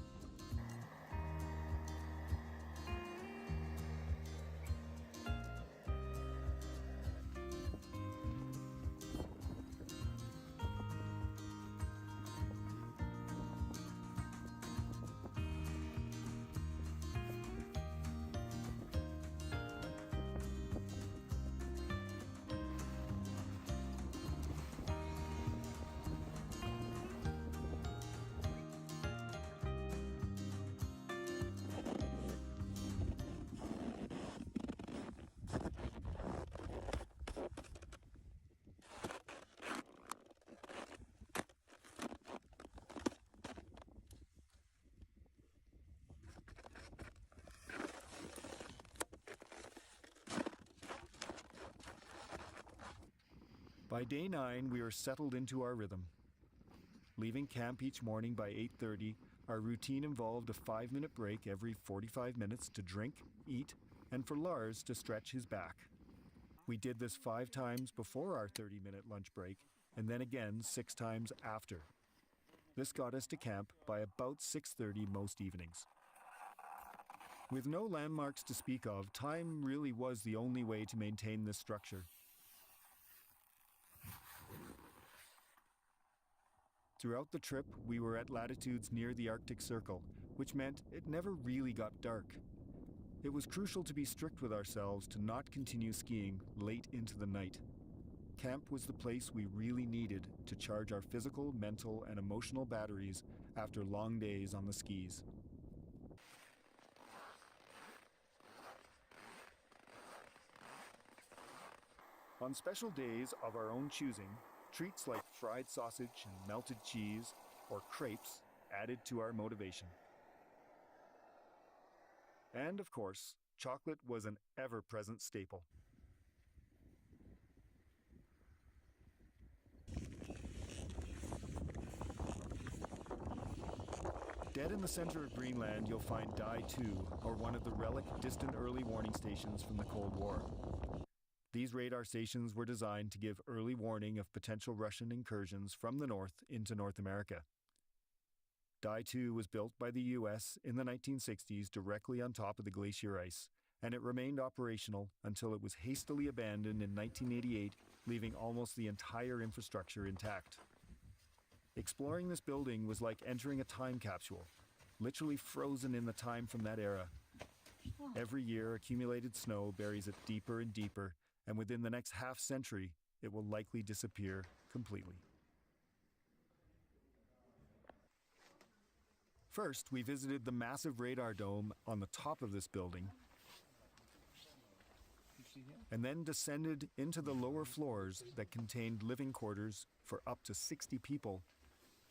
By day 9, we were settled into our rhythm. Leaving camp each morning by 8:30, our routine involved a 5-minute break every 45 minutes to drink, eat, and for Lars to stretch his back. We did this 5 times before our 30-minute lunch break, and then again 6 times after. This got us to camp by about 6:30 most evenings. With no landmarks to speak of, time really was the only way to maintain this structure. Throughout the trip, we were at latitudes near the Arctic Circle, which meant it never really got dark. It was crucial to be strict with ourselves to not continue skiing late into the night. Camp was the place we really needed to charge our physical, mental, and emotional batteries after long days on the skis. On special days of our own choosing, treats like fried sausage and melted cheese or crepes added to our motivation. And of course, chocolate was an ever-present staple. Dead in the center of Greenland, you'll find Die 2, or one of the relic distant early warning stations from the Cold War. These radar stations were designed to give early warning of potential Russian incursions from the north into North America. Die 2 was built by the US in the 1960s directly on top of the glacier ice, and it remained operational until it was hastily abandoned in 1988, leaving almost the entire infrastructure intact. Exploring this building was like entering a time capsule, literally frozen in the time from that era. Every year, accumulated snow buries it deeper and deeper, and within the next half-century, it will likely disappear completely. First, we visited the massive radar dome on the top of this building, and then descended into the lower floors that contained living quarters for up to 60 people,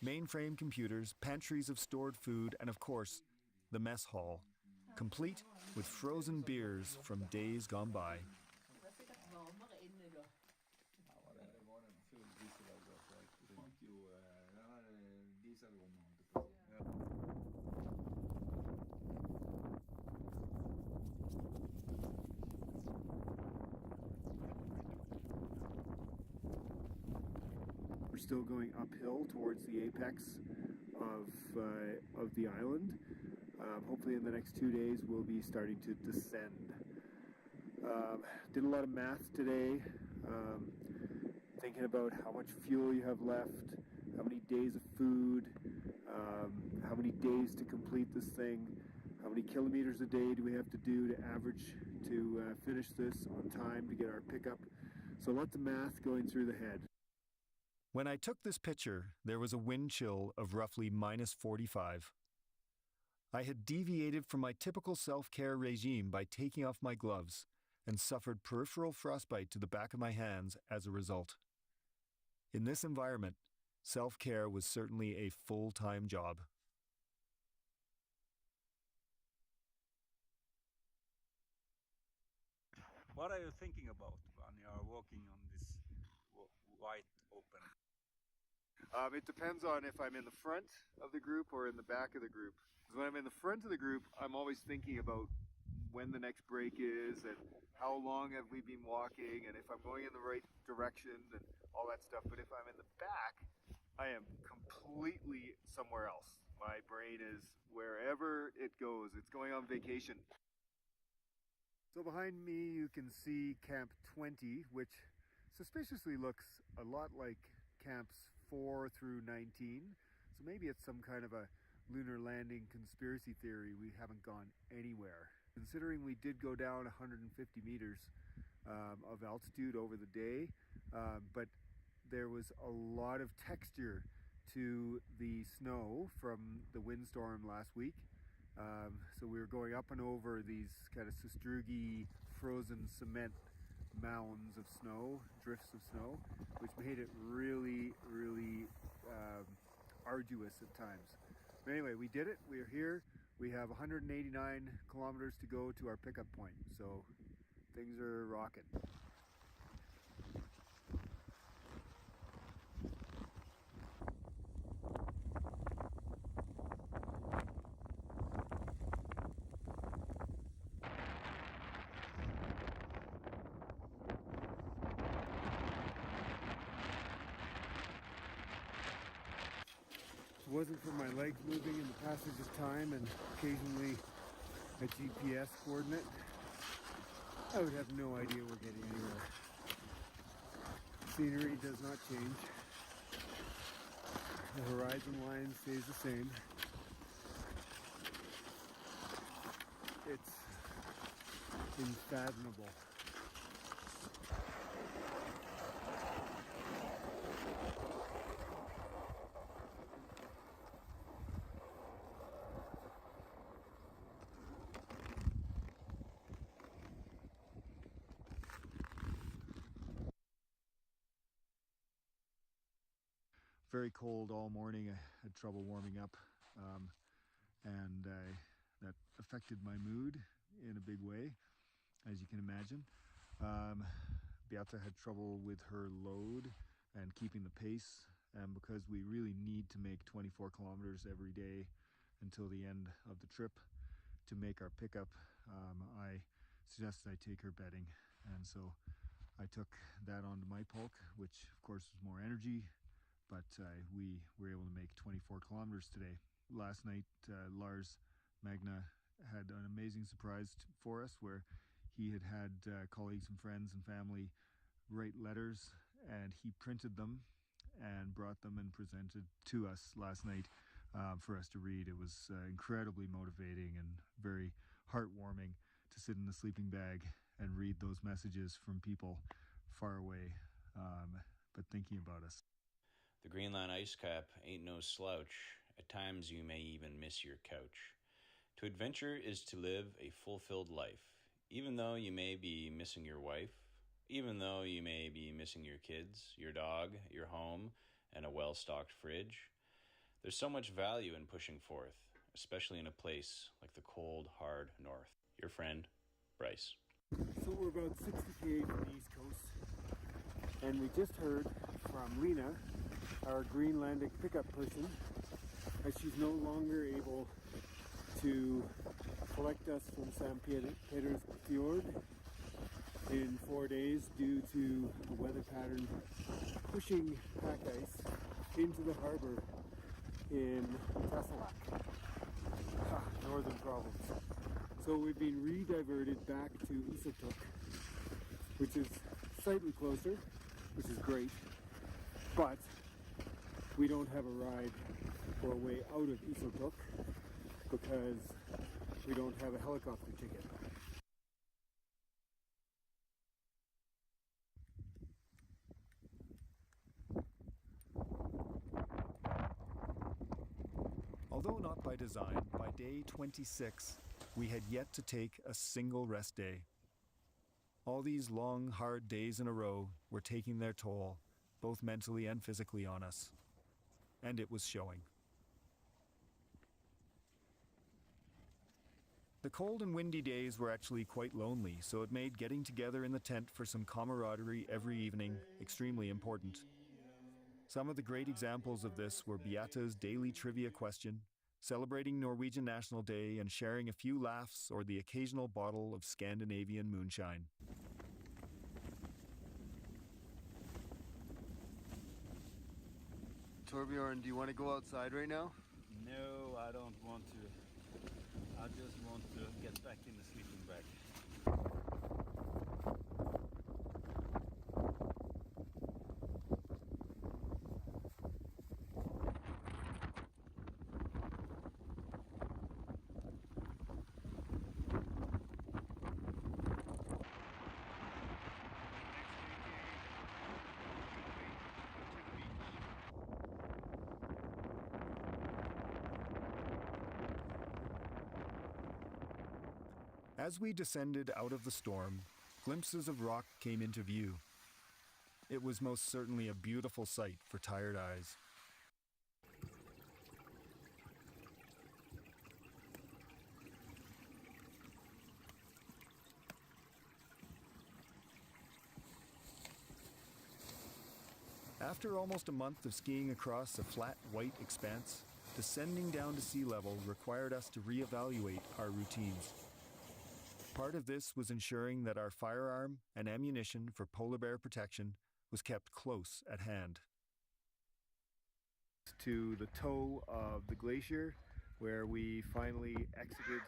mainframe computers, pantries of stored food, and of course, the mess hall, complete with frozen beers from days gone by. We're still going uphill towards the apex of the island. Hopefully in the next 2 days we'll be starting to descend. Did a lot of math today, thinking about how much fuel you have left, how many days of food, how many days to complete this thing, how many kilometers a day do we have to do to average to finish this on time to get our pickup. So lots of math going through the head. When I took this picture, there was a wind chill of roughly -45. I had deviated from my typical self-care regime by taking off my gloves and suffered peripheral frostbite to the back of my hands as a result. In this environment, self-care was certainly a full-time job. What are you thinking about when you are walking on this wide open? It depends on if I'm in the front of the group or in the back of the group. Because when I'm in the front of the group, I'm always thinking about when the next break is and how long have we been walking and if I'm going in the right direction and all that stuff. But if I'm in the back, I am completely somewhere else. My brain is wherever it goes. It's going on vacation. So behind me you can see Camp 20, which suspiciously looks a lot like Camps 4 through 19. So maybe it's some kind of a lunar landing conspiracy theory. We haven't gone anywhere. Considering we did go down 150 meters of altitude over the day, but there was a lot of texture to the snow from the windstorm last week. So we were going up and over these kind of sastrugi frozen cement mounds of snow, drifts of snow, which made it really, really arduous at times. But anyway, we did it. We're here. We have 189 kilometers to go to our pickup point. So things are rocking. If it wasn't for my legs moving in the passage of time and occasionally a GPS coordinate, I would have no idea we're getting anywhere. Scenery does not change. The horizon line stays the same. It's unfathomable. Very cold all morning. I had trouble warming up, and that affected my mood in a big way, as you can imagine. Beata had trouble with her load and keeping the pace, and because we really need to make 24 kilometers every day until the end of the trip to make our pickup, I suggested I take her bedding, and so I took that onto my pulk, which of course was more energy, but we were able to make 24 kilometers today. Last night, Lars Magna had an amazing surprise for us where he had colleagues and friends and family write letters, and he printed them and brought them and presented to us last night for us to read. It was incredibly motivating and very heartwarming to sit in the sleeping bag and read those messages from people far away, but thinking about us. The Greenland ice cap ain't no slouch. At times you may even miss your couch. To adventure is to live a fulfilled life, even though you may be missing your wife, even though you may be missing your kids, your dog, your home, and a well-stocked fridge. There's so much value in pushing forth, especially in a place like the cold, hard north. Your friend, Bryce. So we're about 60 km from the east coast, and we just heard from Lena, our Greenlandic pickup person, that she's no longer able to collect us from St. Peter's Fjord in 4 days due to the weather pattern pushing pack ice into the harbor in Tasselak. Northern province. So we've been re-diverted back to Isotuk, which is slightly closer, which is great, but we don't have a ride or a way out of Isotuk because we don't have a helicopter ticket. Although not by design, by day 26, we had yet to take a single rest day. All these long, hard days in a row were taking their toll, both mentally and physically on us. And it was showing. The cold and windy days were actually quite lonely, so it made getting together in the tent for some camaraderie every evening extremely important. Some of the great examples of this were Beata's daily trivia question, celebrating Norwegian National Day and sharing a few laughs or the occasional bottle of Scandinavian moonshine. Torbjorn, do you want to go outside right now? No, I don't want to. I just want to get back in the sleeping bag. As we descended out of the storm, glimpses of rock came into view. It was most certainly a beautiful sight for tired eyes. After almost a month of skiing across a flat white expanse, descending down to sea level required us to reevaluate our routines. Part of this was ensuring that our firearm and ammunition for polar bear protection was kept close at hand. To the toe of the glacier, where we finally exited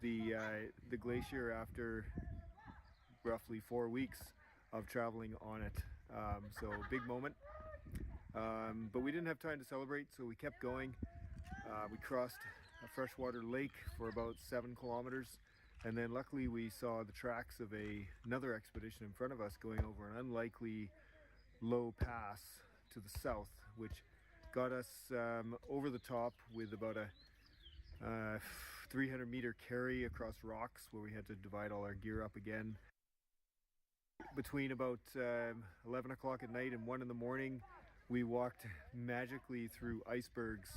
the glacier after roughly 4 weeks of traveling on it. So big moment. But we didn't have time to celebrate, so we kept going. We crossed a freshwater lake for about 7 kilometers. And then luckily we saw the tracks of another expedition in front of us going over an unlikely low pass to the south, which got us over the top with about a 300-meter carry across rocks where we had to divide all our gear up again. Between about 11 o'clock at night and 1 in the morning, we walked magically through icebergs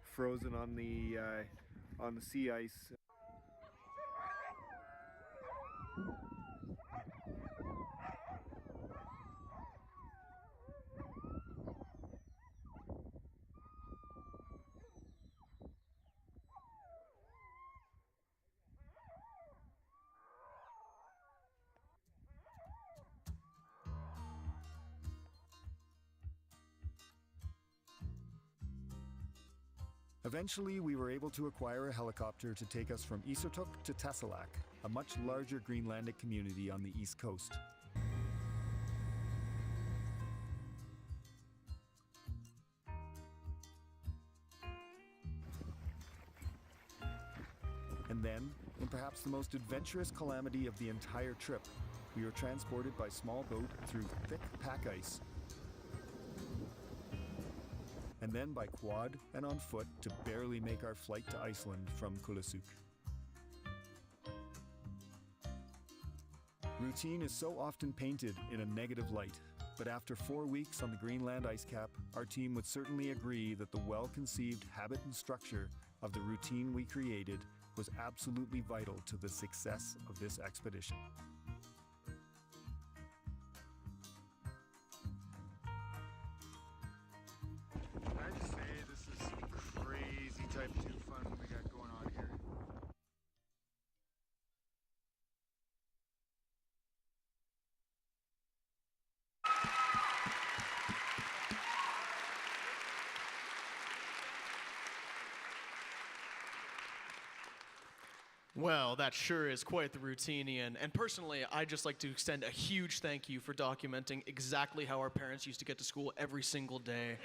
frozen on the sea ice. Eventually, we were able to acquire a helicopter to take us from Isotok to Tasselak, a much larger Greenlandic community on the east coast. And then, in perhaps the most adventurous calamity of the entire trip, we were transported by small boat through thick pack ice, and then by quad and on foot to barely make our flight to Iceland from Kulasuk. Routine is so often painted in a negative light, but after 4 weeks on the Greenland ice cap, our team would certainly agree that the well-conceived habit and structure of the routine we created was absolutely vital to the success of this expedition. Can I just say this is crazy type 2 fun we got going on here. Well, that sure is quite the routine, Ian. And personally, I'd just like to extend a huge thank you for documenting exactly how our parents used to get to school every single day.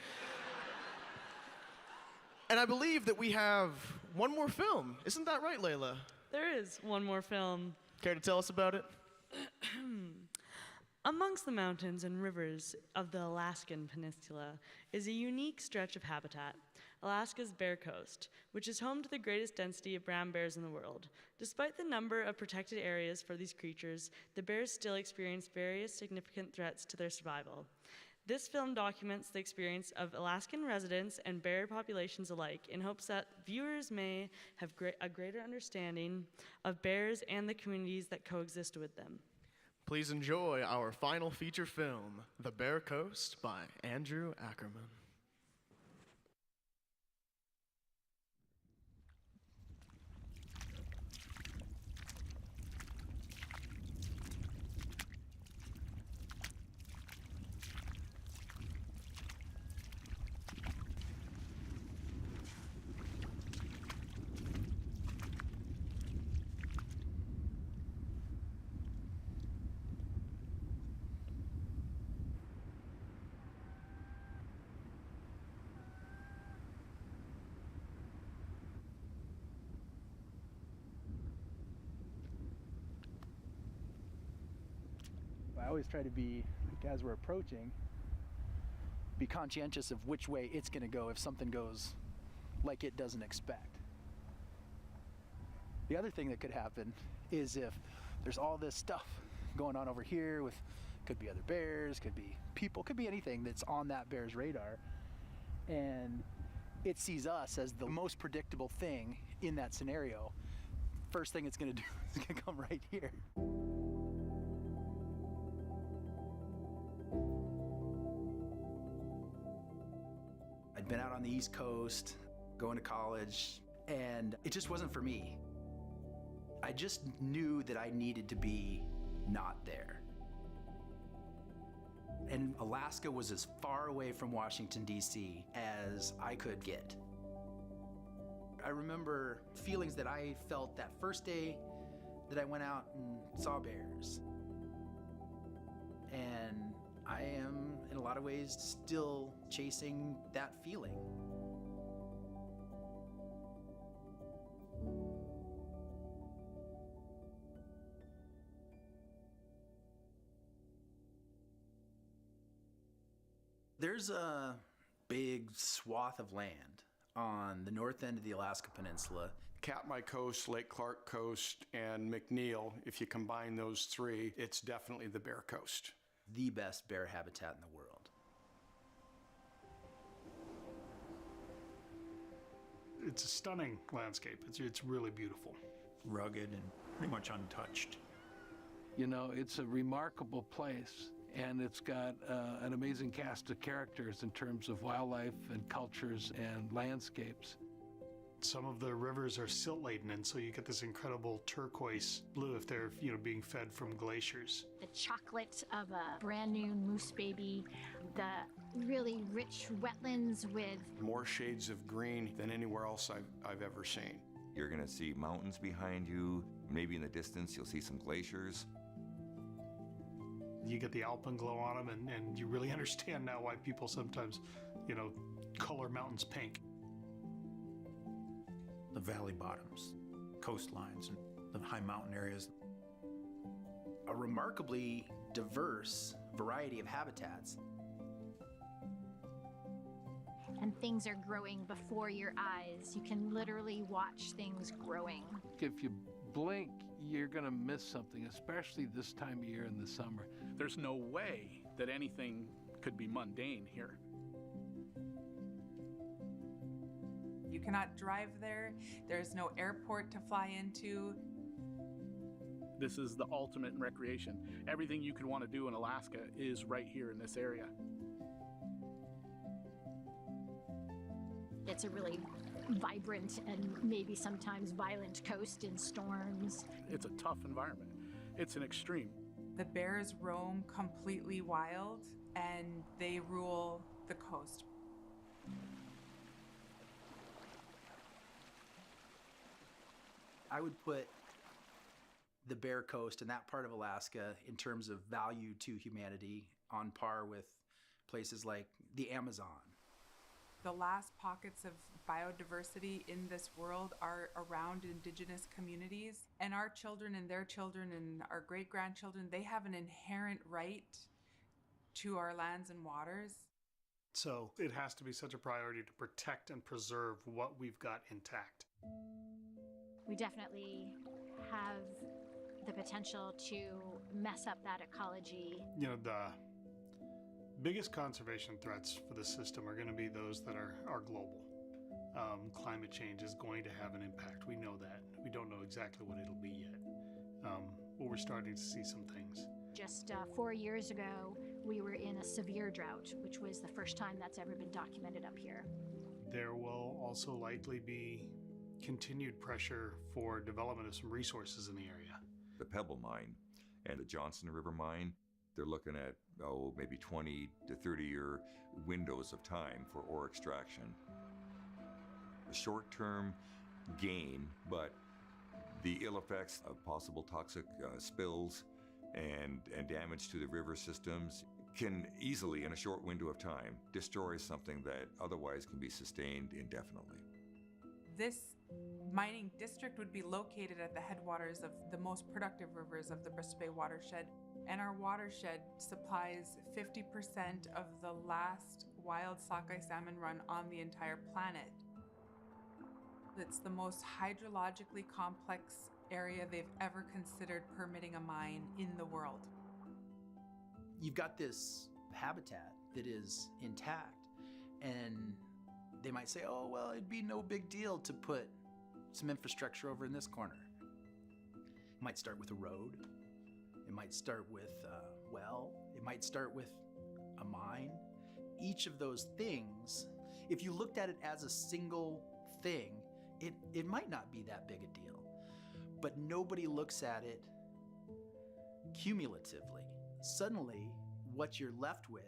And I believe that we have one more film. Isn't that right, Layla? There is one more film. Care to tell us about it? Amongst the mountains and rivers of the Alaskan Peninsula is a unique stretch of habitat, Alaska's Bear Coast, which is home to the greatest density of brown bears in the world. Despite the number of protected areas for these creatures, the bears still experience various significant threats to their survival. This film documents the experience of Alaskan residents and bear populations alike in hopes that viewers may have a greater understanding of bears and the communities that coexist with them. Please enjoy our final feature film, The Bear Coast by Andrew Ackerman. I always try to be, like, as we're approaching, be conscientious of which way it's going to go if something goes like it doesn't expect. The other thing that could happen is if there's all this stuff going on over here with, could be other bears, could be people, could be anything that's on that bear's radar, and it sees us as the most predictable thing in that scenario, first thing it's going to do is going to come right here. I'd been out on the East Coast, going to college, and it just wasn't for me. I just knew that I needed to be not there. And Alaska was as far away from Washington, D.C. as I could get. I remember feelings that I felt that first day that I went out and saw bears. And I am, in a lot of ways, still chasing that feeling. There's a big swath of land on the north end of the Alaska Peninsula. Katmai Coast, Lake Clark Coast, and McNeil, if you combine those three, it's definitely the Bear Coast. The best bear habitat in the world. It's a stunning landscape. It's really beautiful. Rugged and pretty much untouched. You know, it's a remarkable place, and it's got an amazing cast of characters in terms of wildlife and cultures and landscapes. Some of the rivers are silt-laden, and so you get this incredible turquoise blue if they're, being fed from glaciers. The chocolate of a brand new moose baby, the really rich wetlands with More shades of green than anywhere else I've ever seen. You're going to see mountains behind you. Maybe in the distance, you'll see some glaciers. You get the alpenglow on them, and you really understand now why people sometimes, color mountains pink. The valley bottoms, coastlines, and the high mountain areas. A remarkably diverse variety of habitats. and things are growing before your eyes. You can literally watch things growing. If you blink, you're gonna miss something, especially this time of year in the summer. There's no way that anything could be mundane here. You cannot drive there. There's no airport to fly into. This is the ultimate in recreation. Everything you could want to do in Alaska is right here in this area. It's a really vibrant and maybe sometimes violent coast in storms. It's a tough environment. It's an extreme. The bears roam completely wild and they rule the coast. I would put the Bear Coast and that part of Alaska in terms of value to humanity on par with places like the Amazon. The last pockets of biodiversity in this world are around indigenous communities, and our children and their children and our great-grandchildren, they have an inherent right to our lands and waters. So it has to be such a priority to protect and preserve what we've got intact. We definitely have the potential to mess up that ecology. You know, the biggest conservation threats for the system are going to be those that are global. Climate change is going to have an impact. We know that. We don't know exactly what it'll be yet. But we're starting to see some things. Just 4 years ago, we were in a severe drought, which was the first time that's ever been documented up here. There will also likely be continued pressure for development of some resources in the area. The Pebble Mine and the Johnson River Mine, they're looking at, maybe 20 to 30-year windows of time for ore extraction. A short-term gain, but the ill effects of possible toxic spills and damage to the river systems can easily, in a short window of time, destroy something that otherwise can be sustained indefinitely. This mining district would be located at the headwaters of the most productive rivers of the Bristol Bay watershed, and our watershed supplies 50% of the last wild sockeye salmon run on the entire planet. It's the most hydrologically complex area they've ever considered permitting a mine in the world. You've got this habitat that is intact, and they might say, oh, well, it'd be no big deal to put some infrastructure over in this corner. It might start with a road. It might start with a well. It might start with a mine. Each of those things, if you looked at it as a single thing, it might not be that big a deal. But nobody looks at it cumulatively. Suddenly, what you're left with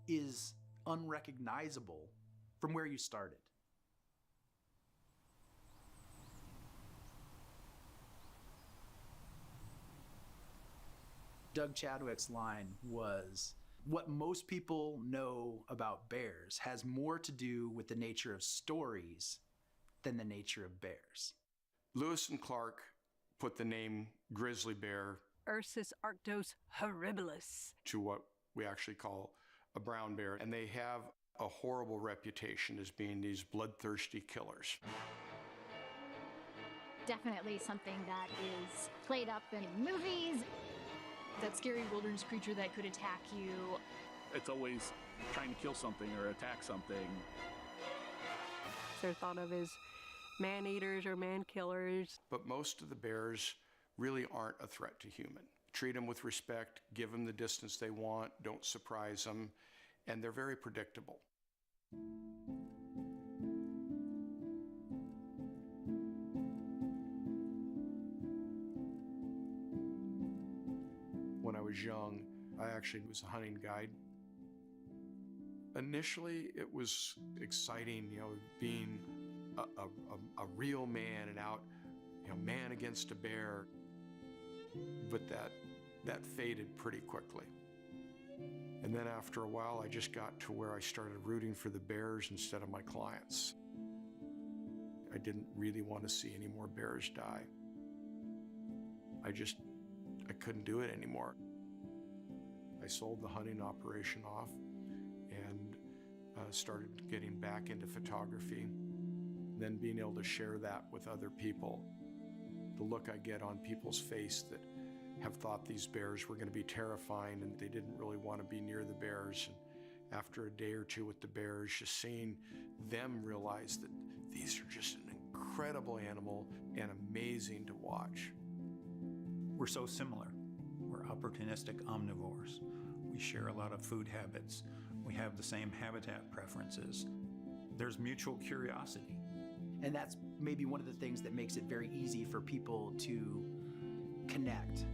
is unrecognizable from where you started. Doug Chadwick's line was, what most people know about bears has more to do with the nature of stories than the nature of bears. Lewis and Clark put the name grizzly bear Ursus arctos horribilis to what we actually call a brown bear, and they have a horrible reputation as being these bloodthirsty killers. Definitely something that is played up in movies. That scary wilderness creature that could attack you. It's always trying to kill something or attack something. They're thought of as man-eaters or man-killers. But most of the bears really aren't a threat to human. Treat them with respect, give them the distance they want, don't surprise them, and they're very predictable. When I was young, I actually was a hunting guide. Initially, it was exciting, being a real man and out, man against a bear. But that faded pretty quickly. And then after a while, I just got to where I started rooting for the bears instead of my clients. I didn't really want to see any more bears die. I couldn't do it anymore. I sold the hunting operation off and started getting back into photography, then being able to share that with other people. The look I get on people's face that have thought these bears were going to be terrifying and they didn't really want to be near the bears. And after a day or two with the bears, just seeing them realize that these are just an incredible animal and amazing to watch. We're so similar. We're opportunistic omnivores. We share a lot of food habits. We have the same habitat preferences. There's mutual curiosity. And that's maybe one of the things that makes it very easy for people to connect.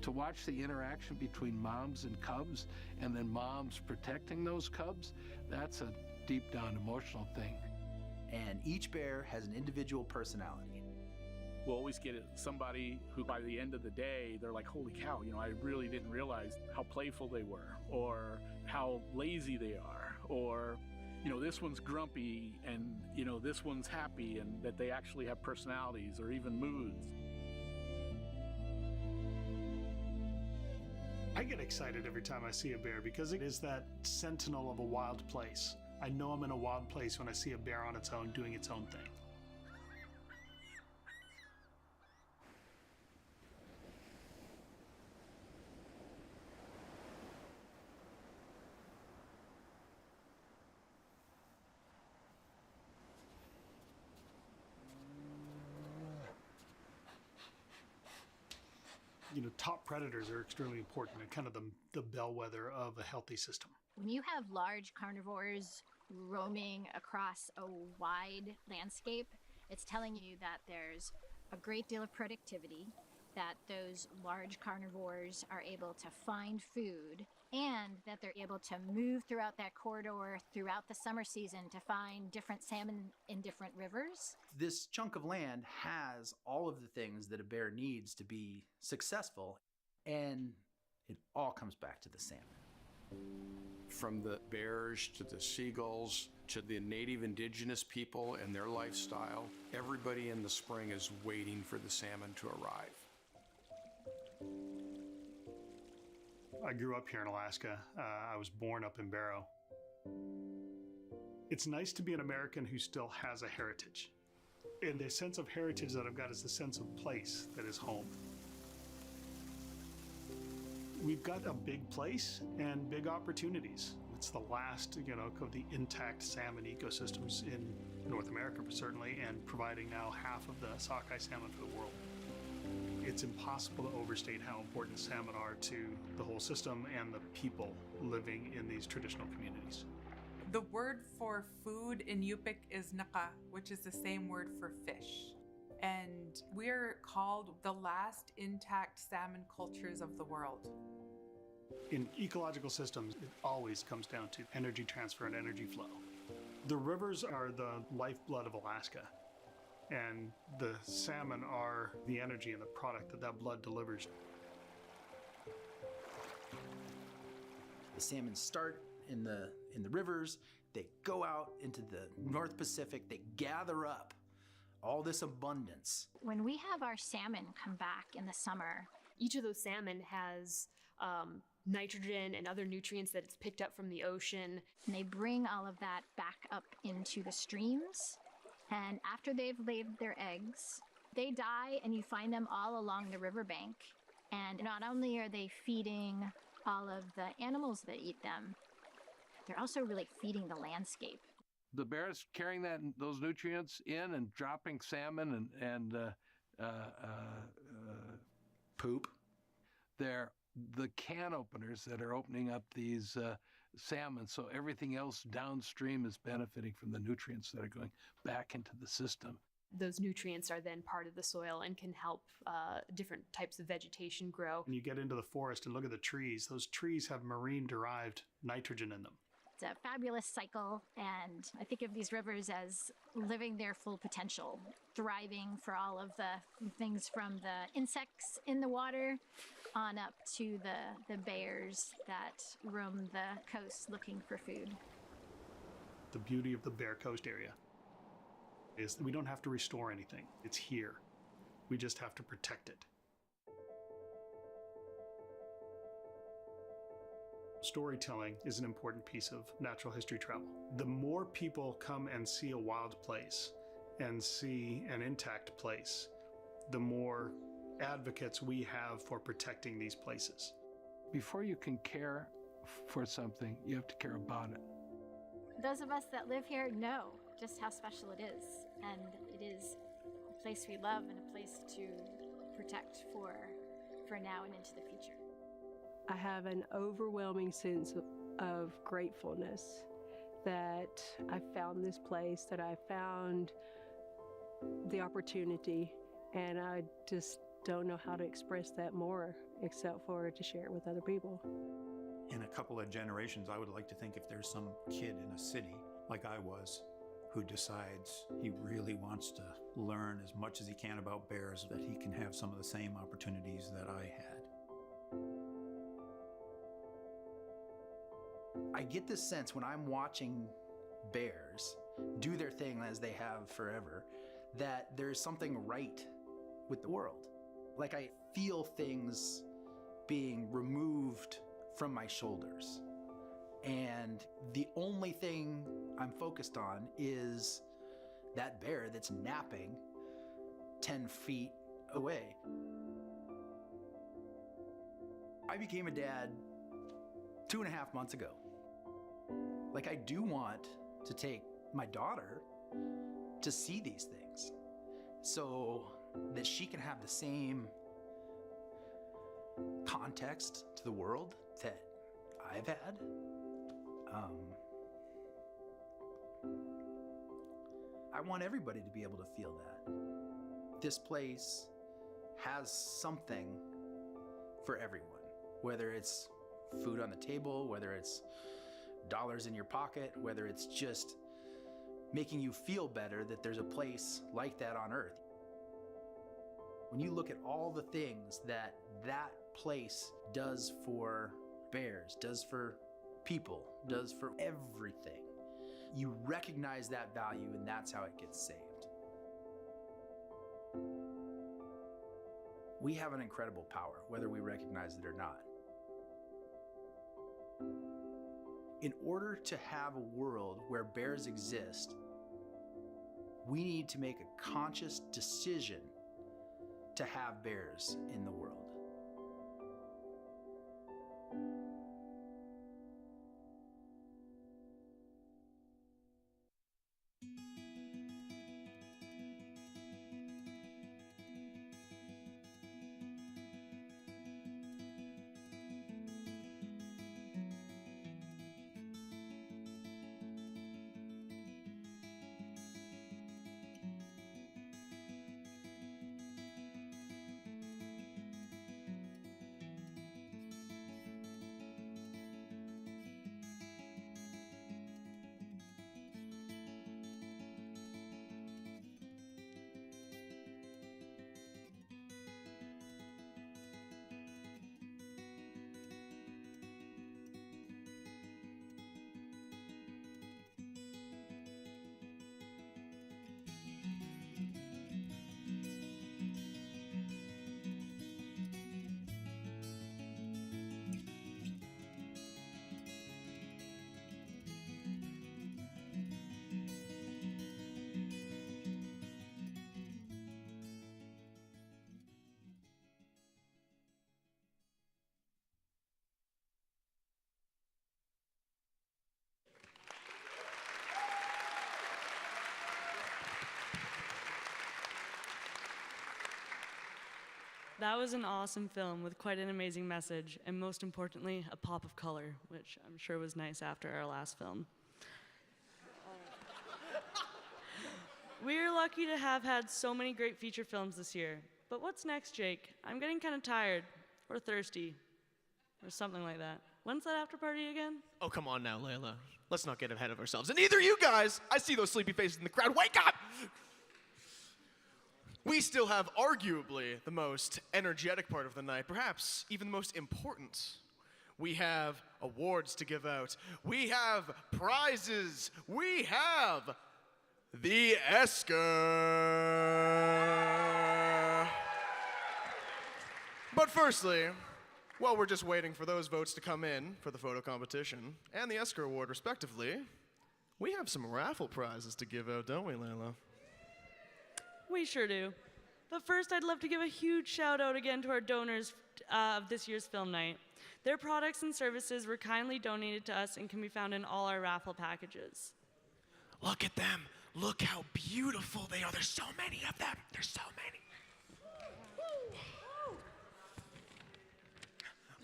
To watch the interaction between moms and cubs, and then moms protecting those cubs, that's a deep down emotional thing. And each bear has an individual personality. We'll always get somebody who by the end of the day, they're like, holy cow, I really didn't realize how playful they were, or how lazy they are, or this one's grumpy and, this one's happy, and that they actually have personalities or even moods. I get excited every time I see a bear because it is that sentinel of a wild place. I know I'm in a wild place when I see a bear on its own doing its own thing. Top predators are extremely important and kind of the bellwether of a healthy system. When you have large carnivores roaming across a wide landscape, it's telling you that there's a great deal of productivity, that those large carnivores are able to find food, and that they're able to move throughout that corridor throughout the summer season to find different salmon in different rivers. This chunk of land has all of the things that a bear needs to be successful, and it all comes back to the salmon. From the bears to the seagulls to the native indigenous people and their lifestyle, everybody in the spring is waiting for the salmon to arrive. I grew up here in Alaska. I was born up in Barrow. It's nice to be an American who still has a heritage. And the sense of heritage that I've got is the sense of place that is home. We've got a big place and big opportunities. It's the last, of the intact salmon ecosystems in North America, certainly, and providing now half of the sockeye salmon for the world. It's impossible to overstate how important salmon are to the whole system and the people living in these traditional communities. The word for food in Yupik is naka, which is the same word for fish. And we're called the last intact salmon cultures of the world. In ecological systems, it always comes down to energy transfer and energy flow. The rivers are the lifeblood of Alaska, and the salmon are the energy and the product that blood delivers. The salmon start in the rivers, they go out into the North Pacific, they gather up all this abundance. When we have our salmon come back in the summer, each of those salmon has nitrogen and other nutrients that it's picked up from the ocean. And they bring all of that back up into the streams. And after they've laid their eggs, they die and you find them all along the riverbank. And not only are they feeding all of the animals that eat them, they're also really feeding the landscape. The bears carrying those nutrients in and dropping salmon and poop. They're the can openers that are opening up these salmon, so everything else downstream is benefiting from the nutrients that are going back into the system. Those nutrients are then part of the soil and can help different types of vegetation grow. When you get into the forest and look at the trees, those trees have marine-derived nitrogen in them. It's a fabulous cycle, and I think of these rivers as living their full potential, thriving for all of the things from the insects in the water on up to the bears that roam the coast looking for food. The beauty of the Bear Coast area is that we don't have to restore anything. It's here. We just have to protect it. Storytelling is an important piece of natural history travel. The more people come and see a wild place and see an intact place, the more advocates we have for protecting these places. Before you can care for something, you have to care about it. Those of us that live here know just how special it is, and it is a place we love and a place to protect for now and into the future. I have an overwhelming sense of gratefulness that I found this place, that I found the opportunity, and I just don't know how to express that more except for to share it with other people. In a couple of generations, I would like to think if there's some kid in a city like I was who decides he really wants to learn as much as he can about bears, that he can have some of the same opportunities that I had. I get this sense when I'm watching bears do their thing as they have forever, that there's something right with the world. Like I feel things being removed from my shoulders. And the only thing I'm focused on is that bear that's napping 10 feet away. I became a dad 2.5 months ago. Like I do want to take my daughter to see these things so that she can have the same context to the world that I've had. I want everybody to be able to feel that. This place has something for everyone, whether it's food on the table, whether it's dollars in your pocket, whether it's just making you feel better that there's a place like that on Earth. When you look at all the things that that place does for bears, does for people, does for everything. You recognize that value, and that's how it gets saved. We have an incredible power, whether we recognize it or not. In order to have a world where bears exist, we need to make a conscious decision to have bears in the world. That was an awesome film with quite an amazing message, and most importantly, a pop of color, which I'm sure was nice after our last film. We're lucky to have had so many great feature films this year. But what's next, Jake? I'm getting kind of tired, or thirsty, or something like that. When's that after party again? Oh, come on now, Layla. Let's not get ahead of ourselves. And neither you guys! I see those sleepy faces in the crowd. Wake up! We still have arguably the most energetic part of the night, perhaps even the most important. We have awards to give out. We have prizes. We have the Esker. But firstly, while we're just waiting for those votes to come in for the photo competition and the Esker Award respectively, we have some raffle prizes to give out, don't we, Layla? We sure do. But first, I'd love to give a huge shout out again to our donors of this year's film night. Their products and services were kindly donated to us and can be found in all our raffle packages. Look at them. Look how beautiful they are. There's so many of them. There's so many.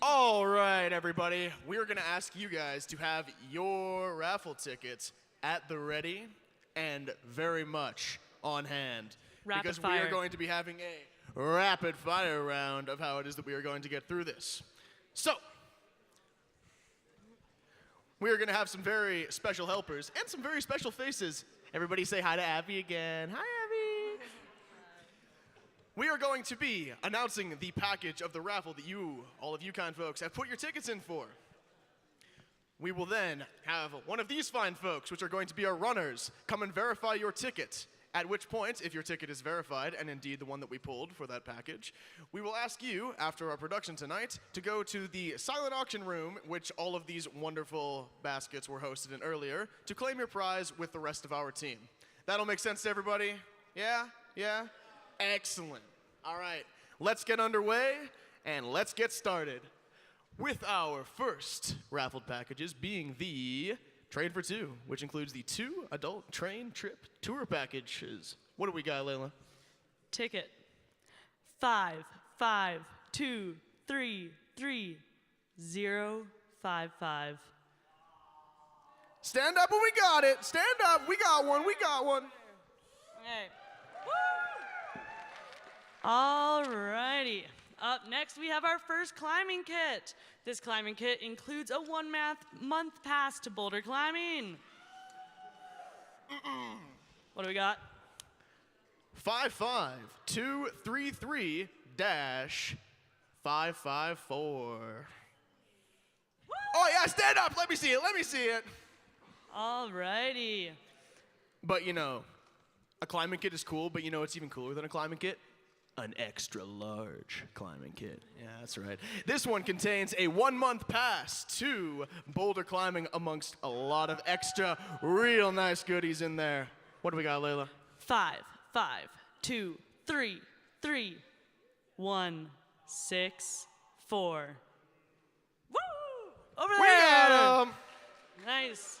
All right, everybody. We're going to ask you guys to have your raffle tickets at the ready and very much on hand. Rapid because fire. we are going to be having a rapid fire round of how it is that we are going to get through this. So, we are going to have some very special helpers and some very special faces. Everybody say hi to Abby again. Hi, Abby. We are going to be announcing the package of the raffle that you, all of you kind folks, have put your tickets in for. We will then have one of these fine folks, which are going to be our runners, come and verify your ticket. At which point, if your ticket is verified, and indeed the one that we pulled for that package, we will ask you, after our production tonight, to go to the silent auction room, which all of these wonderful baskets were hosted in earlier, to claim your prize with the rest of our team. That'll make sense to everybody? Yeah? Yeah? Excellent. All right, let's get underway, and let's get started with our first raffled packages being the Train for Two, which includes the 2 adult train trip tour packages. What do we got, Layla? Ticket 552333055. Stand up when we got it. Stand up. We got one. We got one. Okay. Alrighty. Up next, we have our first climbing kit. This climbing kit includes a 1-month pass to boulder climbing. What do we got? 55233-554. Oh yeah, stand up. Let me see it. Let me see it. Alrighty. But you know, a climbing kit is cool, but you know what's even cooler than a climbing kit? An extra large climbing kit. Yeah, that's right. This one contains a 1-month pass to boulder climbing amongst a lot of extra real nice goodies in there. What do we got, Layla? 5, 5, 2, 3, 3, 1, 6, 4. Woo! Over there! We got 'em! Nice.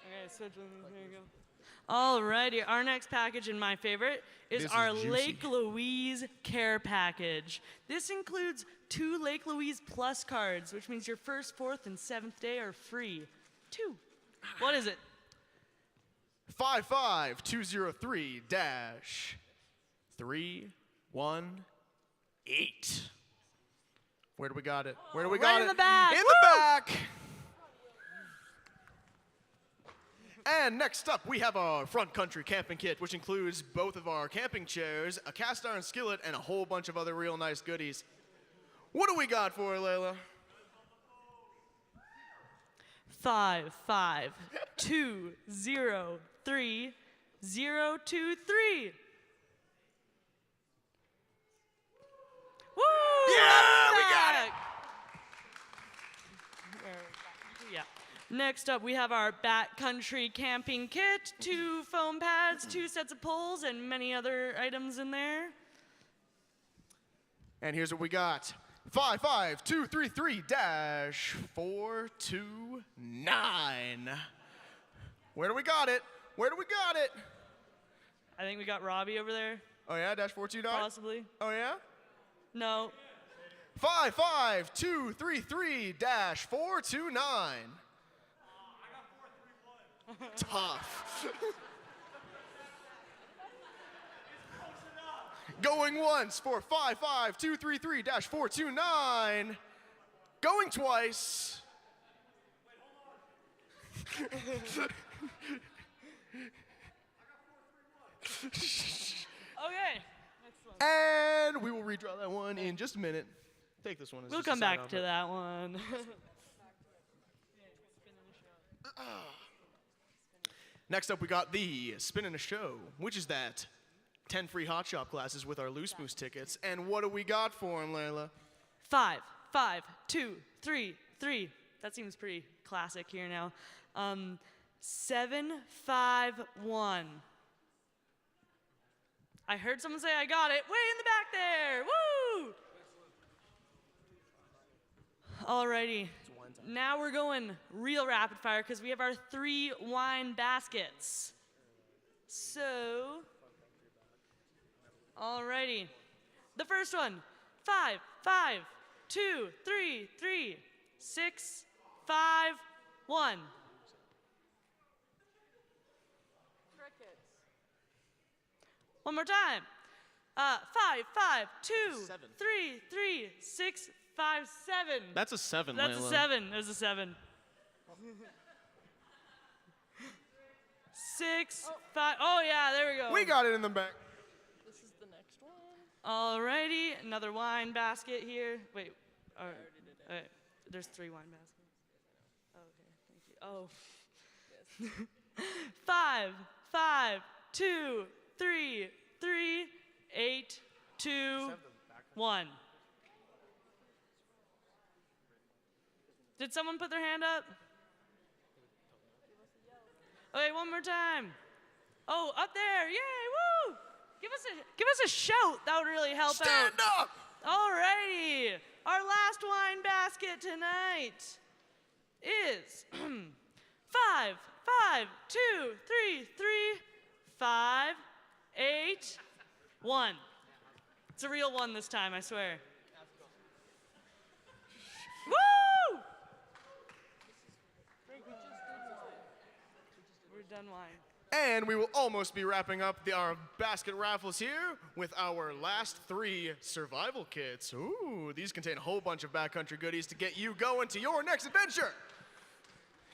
Okay, switch with me. There you go. Alrighty, our next package, and my favorite, is This our is juicy. Lake Louise care package. This includes 2 Lake Louise Plus cards, which means your 1st, 4th, and 7th day are free. 2. What is it? 55203-318. Where do we got it? Where do we Right got in it? the back. In Woo! the back. And next up, we have our front country camping kit, which includes both of our camping chairs, a cast iron skillet, and a whole bunch of other real nice goodies. What do we got for her, Layla? 5, 5, 2, 0, 3, 0, 2, 3. Woo! Yeah, we got it. Yeah. Next up, we have our backcountry camping kit, 2 foam pads, 2 sets of poles, and many other items in there. And here's what we got. 55233-429. Where do we got it? Where do we got it? I think we got Robbie over there. Oh yeah, dash 429? Possibly. Oh yeah? No. 55233-429. Tough. Going once for 55233-429. Going twice. Okay. And we will redraw that one in just a minute. Take this one. As We'll just a come sign back off to it. that one. Next up, we got the Spin in a Show, which is that 10 free hot shop classes with our Loose Moose tickets. And what do we got for him, Layla? 5, 5, 2, 3, 3. That seems pretty classic here now. 7, 5, 1. I heard someone say I got it. Way in the back there. Woo! Alrighty. Now we're going real rapid fire because we have our 3 wine baskets. So, alrighty. The first one, 5, 5, 2, 3, 3, 6, 5, 1. One more time. 5, 5, 2, 3, 3, 6, 5, 7. That's a 7, That's Layla. a 7. There's a 7. 6, 5. Oh, yeah, there we go. We got it in the back. This is the next one. Alrighty, another wine basket here. Wait, alright. There's 3 wine baskets. Oh, okay, thank you. Oh. 5, 5, 2, 3, 3, 8, 2, 1. Did someone put their hand up? Okay, one more time. Oh, up there! Yay! Woo! Give us a shout. That would really help out. Stand up! Alrighty. Our last wine basket tonight is 5, 5, 2, 3, 3, 5, 8, 1. It's a real 1 this time, I swear. Woo! We're done wine. And we will almost be wrapping up our basket raffles here with our last 3 survival kits. Ooh, these contain a whole bunch of backcountry goodies to get you going to your next adventure.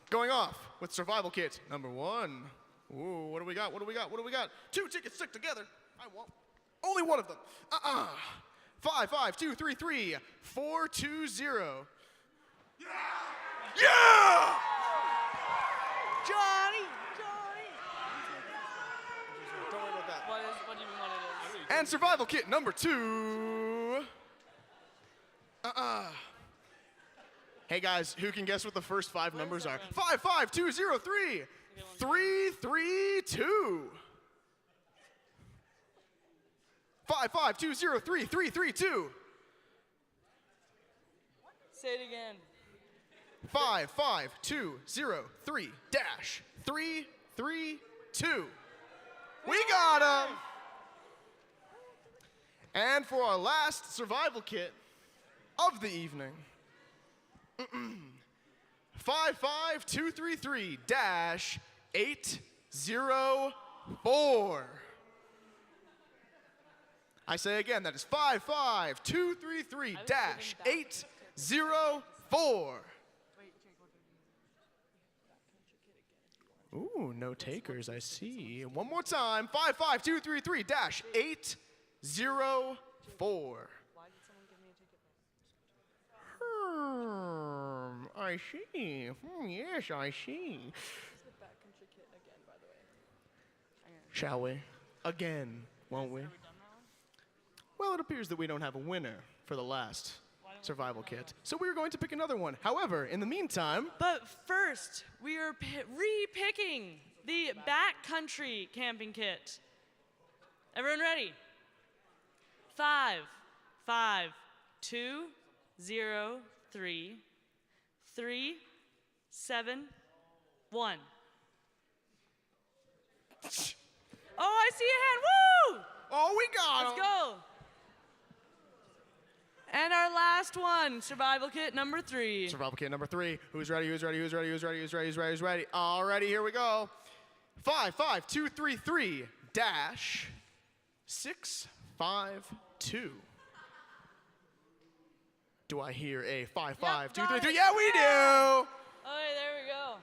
Going off with survival kit number 1. Ooh, what do we got? What do we got? What do we got? 2 tickets stick together. I won't. Only one of them. 5, 5, 2, 3, 3, 4, 2, 0. Yeah! Johnny! Don't worry about that. What do you mean what it is? And survival kit number 2. Hey guys, who can guess what the first 5 numbers are? 55203 332. 55203 332. Say it again. 55203 332. We got him! And for our last survival kit of the evening, 55233-804. I say again, that is 55233-804. Ooh, no takers, I see. One more time, 55233-804. I see. Yes, I see. Shall we? Again, won't we? Well, it appears that we don't have a winner for the last survival kit, so we're going to pick another one. However, in the meantime... But first, we are re-picking the backcountry camping kit. Everyone ready? 5, 5, 2, 0, 3, 3, 7, 1. Oh, I see a hand. Woo! Oh, we got Let's go. And our last one, survival kit number 3. Survival kit number 3. Who's ready? Who's ready? Who's ready? Who's ready? Who's ready? Who's ready? Who's ready? Alrighty, here we go. 55233-652. Do I hear a 55233? Yeah, we do. Okay, there we go.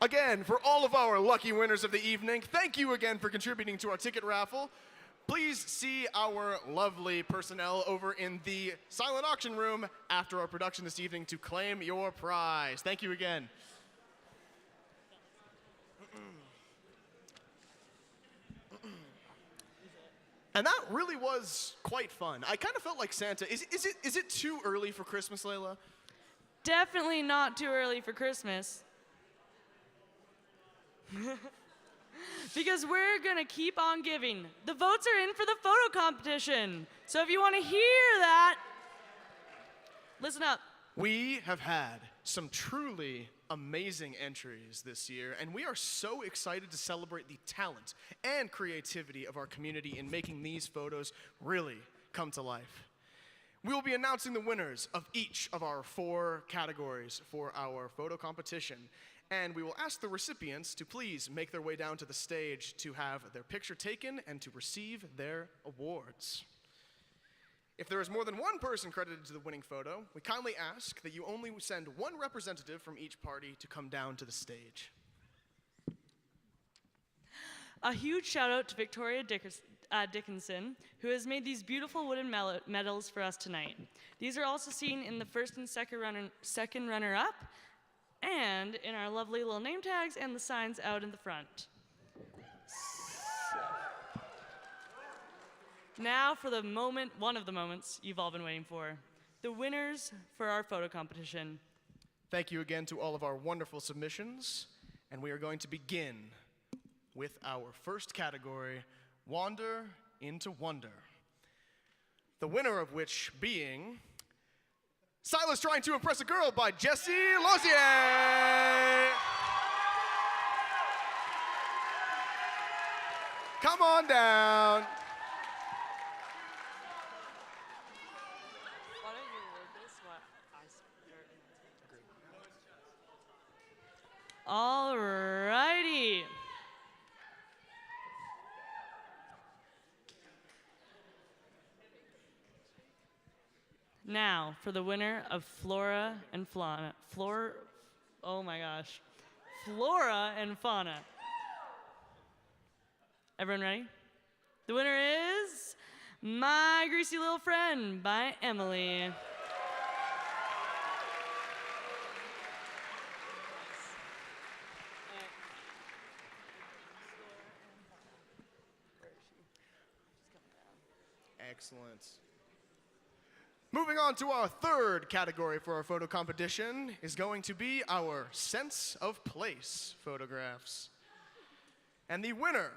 Again, for all of our lucky winners of the evening, thank you again for contributing to our ticket raffle. Please see our lovely personnel over in the silent auction room after our production this evening to claim your prize. Thank you again. And that really was quite fun. I kind of felt like Santa. Is it too early for Christmas, Layla? Definitely not too early for Christmas. Because we're gonna keep on giving. The votes are in for the photo competition. So if you want to hear that, listen up. We have had some truly amazing entries this year, and we are so excited to celebrate the talent and creativity of our community in making these photos really come to life. We will be announcing the winners of each of our 4 categories for our photo competition, and we will ask the recipients to please make their way down to the stage to have their picture taken and to receive their awards. If there is more than one person credited to the winning photo, we kindly ask that you only send one representative from each party to come down to the stage. A huge shout out to Victoria Dickinson, who has made these beautiful wooden medals for us tonight. These are also seen in the first and second runner-up, and in our lovely little name tags and the signs out in the front. Now for the moment, one of the moments you've all been waiting for. The winners for our photo competition. Thank you again to all of our wonderful submissions, and we are going to begin with our first category, Wander into Wonder. The winner of which being Silas Trying to Impress a Girl by Jesse Lozier. Come on down. All righty. Now for the winner of Flora and Fauna. Oh my gosh. Flora and Fauna. Everyone ready? The winner is My Greasy Little Friend by Emily. Excellent. Moving on to our third category for our photo competition is going to be our sense of place photographs. And the winner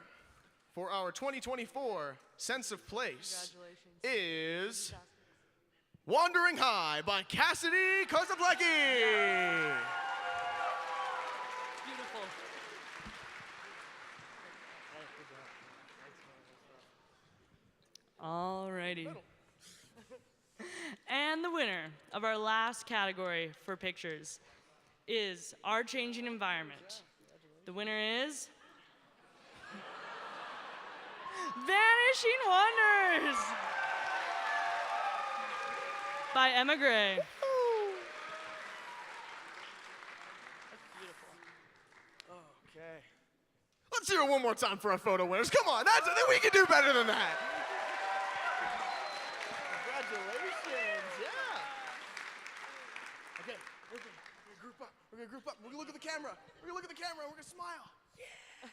for our 2024 sense of place is Wandering High by Cassidy Kozaplecki. Beautiful. Alrighty. And the winner of our last category for pictures is Our Changing Environment. The winner is Vanishing Wonders by Emma Gray. Okay. Let's hear it one more time for our photo winners. Come on, we can do better than that. Congratulations, yeah. Okay, we're gonna group up. We're gonna group up. We're gonna look at the camera. We're gonna look at the camera and we're gonna smile. Yeah.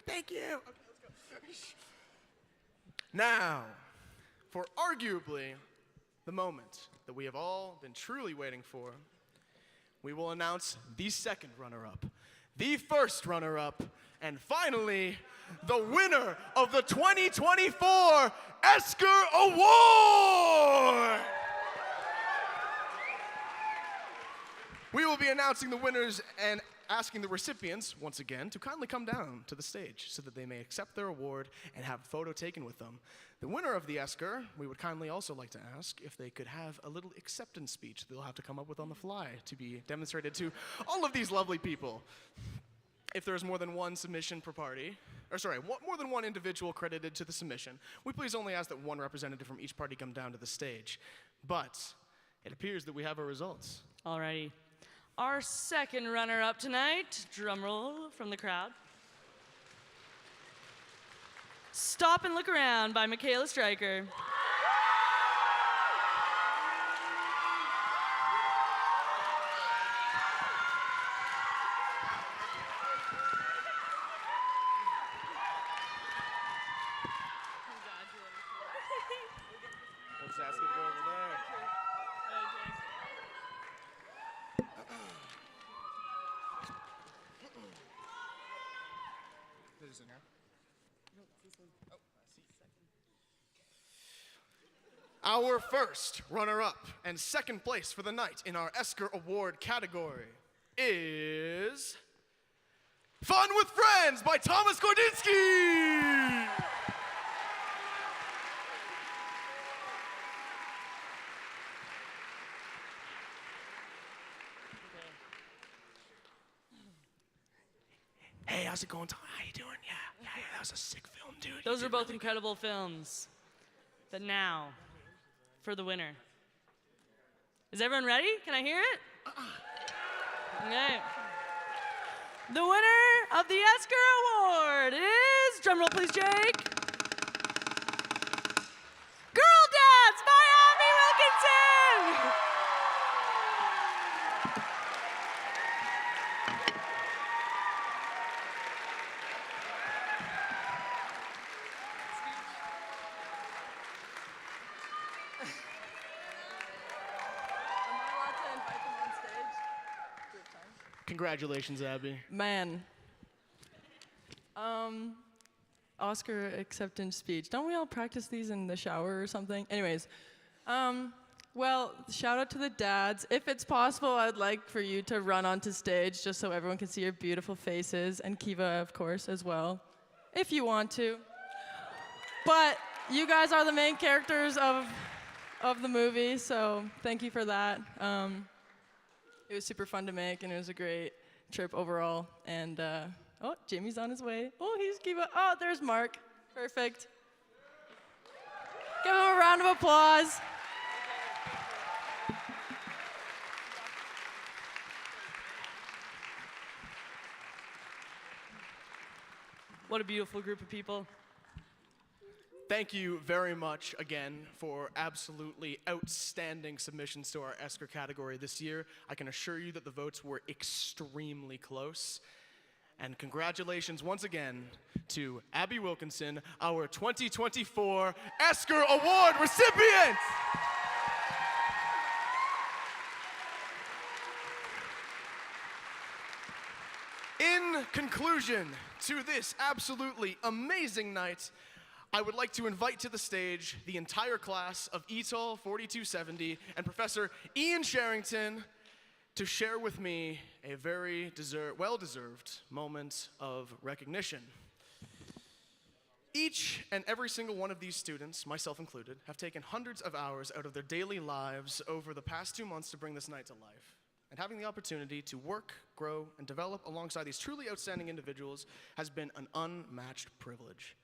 Thank you. Okay, let's go. Now, for arguably the moment that we have all been truly waiting for, we will announce the second runner-up, the first runner-up, and finally, the winner of the 2024 Esker Award! We will be announcing the winners and asking the recipients, once again, to kindly come down to the stage so that they may accept their award and have a photo taken with them. The winner of the Esker, we would kindly also like to ask if they could have a little acceptance speech they'll have to come up with on the fly to be demonstrated to all of these lovely people. If there's more than one submission per party, more than one individual credited to the submission, we please only ask that one representative from each party come down to the stage. But it appears that we have our results. Alrighty. Our second runner-up tonight, drum roll from the crowd. Stop and Look Around by Michaela Stryker. We'll just ask you to go over there. This is in here. Oh, I see. Our first runner-up and second place for the night in our Esker Award category is Fun with Friends by Thomas Gordinsky! Hey, how's it going, Tom? How you doing? Yeah, that was a sick film, dude. Those are both incredible films. But now, for the winner. Is everyone ready? Can I hear it? Okay. The winner of the Esker Award is, drumroll please, Jake. Girl Dads by Abby Wilkinson! Congratulations, Abby. Man. Oscar acceptance speech. Don't we all practice these in the shower or something? Anyways, well, shout out to the dads. If it's possible, I'd like for you to run onto stage just so everyone can see your beautiful faces, and Kiva, of course, as well, if you want to. But you guys are the main characters of the movie, so thank you for that. It was super fun to make, and it was a great trip overall. And, oh, Jimmy's on his way. Oh, he's Kiva. Oh, there's Mark. Perfect. Give him a round of applause. What a beautiful group of people. Thank you very much again for absolutely outstanding submissions to our Esker category this year. I can assure you that the votes were extremely close. And congratulations once again to Abby Wilkinson, our 2024 Esker Award recipient! In conclusion to this absolutely amazing night, I would like to invite to the stage the entire class of Etol 4270 and Professor Ian Sherrington to share with me a very well-deserved moment of recognition. Each and every single one of these students, myself included, have taken hundreds of hours out of their daily lives over the past 2 months to bring this night to life. And having the opportunity to work, grow, and develop alongside these truly outstanding individuals has been an unmatched privilege.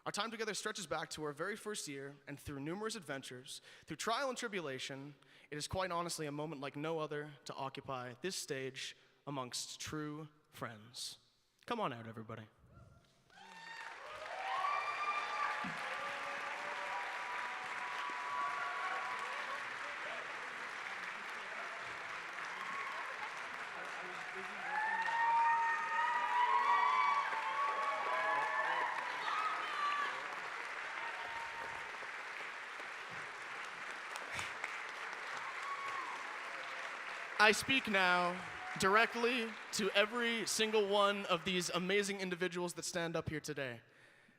Our time together stretches back to our very first year, and through numerous adventures, through trial and tribulation, it is quite honestly a moment like no other to occupy this stage amongst true friends. Come on out, everybody. I speak now directly to every single one of these amazing individuals that stand up here today.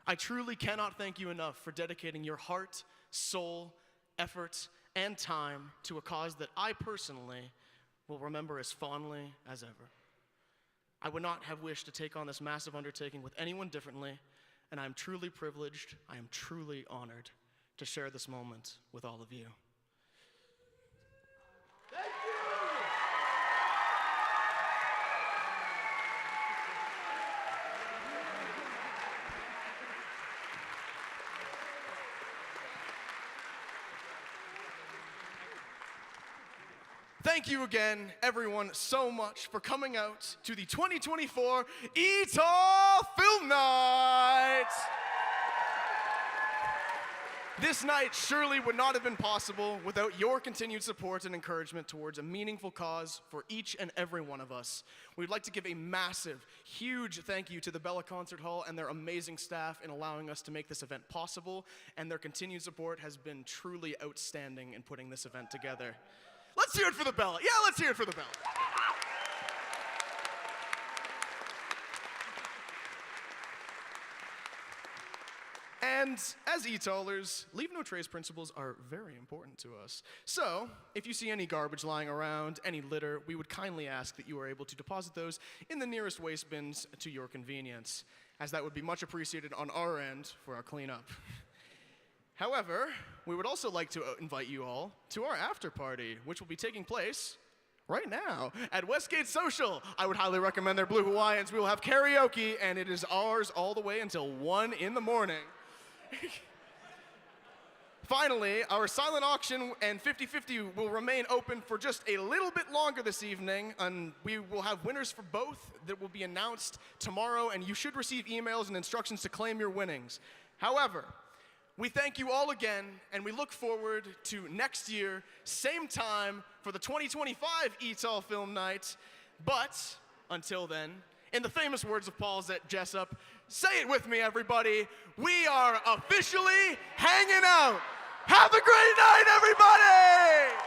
I truly cannot thank you enough for dedicating your heart, soul, effort, and time to a cause that I personally will remember as fondly as ever. I would not have wished to take on this massive undertaking with anyone differently, and I am truly privileged, I am truly honored to share this moment with all of you. Thank you again, everyone, so much for coming out to the 2024 Etol Film Night! This night surely would not have been possible without your continued support and encouragement towards a meaningful cause for each and every one of us. We'd like to give a massive, huge thank you to the Bella Concert Hall and their amazing staff in allowing us to make this event possible, and their continued support has been truly outstanding in putting this event together. Let's hear it for the Bella. Yeah, let's hear it for the Bella. And as Etolers, leave no trace principles are very important to us. So, if you see any garbage lying around, any litter, we would kindly ask that you are able to deposit those in the nearest waste bins to your convenience, as that would be much appreciated on our end for our cleanup. However, we would also like to invite you all to our after party, which will be taking place right now at Westgate Social. I would highly recommend their Blue Hawaiians. We will have karaoke, and it is ours all the way until 1 in the morning. Finally, our silent auction and 50-50 will remain open for just a little bit longer this evening, and we will have winners for both that will be announced tomorrow, and you should receive emails and instructions to claim your winnings. However, we thank you all again, and we look forward to next year, same time, for the 2025 Etol Film Night. But, until then, in the famous words of Paul Zet Jessup, say it with me, everybody, we are officially hanging out. Have a great night, everybody!